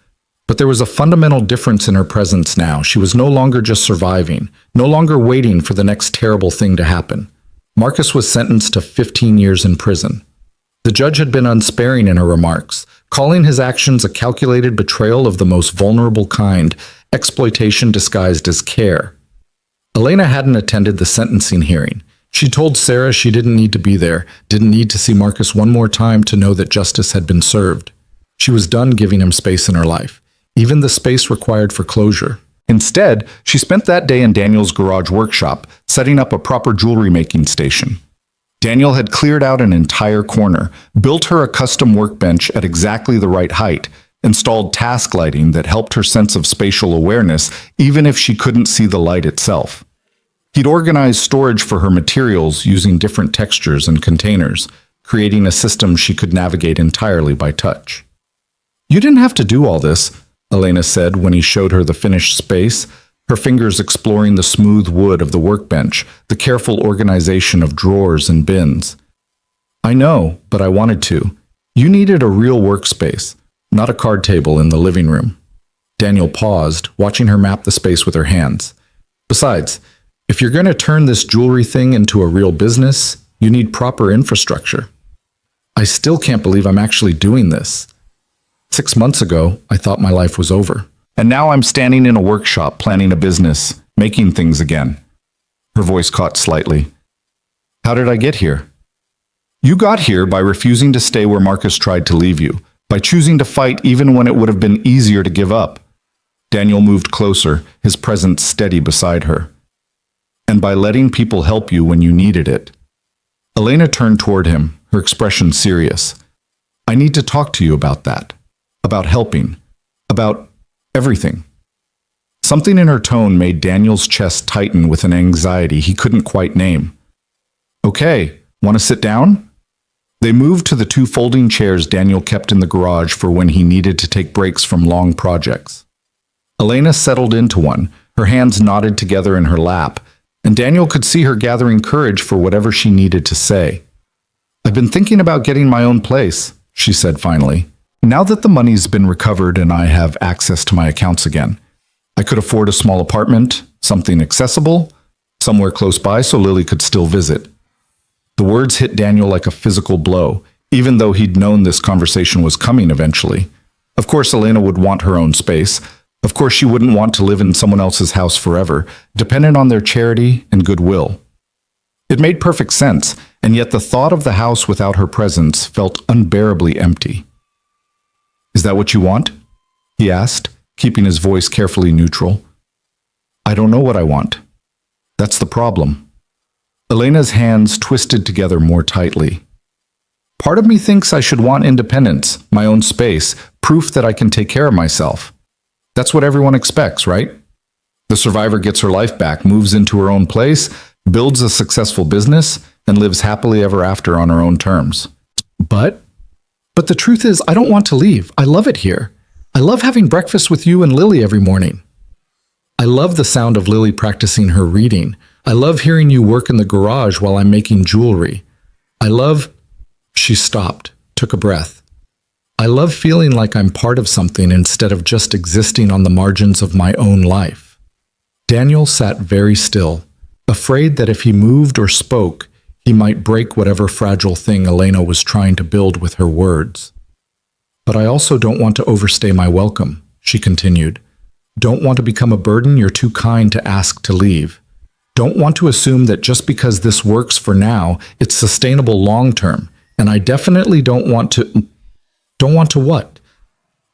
but there was a fundamental difference in her presence now. She was no longer just surviving, no longer waiting for the next terrible thing to happen. Marcus was sentenced to 15 years in prison. The judge had been unsparing in her remarks, calling his actions a calculated betrayal of the most vulnerable kind, exploitation disguised as care. Elena hadn't attended the sentencing hearing. She told Sarah she didn't need to be there, didn't need to see Marcus one more time to know that justice had been served. She was done giving him space in her life, even the space required for closure. Instead, she spent that day in Daniel's garage workshop, setting up a proper jewelry-making station. Daniel had cleared out an entire corner, built her a custom workbench at exactly the right height, installed task lighting that helped her sense of spatial awareness even if she couldn't see the light itself. He'd organized storage for her materials using different textures and containers, creating a system she could navigate entirely by touch. "You didn't have to do all this," Elena said when he showed her the finished space, her fingers exploring the smooth wood of the workbench, the careful organization of drawers and bins. "I know, but I wanted to. You needed a real workspace, not a card table in the living room. Daniel paused, watching her map the space with her hands. Besides, if you're going to turn this jewelry thing into a real business, you need proper infrastructure. I still can't believe I'm actually doing this. 6 months ago, I thought my life was over. And now I'm standing in a workshop planning a business, making things again. Her voice caught slightly. How did I get here? You got here by refusing to stay where Marcus tried to leave you, by choosing to fight even when it would have been easier to give up. Daniel moved closer, his presence steady beside her. And by letting people help you when you needed it. Elena turned toward him, her expression serious. I need to talk to you about that. About helping. About everything. Something in her tone made Daniel's chest tighten with an anxiety he couldn't quite name. Okay, want to sit down? They moved to the 2 folding chairs Daniel kept in the garage for when he needed to take breaks from long projects. Elena settled into one, her hands knotted together in her lap, and Daniel could see her gathering courage for whatever she needed to say. I've been thinking about getting my own place, she said finally. Now that the money's been recovered and I have access to my accounts again, I could afford a small apartment, something accessible, somewhere close by so Lily could still visit. The words hit Daniel like a physical blow, even though he'd known this conversation was coming eventually. Of course, Elena would want her own space. Of course, she wouldn't want to live in someone else's house forever, dependent on their charity and goodwill. It made perfect sense, and yet the thought of the house without her presence felt unbearably empty. Is that what you want? He asked, keeping his voice carefully neutral. I don't know what I want. That's the problem. Elena's hands twisted together more tightly. Part of me thinks I should want independence, my own space, proof that I can take care of myself. That's what everyone expects, right? The survivor gets her life back, moves into her own place, builds a successful business, and lives happily ever after on her own terms. But the truth is, I don't want to leave. I love it here. I love having breakfast with you and Lily every morning. I love the sound of Lily practicing her reading. I love hearing you work in the garage while I'm making jewelry. I love... She stopped, took a breath. I love feeling like I'm part of something instead of just existing on the margins of my own life. Daniel sat very still, afraid that if he moved or spoke, he might break whatever fragile thing Elena was trying to build with her words. But I also don't want to overstay my welcome, she continued. Don't want to become a burden you're too kind to ask to leave. Don't want to assume that just because this works for now, it's sustainable long term. And I definitely don't want to... Don't want to what?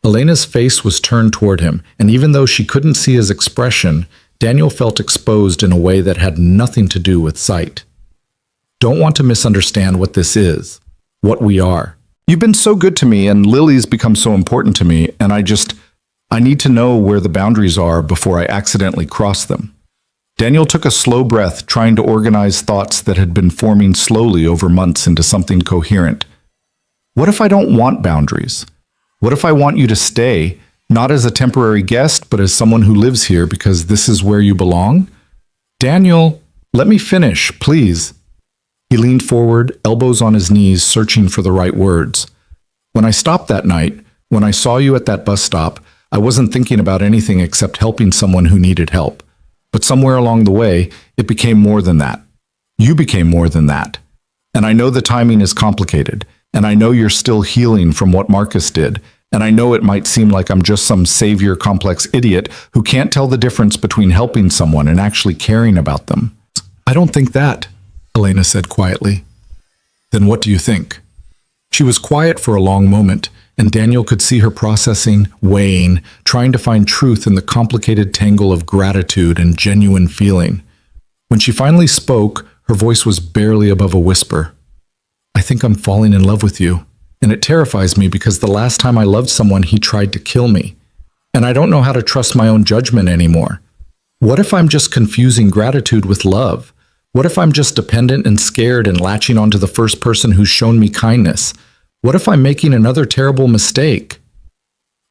Elena's face was turned toward him, and even though she couldn't see his expression, Daniel felt exposed in a way that had nothing to do with sight. Don't want to misunderstand what this is, what we are. You've been so good to me, and Lily's become so important to me, and I need to know where the boundaries are before I accidentally cross them. Daniel took a slow breath, trying to organize thoughts that had been forming slowly over months into something coherent. What if I don't want boundaries? What if I want you to stay, not as a temporary guest, but as someone who lives here because this is where you belong? Daniel, let me finish, please. He leaned forward, elbows on his knees, searching for the right words. When I stopped that night, when I saw you at that bus stop, I wasn't thinking about anything except helping someone who needed help. But somewhere along the way, it became more than that. You became more than that. And I know the timing is complicated. And I know you're still healing from what Marcus did. And I know it might seem like I'm just some savior complex idiot who can't tell the difference between helping someone and actually caring about them. I don't think that, Elena said quietly. Then what do you think? She was quiet for a long moment, and Daniel could see her processing, weighing, trying to find truth in the complicated tangle of gratitude and genuine feeling. When she finally spoke, her voice was barely above a whisper. I think I'm falling in love with you, and it terrifies me because the last time I loved someone, he tried to kill me. And I don't know how to trust my own judgment anymore. What if I'm just confusing gratitude with love? What if I'm just dependent and scared and latching onto the first person who's shown me kindness? What if I'm making another terrible mistake?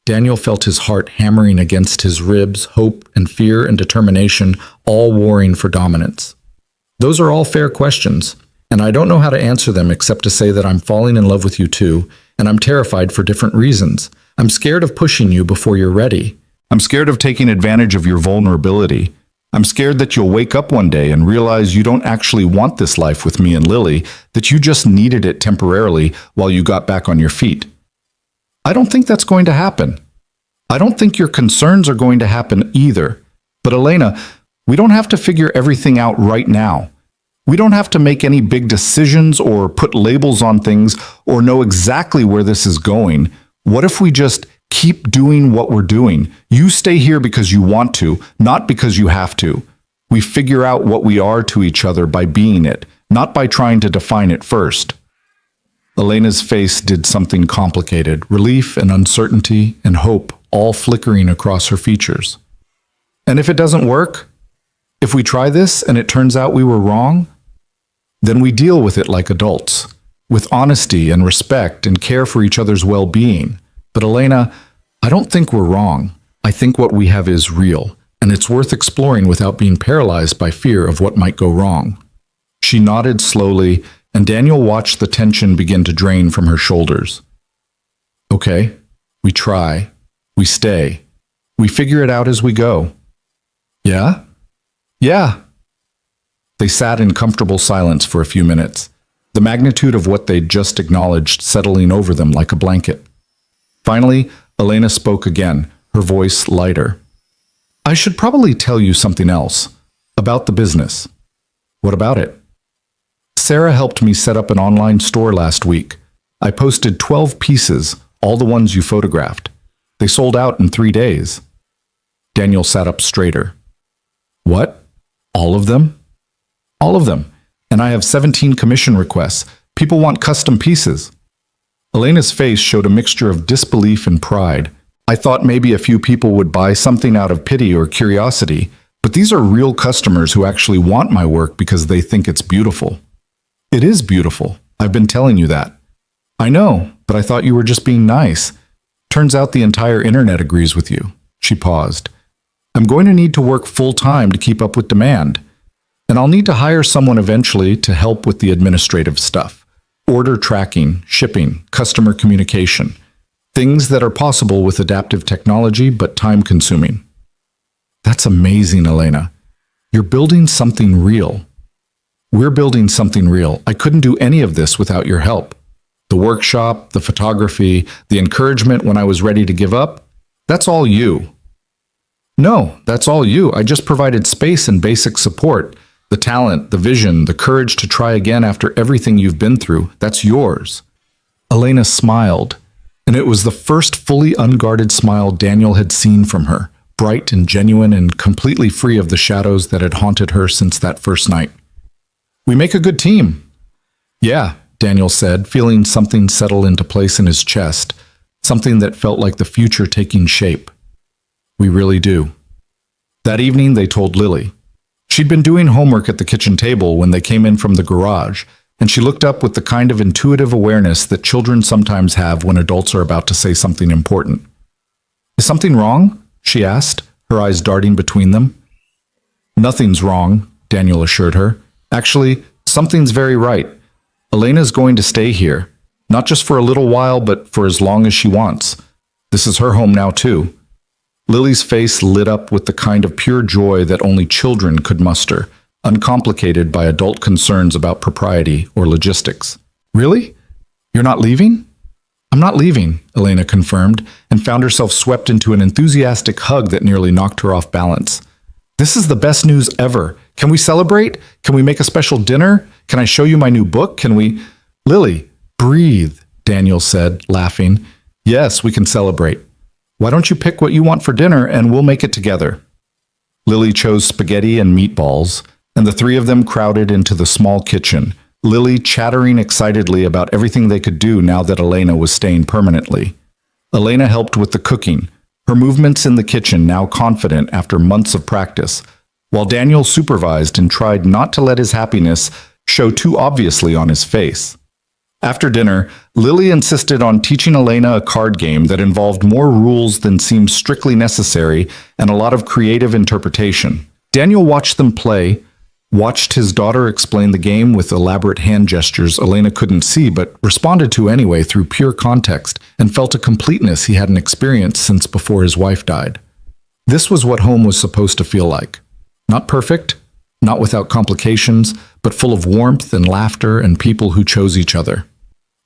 Daniel felt his heart hammering against his ribs, hope and fear and determination, all warring for dominance. Those are all fair questions. And I don't know how to answer them except to say that I'm falling in love with you too, and I'm terrified for different reasons. I'm scared of pushing you before you're ready. I'm scared of taking advantage of your vulnerability. I'm scared that you'll wake up one day and realize you don't actually want this life with me and Lily, that you just needed it temporarily while you got back on your feet. I don't think that's going to happen. I don't think your concerns are going to happen either. But Elena, we don't have to figure everything out right now. We don't have to make any big decisions or put labels on things or know exactly where this is going. What if we just keep doing what we're doing? You stay here because you want to, not because you have to. We figure out what we are to each other by being it, not by trying to define it first. Elena's face did something complicated, relief and uncertainty and hope all flickering across her features. And if it doesn't work, if we try this and it turns out we were wrong, then we deal with it like adults, with honesty and respect and care for each other's well-being. But Elena, I don't think we're wrong. I think what we have is real, and it's worth exploring without being paralyzed by fear of what might go wrong. She nodded slowly, and Daniel watched the tension begin to drain from her shoulders. Okay, we try, we stay, we figure it out as we go. Yeah? Yeah. They sat in comfortable silence for a few minutes, the magnitude of what they'd just acknowledged settling over them like a blanket. Finally, Elena spoke again, her voice lighter. I should probably tell you something else, about the business. What about it? Sarah helped me set up an online store last week. I posted 12 pieces, all the ones you photographed. They sold out in 3 days. Daniel sat up straighter. What? All of them? All of them. And I have 17 commission requests. People want custom pieces. Elena's face showed a mixture of disbelief and pride. I thought maybe a few people would buy something out of pity or curiosity, but these are real customers who actually want my work because they think it's beautiful. It is beautiful. I've been telling you that. I know, but I thought you were just being nice. Turns out the entire internet agrees with you. She paused. I'm going to need to work full-time to keep up with demand. And I'll need to hire someone eventually to help with the administrative stuff. Order tracking, shipping, customer communication. Things that are possible with adaptive technology, but time-consuming. That's amazing, Elena. You're building something real. We're building something real. I couldn't do any of this without your help. The workshop, the photography, the encouragement when I was ready to give up, that's all you. No, that's all you. I just provided space and basic support. The talent, the vision, the courage to try again after everything you've been through, that's yours. Elena smiled, and it was the first fully unguarded smile Daniel had seen from her, bright and genuine and completely free of the shadows that had haunted her since that first night. We make a good team. Yeah, Daniel said, feeling something settle into place in his chest, something that felt like the future taking shape. We really do. That evening, they told Lily. She'd been doing homework at the kitchen table when they came in from the garage, and she looked up with the kind of intuitive awareness that children sometimes have when adults are about to say something important. Is something wrong? She asked, her eyes darting between them. Nothing's wrong, Daniel assured her. Actually, something's very right. Elena's going to stay here, not just for a little while, but for as long as she wants. This is her home now, too. Lily's face lit up with the kind of pure joy that only children could muster, uncomplicated by adult concerns about propriety or logistics. Really? You're not leaving? I'm not leaving, Elena confirmed, and found herself swept into an enthusiastic hug that nearly knocked her off balance. This is the best news ever. Can we celebrate? Can we make a special dinner? Can I show you my new book? Can we... Lily, breathe, Daniel said, laughing. Yes, we can celebrate. Why don't you pick what you want for dinner and we'll make it together? Lily chose spaghetti and meatballs, and the three of them crowded into the small kitchen, Lily chattering excitedly about everything they could do now that Elena was staying permanently. Elena helped with the cooking, her movements in the kitchen now confident after months of practice, while Daniel supervised and tried not to let his happiness show too obviously on his face. After dinner, Lily insisted on teaching Elena a card game that involved more rules than seemed strictly necessary and a lot of creative interpretation. Daniel watched them play, watched his daughter explain the game with elaborate hand gestures Elena couldn't see but responded to anyway through pure context, and felt a completeness he hadn't experienced since before his wife died. This was what home was supposed to feel like. Not perfect, not without complications, but full of warmth and laughter and people who chose each other.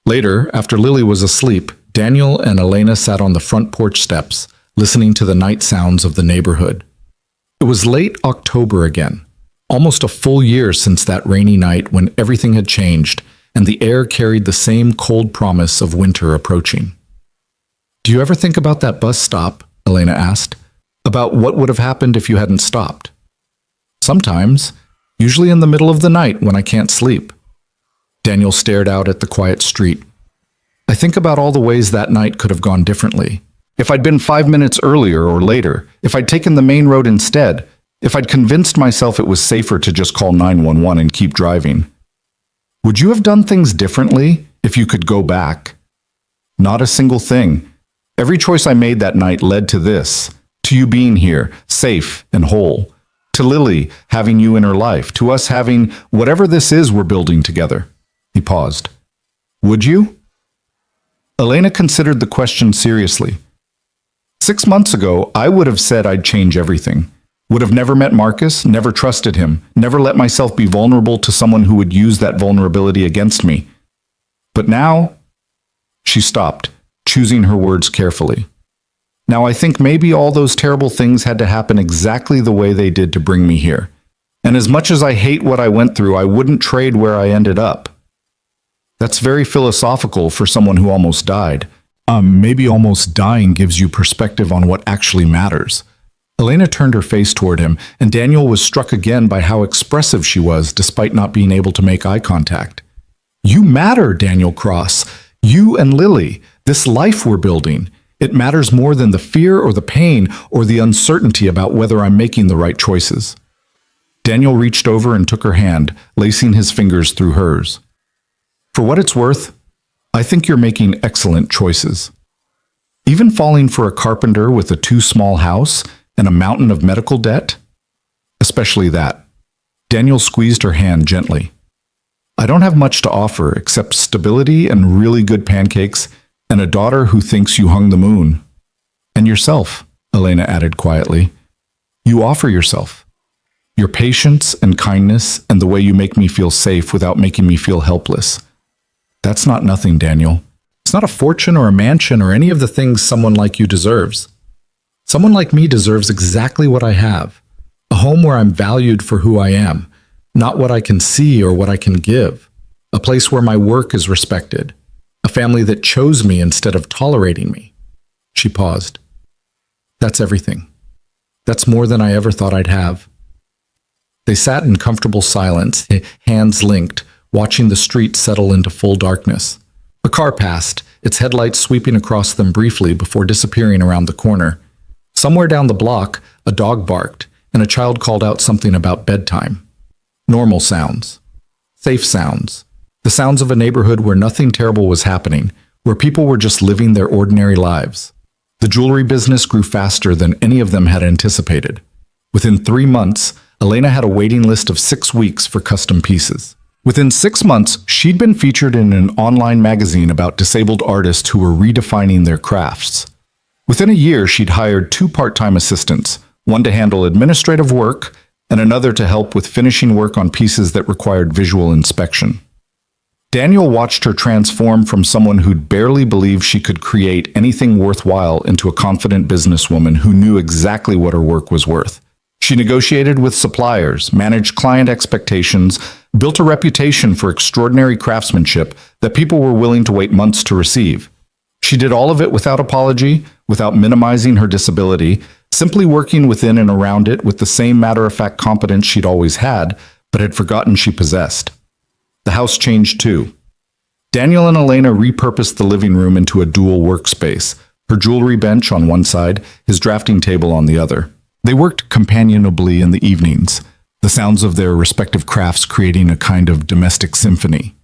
Later, after Lily was asleep, Daniel and Elena sat on the front porch steps, listening to the night sounds of the neighborhood. It was late October again. Almost a full year since that rainy night when everything had changed and the air carried the same cold promise of winter approaching. "Do you ever think about that bus stop?" Elena asked. "About what would have happened if you hadn't stopped?" "Sometimes, usually in the middle of the night when I can't sleep." Daniel stared out at the quiet street. "I think about all the ways that night could have gone differently. If I'd been 5 minutes earlier or later, if I'd taken the main road instead, if I'd convinced myself it was safer to just call 911 and keep driving. Would you have done things differently if you could go back?" "Not a single thing. Every choice I made that night led to this, to you being here, safe and whole, to Lily having you in her life, to us having whatever this is we're building together." He paused. "Would you?" Elena considered the question seriously. 6 months ago, I would have said I'd change everything. Would have never met Marcus, never trusted him, never let myself be vulnerable to someone who would use that vulnerability against me. But now, she stopped, choosing her words carefully. Now I think maybe all those terrible things had to happen exactly the way they did to bring me here. And as much as I hate what I went through, I wouldn't trade where I ended up. That's very philosophical for someone who almost died. Maybe almost dying gives you perspective on what actually matters. Elena turned her face toward him, and Daniel was struck again by how expressive she was despite not being able to make eye contact. "You matter, Daniel Cross. You and Lily. This life we're building. It matters more than the fear or the pain or the uncertainty about whether I'm making the right choices." Daniel reached over and took her hand, lacing his fingers through hers. "For what it's worth, I think you're making excellent choices. Even falling for a carpenter with a too small house and a mountain of medical debt? Especially that." Daniel squeezed her hand gently. "I don't have much to offer except stability and really good pancakes and a daughter who thinks you hung the moon. And yourself," Elena added quietly. "You offer yourself. Your patience and kindness and the way you make me feel safe without making me feel helpless. That's not nothing, Daniel. It's not a fortune or a mansion or any of the things someone like you deserves. Someone like me deserves exactly what I have. A home where I'm valued for who I am, not what I can see or what I can give. A place where my work is respected. A family that chose me instead of tolerating me." She paused. "That's everything. That's more than I ever thought I'd have." They sat in comfortable silence, hands linked, watching the street settle into full darkness. A car passed, its headlights sweeping across them briefly before disappearing around the corner. Somewhere down the block, a dog barked, and a child called out something about bedtime. Normal sounds. Safe sounds. The sounds of a neighborhood where nothing terrible was happening, where people were just living their ordinary lives. The jewelry business grew faster than any of them had anticipated. Within 3 months, Elena had a waiting list of 6 weeks for custom pieces. Within 6 months, she'd been featured in an online magazine about disabled artists who were redefining their crafts. Within a year, she'd hired 2 part-time assistants, one to handle administrative work and another to help with finishing work on pieces that required visual inspection. Daniel watched her transform from someone who'd barely believed she could create anything worthwhile into a confident businesswoman who knew exactly what her work was worth. She negotiated with suppliers, managed client expectations, built a reputation for extraordinary craftsmanship that people were willing to wait months to receive. She did all of it without apology, without minimizing her disability, simply working within and around it with the same matter-of-fact competence she'd always had, but had forgotten she possessed. The house changed too. Daniel and Elena repurposed the living room into a dual workspace, her jewelry bench on one side, his drafting table on the other. They worked companionably in the evenings, the sounds of their respective crafts creating a kind of domestic symphony.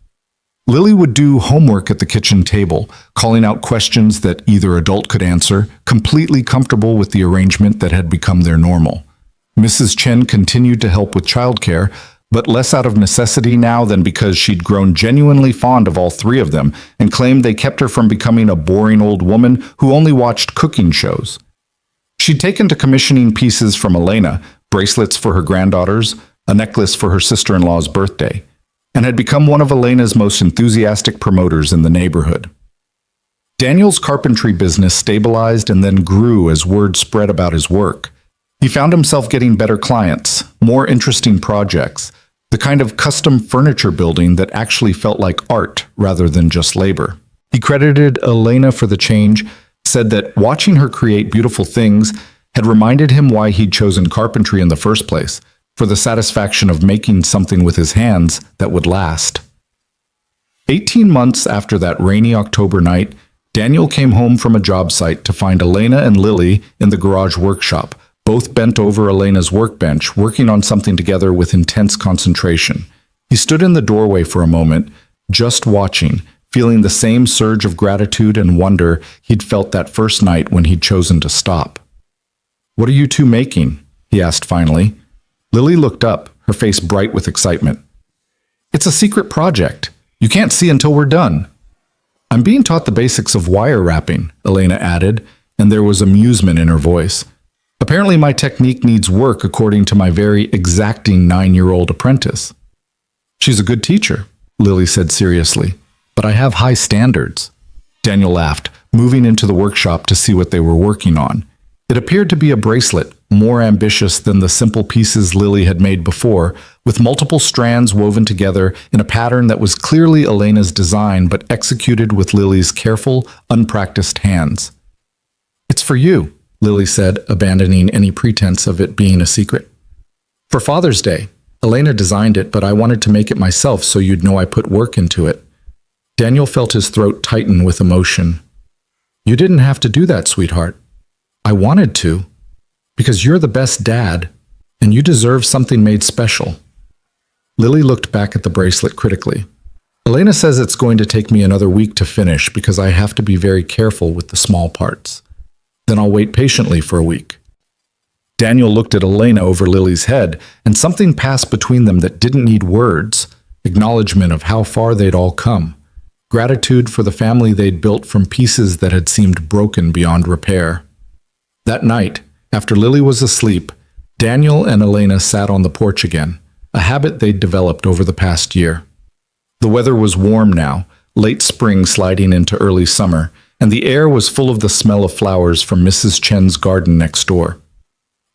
Lily would do homework at the kitchen table, calling out questions that either adult could answer, completely comfortable with the arrangement that had become their normal. Mrs. Chen continued to help with childcare, but less out of necessity now than because she'd grown genuinely fond of all three of them and claimed they kept her from becoming a boring old woman who only watched cooking shows. She'd taken to commissioning pieces from Elena, bracelets for her granddaughters, a necklace for her sister-in-law's birthday, and had become one of Elena's most enthusiastic promoters in the neighborhood. Daniel's carpentry business stabilized and then grew as word spread about his work. He found himself getting better clients, more interesting projects, the kind of custom furniture building that actually felt like art rather than just labor. He credited Elena for the change, said that watching her create beautiful things had reminded him why he'd chosen carpentry in the first place, for the satisfaction of making something with his hands that would last. 18 months after that rainy October night, Daniel came home from a job site to find Elena and Lily in the garage workshop, both bent over Elena's workbench, working on something together with intense concentration. He stood in the doorway for a moment, just watching, feeling the same surge of gratitude and wonder he'd felt that first night when he'd chosen to stop. "What are you two making?" he asked finally. Lily looked up, her face bright with excitement. "It's a secret project. You can't see until we're done." "I'm being taught the basics of wire wrapping," Elena added, and there was amusement in her voice. "Apparently my technique needs work according to my very exacting 9-year-old apprentice." "She's a good teacher," Lily said seriously, "but I have high standards." Daniel laughed, moving into the workshop to see what they were working on. It appeared to be a bracelet, more ambitious than the simple pieces Lily had made before, with multiple strands woven together in a pattern that was clearly Elena's design but executed with Lily's careful, unpracticed hands. "It's for you," Lily said, abandoning any pretense of it being a secret. "For Father's Day. Elena designed it, but I wanted to make it myself so you'd know I put work into it." Daniel felt his throat tighten with emotion. "You didn't have to do that, sweetheart. I wanted to, because you're the best dad, and you deserve something made special." Lily looked back at the bracelet critically. "Elena says it's going to take me another week to finish because I have to be very careful with the small parts. Then I'll wait patiently for a week." Daniel looked at Elena over Lily's head, and something passed between them that didn't need words, acknowledgement of how far they'd all come, gratitude for the family they'd built from pieces that had seemed broken beyond repair. That night, after Lily was asleep, Daniel and Elena sat on the porch again, a habit they'd developed over the past year. The weather was warm now, late spring sliding into early summer, and the air was full of the smell of flowers from Mrs. Chen's garden next door.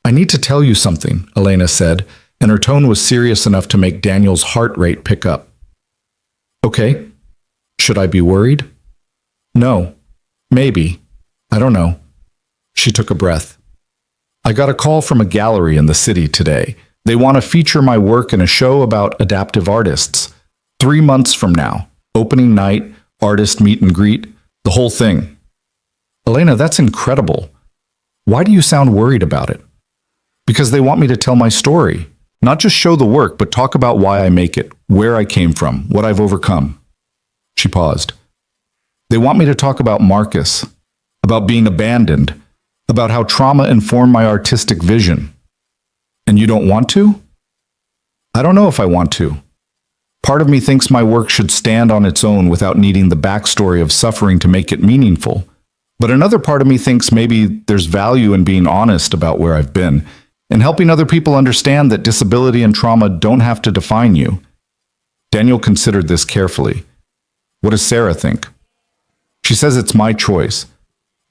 "I need to tell you something," Elena said, and her tone was serious enough to make Daniel's heart rate pick up. "Okay. Should I be worried?" "No. Maybe. I don't know." She took a breath. "I got a call from a gallery in the city today. They want to feature my work in a show about adaptive artists. 3 months from now. Opening night, artist meet and greet, the whole thing." "Elena, that's incredible. Why do you sound worried about it?" "Because they want me to tell my story. Not just show the work, but talk about why I make it, where I came from, what I've overcome." She paused. "They want me to talk about Marcus, about being abandoned, about how trauma informed my artistic vision." "And you don't want to?" "I don't know if I want to. Part of me thinks my work should stand on its own without needing the backstory of suffering to make it meaningful. But another part of me thinks maybe there's value in being honest about where I've been, and helping other people understand that disability and trauma don't have to define you." Daniel considered this carefully. "What does Sarah think?" "She says it's my choice.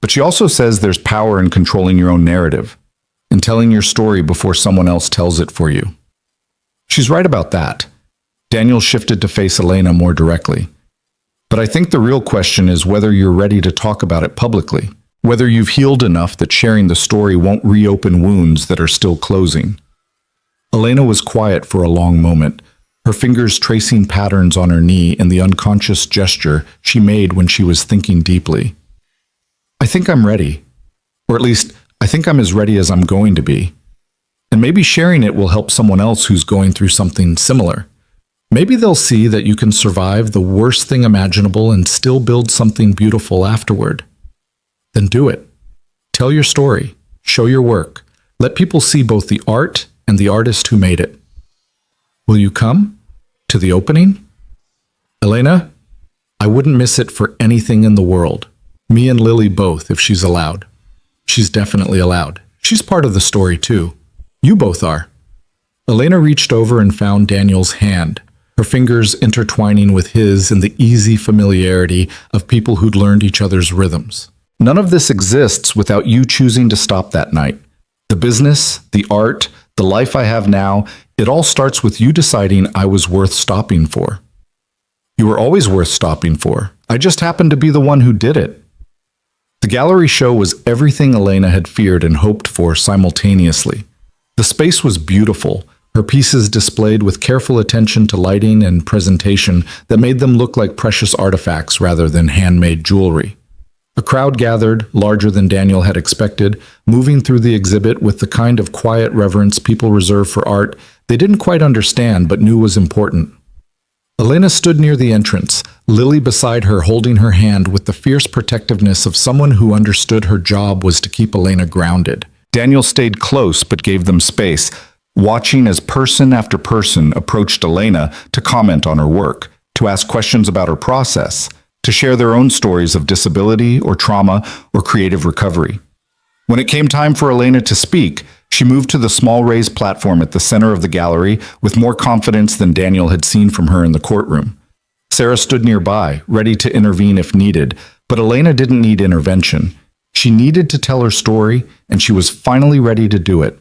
But she also says there's power in controlling your own narrative, in telling your story before someone else tells it for you." "She's right about that." Daniel shifted to face Elena more directly. "But I think the real question is whether you're ready to talk about it publicly, whether you've healed enough that sharing the story won't reopen wounds that are still closing." Elena was quiet for a long moment, her fingers tracing patterns on her knee in the unconscious gesture she made when she was thinking deeply. "I think I'm ready. Or at least, I think I'm as ready as I'm going to be. And maybe sharing it will help someone else who's going through something similar. Maybe they'll see that you can survive the worst thing imaginable and still build something beautiful afterward. Then do it. Tell your story. Show your work. Let people see both the art and the artist who made it." Will you come? To the opening? Elena, I wouldn't miss it for anything in the world. Me and Lily both, if she's allowed. She's definitely allowed. She's part of the story, too. You both are. Elena reached over and found Daniel's hand, her fingers intertwining with his in the easy familiarity of people who'd learned each other's rhythms. None of this exists without you choosing to stop that night. The business, the art, the life I have now, it all starts with you deciding I was worth stopping for. You were always worth stopping for. I just happened to be the one who did it. The gallery show was everything Elena had feared and hoped for simultaneously. The space was beautiful, her pieces displayed with careful attention to lighting and presentation that made them look like precious artifacts rather than handmade jewelry. A crowd gathered, larger than Daniel had expected, moving through the exhibit with the kind of quiet reverence people reserve for art they didn't quite understand but knew was important. Elena stood near the entrance, Lily beside her holding her hand with the fierce protectiveness of someone who understood her job was to keep Elena grounded. Daniel stayed close but gave them space, watching as person after person approached Elena to comment on her work, to ask questions about her process, to share their own stories of disability or trauma or creative recovery. When it came time for Elena to speak, she moved to the small raised platform at the center of the gallery with more confidence than Daniel had seen from her in the courtroom. Sarah stood nearby, ready to intervene if needed, but Elena didn't need intervention. She needed to tell her story, and she was finally ready to do it.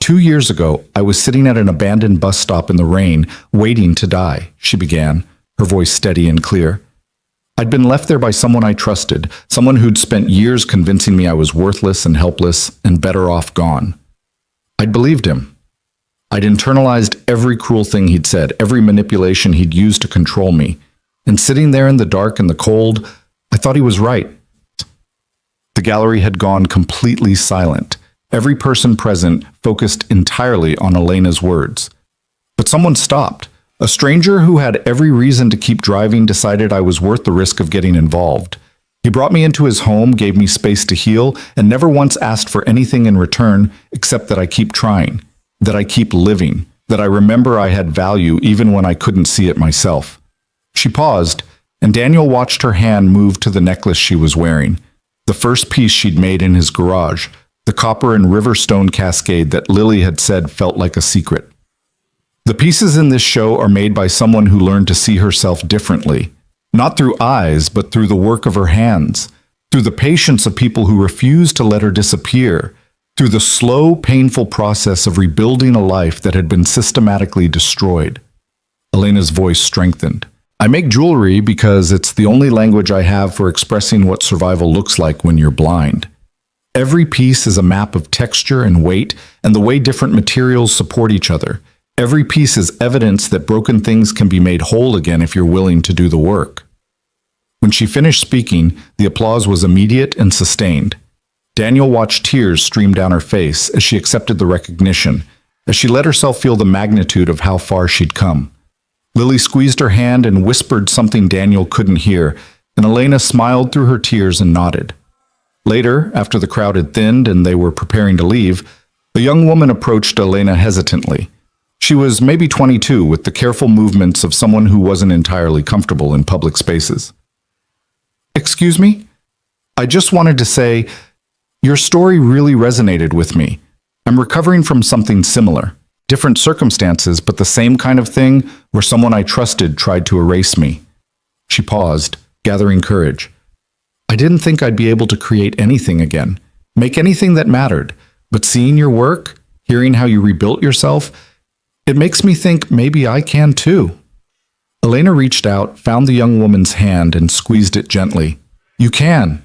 2 years ago, I was sitting at an abandoned bus stop in the rain, waiting to die, she began, her voice steady and clear. I'd been left there by someone I trusted, someone who'd spent years convincing me I was worthless and helpless and better off gone. I'd believed him. I'd internalized every cruel thing he'd said, every manipulation he'd used to control me. And sitting there in the dark and the cold, I thought he was right. The gallery had gone completely silent. Every person present focused entirely on Elena's words. But someone stopped. A stranger who had every reason to keep driving decided I was worth the risk of getting involved. He brought me into his home, gave me space to heal, and never once asked for anything in return except that I keep trying, that I keep living, that I remember I had value even when I couldn't see it myself. She paused, and Daniel watched her hand move to the necklace she was wearing, the first piece she'd made in his garage, the copper and river stone cascade that Lily had said felt like a secret. The pieces in this show are made by someone who learned to see herself differently, not through eyes, but through the work of her hands, through the patience of people who refused to let her disappear, through the slow, painful process of rebuilding a life that had been systematically destroyed. Elena's voice strengthened. I make jewelry because it's the only language I have for expressing what survival looks like when you're blind. Every piece is a map of texture and weight and the way different materials support each other. Every piece is evidence that broken things can be made whole again if you're willing to do the work. When she finished speaking, the applause was immediate and sustained. Daniel watched tears stream down her face as she accepted the recognition, as she let herself feel the magnitude of how far she'd come. Lily squeezed her hand and whispered something Daniel couldn't hear, and Elena smiled through her tears and nodded. Later, after the crowd had thinned and they were preparing to leave, a young woman approached Elena hesitantly. She was maybe 22, with the careful movements of someone who wasn't entirely comfortable in public spaces. Excuse me? I just wanted to say, your story really resonated with me. I'm recovering from something similar. Different circumstances, but the same kind of thing where someone I trusted tried to erase me. She paused, gathering courage. I didn't think I'd be able to create anything again, make anything that mattered, but seeing your work, hearing how you rebuilt yourself, it makes me think maybe I can too. Elena reached out, found the young woman's hand, and squeezed it gently. You can.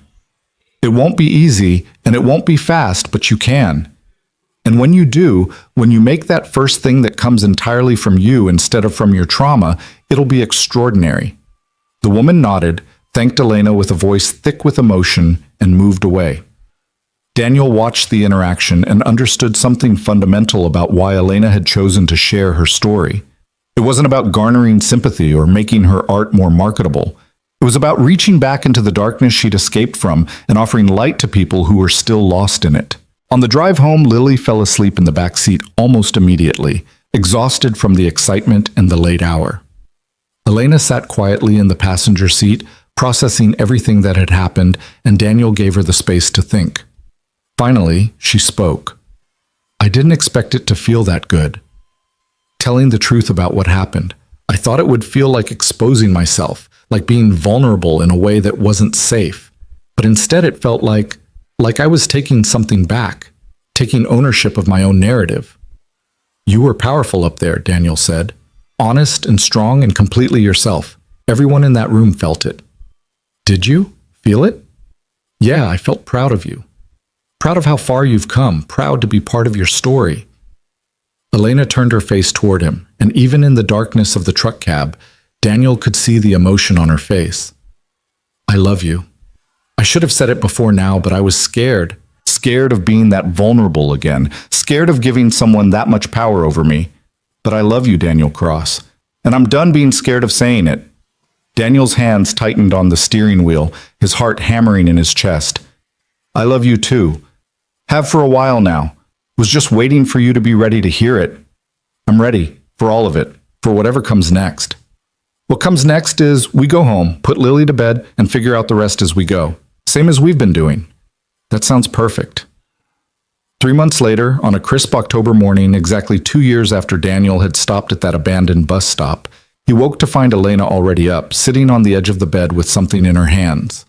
It won't be easy, and it won't be fast, but you can. And when you do, when you make that first thing that comes entirely from you instead of from your trauma, it'll be extraordinary. The woman nodded, thanked Elena with a voice thick with emotion, and moved away. Daniel watched the interaction and understood something fundamental about why Elena had chosen to share her story. It wasn't about garnering sympathy or making her art more marketable. It was about reaching back into the darkness she'd escaped from and offering light to people who were still lost in it. On the drive home, Lily fell asleep in the back seat almost immediately. exhausted from the excitement and the late hour. Elena sat quietly in the passenger seat, processing everything that had happened, and Daniel gave her the space to think. Finally, she spoke. I didn't expect it to feel that good. Telling the truth about what happened, I thought it would feel like exposing myself, like being vulnerable in a way that wasn't safe. But instead it felt like I was taking something back, taking ownership of my own narrative. You were powerful up there, Daniel said. Honest and strong and completely yourself. Everyone in that room felt it. Did you feel it? Yeah, I felt proud of you. Proud of how far you've come, proud to be part of your story. Elena turned her face toward him, and even in the darkness of the truck cab, Daniel could see the emotion on her face. I love you. I should have said it before now, but I was scared. Scared of being that vulnerable again. Scared of giving someone that much power over me. But I love you, Daniel Cross. And I'm done being scared of saying it. Daniel's hands tightened on the steering wheel, his heart hammering in his chest. I love you too. Have for a while now. Was just waiting for you to be ready to hear it. I'm ready for all of it, for whatever comes next. What comes next is we go home, put Lily to bed, and figure out the rest as we go. Same as we've been doing. That sounds perfect. 3 months later, on a crisp October morning, exactly 2 years after Daniel had stopped at that abandoned bus stop, he woke to find Elena already up, sitting on the edge of the bed with something in her hands.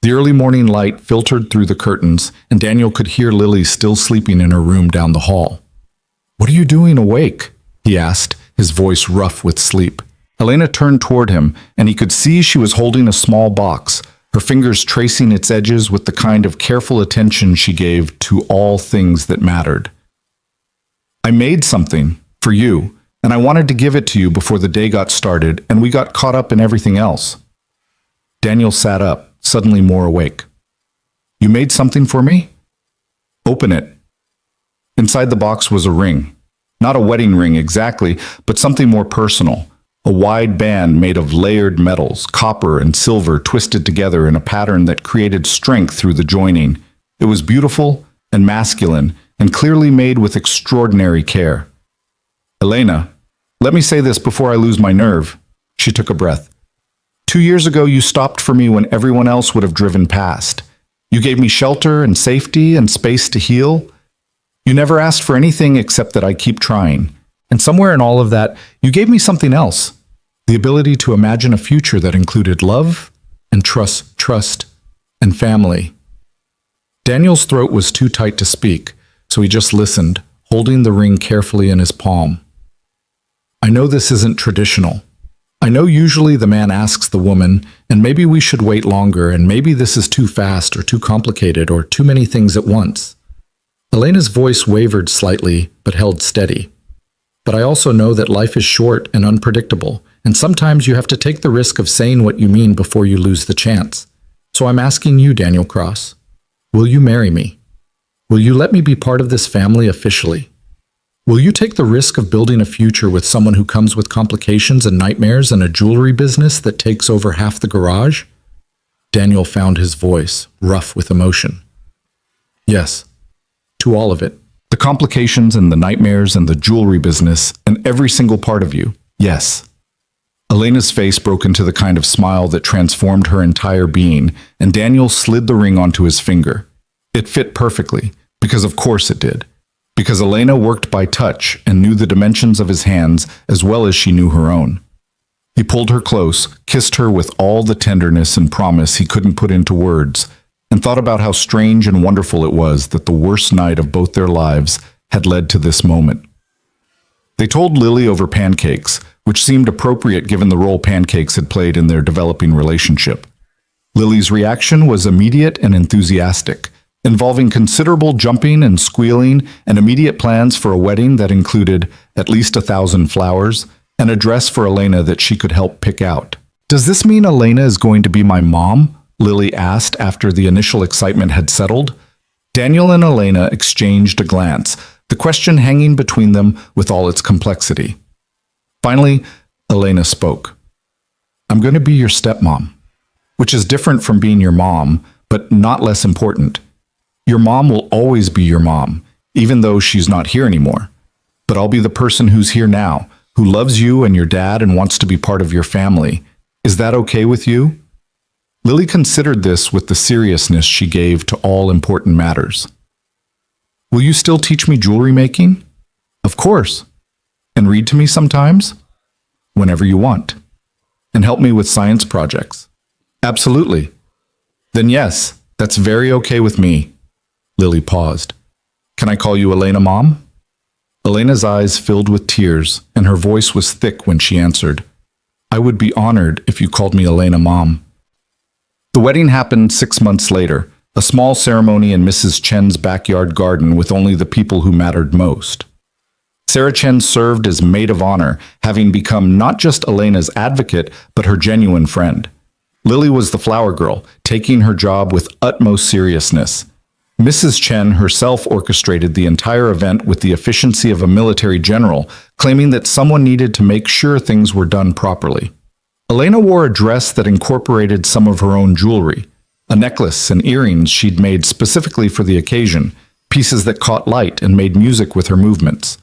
The early morning light filtered through the curtains, and Daniel could hear Lily still sleeping in her room down the hall. What are you doing awake? He asked, his voice rough with sleep. Elena turned toward him, and he could see she was holding a small box, her fingers tracing its edges with the kind of careful attention she gave to all things that mattered. I made something for you, and I wanted to give it to you before the day got started, and we got caught up in everything else. Daniel sat up, suddenly more awake. You made something for me? Open it. Inside the box was a ring. Not a wedding ring exactly, but something more personal. A wide band made of layered metals, copper and silver twisted together in a pattern that created strength through the joining. It was beautiful and masculine, and clearly made with extraordinary care. Elena, let me say this before I lose my nerve. She took a breath. 2 years ago, you stopped for me when everyone else would have driven past. You gave me shelter and safety and space to heal. You never asked for anything except that I keep trying. And somewhere in all of that, you gave me something else. The ability to imagine a future that included love and trust and family. Daniel's throat was too tight to speak, so he just listened, holding the ring carefully in his palm. I know this isn't traditional. I know usually the man asks the woman, and maybe we should wait longer, and maybe this is too fast or too complicated or too many things at once. Elena's voice wavered slightly, but held steady. But I also know that life is short and unpredictable, and sometimes you have to take the risk of saying what you mean before you lose the chance. So I'm asking you, Daniel Cross, will you marry me? Will you let me be part of this family officially? Will you take the risk of building a future with someone who comes with complications and nightmares and a jewelry business that takes over half the garage? Daniel found his voice, rough with emotion. Yes, to all of it. The complications and the nightmares and the jewelry business and every single part of you. Yes. Elena's face broke into the kind of smile that transformed her entire being, and Daniel slid the ring onto his finger. It fit perfectly, because of course it did. Because Elena worked by touch and knew the dimensions of his hands as well as she knew her own. He pulled her close, kissed her with all the tenderness and promise he couldn't put into words, and thought about how strange and wonderful it was that the worst night of both their lives had led to this moment. They told Lily over pancakes, which seemed appropriate given the role pancakes had played in their developing relationship. Lily's reaction was immediate and enthusiastic, involving considerable jumping and squealing and immediate plans for a wedding that included at least 1,000 flowers and a dress for Elena that she could help pick out. Does this mean Elena is going to be my mom? Lily asked after the initial excitement had settled. Daniel and Elena exchanged a glance, the question hanging between them with all its complexity. Finally, Elena spoke. I'm going to be your stepmom, which is different from being your mom, but not less important. Your mom will always be your mom, even though she's not here anymore. but I'll be the person who's here now, who loves you and your dad and wants to be part of your family. Is that okay with you?" Lily considered this with the seriousness she gave to all important matters. "Will you still teach me jewelry making?" "Of course." "And read to me sometimes?" "Whenever you want." "And help me with science projects?" "Absolutely." "Then yes, that's very okay with me." Lily paused. "Can I call you Elena, Mom?" Elena's eyes filled with tears, and her voice was thick when she answered, "I would be honored if you called me Elena, Mom." The wedding happened 6 months later, a small ceremony in Mrs. Chen's backyard garden with only the people who mattered most. Sarah Chen served as maid of honor, having become not just Elena's advocate, but her genuine friend. Lily was the flower girl, taking her job with utmost seriousness. Mrs. Chen herself orchestrated the entire event with the efficiency of a military general, claiming that someone needed to make sure things were done properly. Elena wore a dress that incorporated some of her own jewelry, a necklace and earrings she'd made specifically for the occasion, pieces that caught light and made music with her movements.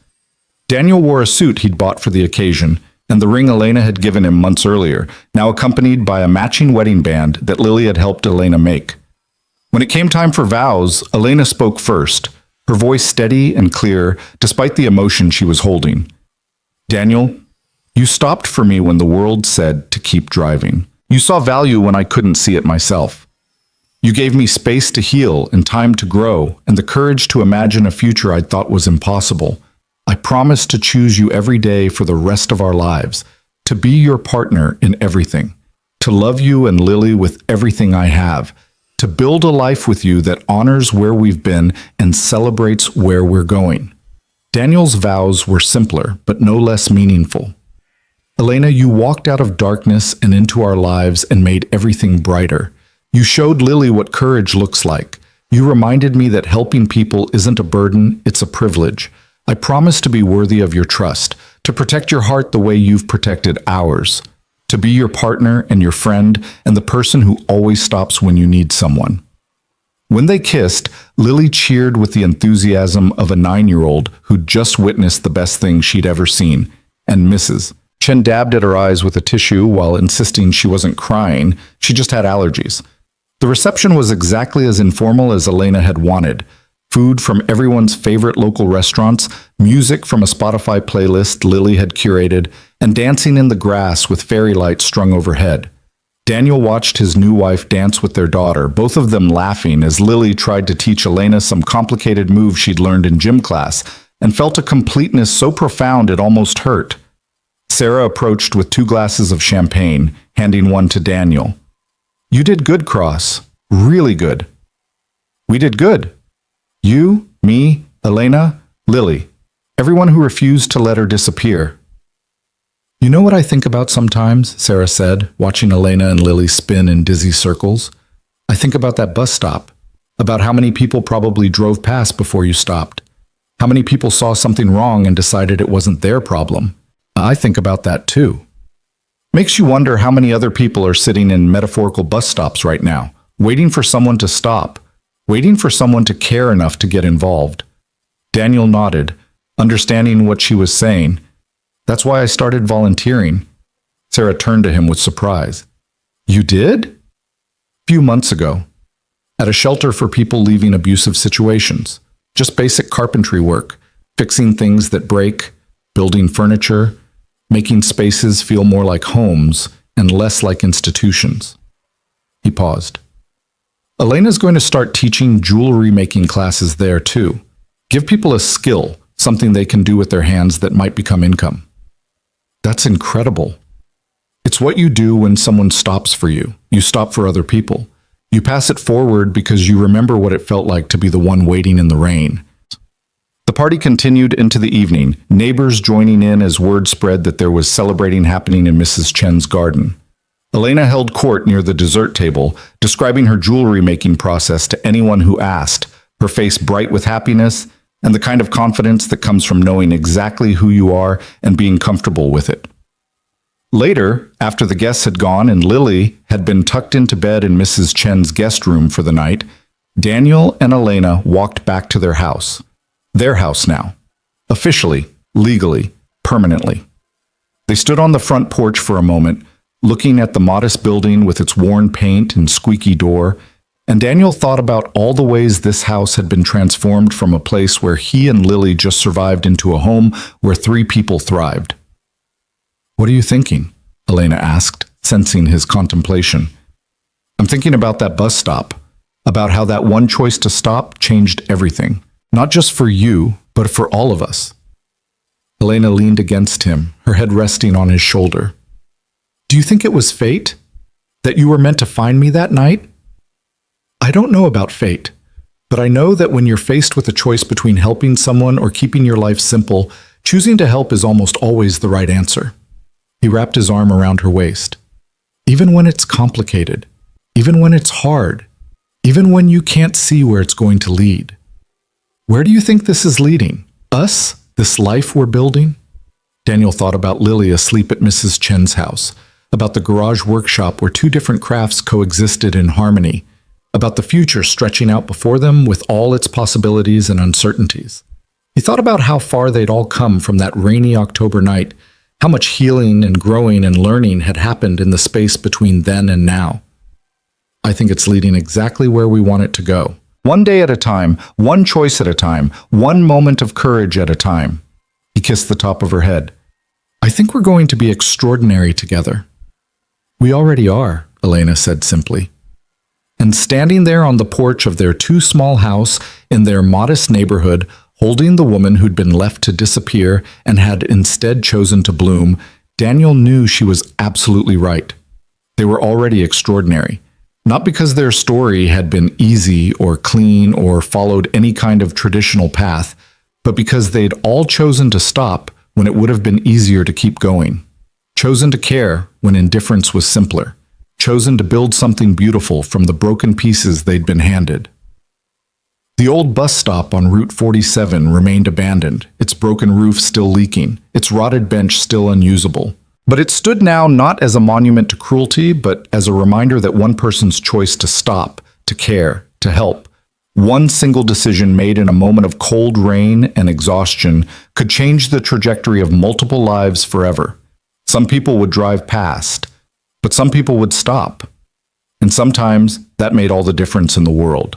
Daniel wore a suit he'd bought for the occasion, and the ring Elena had given him months earlier, now accompanied by a matching wedding band that Lily had helped Elena make. When it came time for vows, Elena spoke first, her voice steady and clear despite the emotion she was holding. "Daniel, you stopped for me when the world said to keep driving. You saw value when I couldn't see it myself. You gave me space to heal and time to grow and the courage to imagine a future I thought was impossible. I promise to choose you every day for the rest of our lives, to be your partner in everything, to love you and Lily with everything I have, to build a life with you that honors where we've been and celebrates where we're going." Daniel's vows were simpler, but no less meaningful. "Elena, you walked out of darkness and into our lives and made everything brighter. You showed Lily what courage looks like. You reminded me that helping people isn't a burden, it's a privilege. I promise to be worthy of your trust, to protect your heart the way you've protected ours, to be your partner and your friend and the person who always stops when you need someone." When they kissed, Lily cheered with the enthusiasm of a 9-year-old who'd just witnessed the best thing she'd ever seen. And Mrs. Chen dabbed at her eyes with a tissue while insisting she wasn't crying, she just had allergies. The reception was exactly as informal as Elena had wanted. Food from everyone's favorite local restaurants, music from a Spotify playlist Lily had curated, and dancing in the grass with fairy lights strung overhead. Daniel watched his new wife dance with their daughter, both of them laughing as Lily tried to teach Elena some complicated moves she'd learned in gym class, and felt a completeness so profound it almost hurt. Sarah approached with 2 glasses of champagne, handing one to Daniel. "You did good, Cross. Really good." "We did good. You, me, Elena, Lily. Everyone who refused to let her disappear." "You know what I think about sometimes?" Sarah said, watching Elena and Lily spin in dizzy circles. "I think about that bus stop, about how many people probably drove past before you stopped, how many people saw something wrong and decided it wasn't their problem. I think about that too. Makes you wonder how many other people are sitting in metaphorical bus stops right now, waiting for someone to stop, waiting for someone to care enough to get involved." Daniel nodded, understanding what she was saying. "That's why I started volunteering." Sarah turned to him with surprise. "You did?" "Few months ago. At a shelter for people leaving abusive situations. Just basic carpentry work, fixing things that break, building furniture, making spaces feel more like homes and less like institutions." He paused. "Elena's going to start teaching jewelry making classes there too. Give people a skill, something they can do with their hands that might become income." "That's incredible. It's what you do when someone stops for you. You stop for other people. You pass it forward because you remember what it felt like to be the one waiting in the rain." The party continued into the evening, neighbors joining in as word spread that there was celebrating happening in Mrs. Chen's garden. Elena held court near the dessert table, describing her jewelry-making process to anyone who asked, her face bright with happiness and the kind of confidence that comes from knowing exactly who you are and being comfortable with it. Later, after the guests had gone and Lily had been tucked into bed in Mrs. Chen's guest room for the night, Daniel and Elena walked back to their house now. Officially, legally, permanently. They stood on the front porch for a moment, looking at the modest building with its worn paint and squeaky door, and Daniel thought about all the ways this house had been transformed from a place where he and Lily just survived into a home where 3 people thrived. "What are you thinking?" Elena asked, sensing his contemplation. "I'm thinking about that bus stop, about how that one choice to stop changed everything, not just for you, but for all of us." Elena leaned against him, her head resting on his shoulder. "Do you think it was fate? That you were meant to find me that night?" "I don't know about fate, but I know that when you're faced with a choice between helping someone or keeping your life simple, choosing to help is almost always the right answer." He wrapped his arm around her waist. "Even when it's complicated, even when it's hard, even when you can't see where it's going to lead. Where do you think this is leading? Us? This life we're building?" Daniel thought about Lily asleep at Mrs. Chen's house, about the garage workshop where 2 different crafts coexisted in harmony, about the future stretching out before them with all its possibilities and uncertainties. He thought about how far they'd all come from that rainy October night, how much healing and growing and learning had happened in the space between then and now. "I think it's leading exactly where we want it to go. One day at a time, one choice at a time, one moment of courage at a time." He kissed the top of her head. "I think we're going to be extraordinary together." "We already are," Elena said simply. And standing there on the porch of their too small house in their modest neighborhood, holding the woman who'd been left to disappear and had instead chosen to bloom, Daniel knew she was absolutely right. They were already extraordinary, not because their story had been easy or clean or followed any kind of traditional path, but because they'd all chosen to stop when it would have been easier to keep going, chosen to care when indifference was simpler, chosen to build something beautiful from the broken pieces they'd been handed. The old bus stop on Route 47 remained abandoned, its broken roof still leaking, its rotted bench still unusable. But it stood now not as a monument to cruelty, but as a reminder that one person's choice to stop, to care, to help, one single decision made in a moment of cold rain and exhaustion could change the trajectory of multiple lives forever. Some people would drive past, but some people would stop. And sometimes that made all the difference in the world.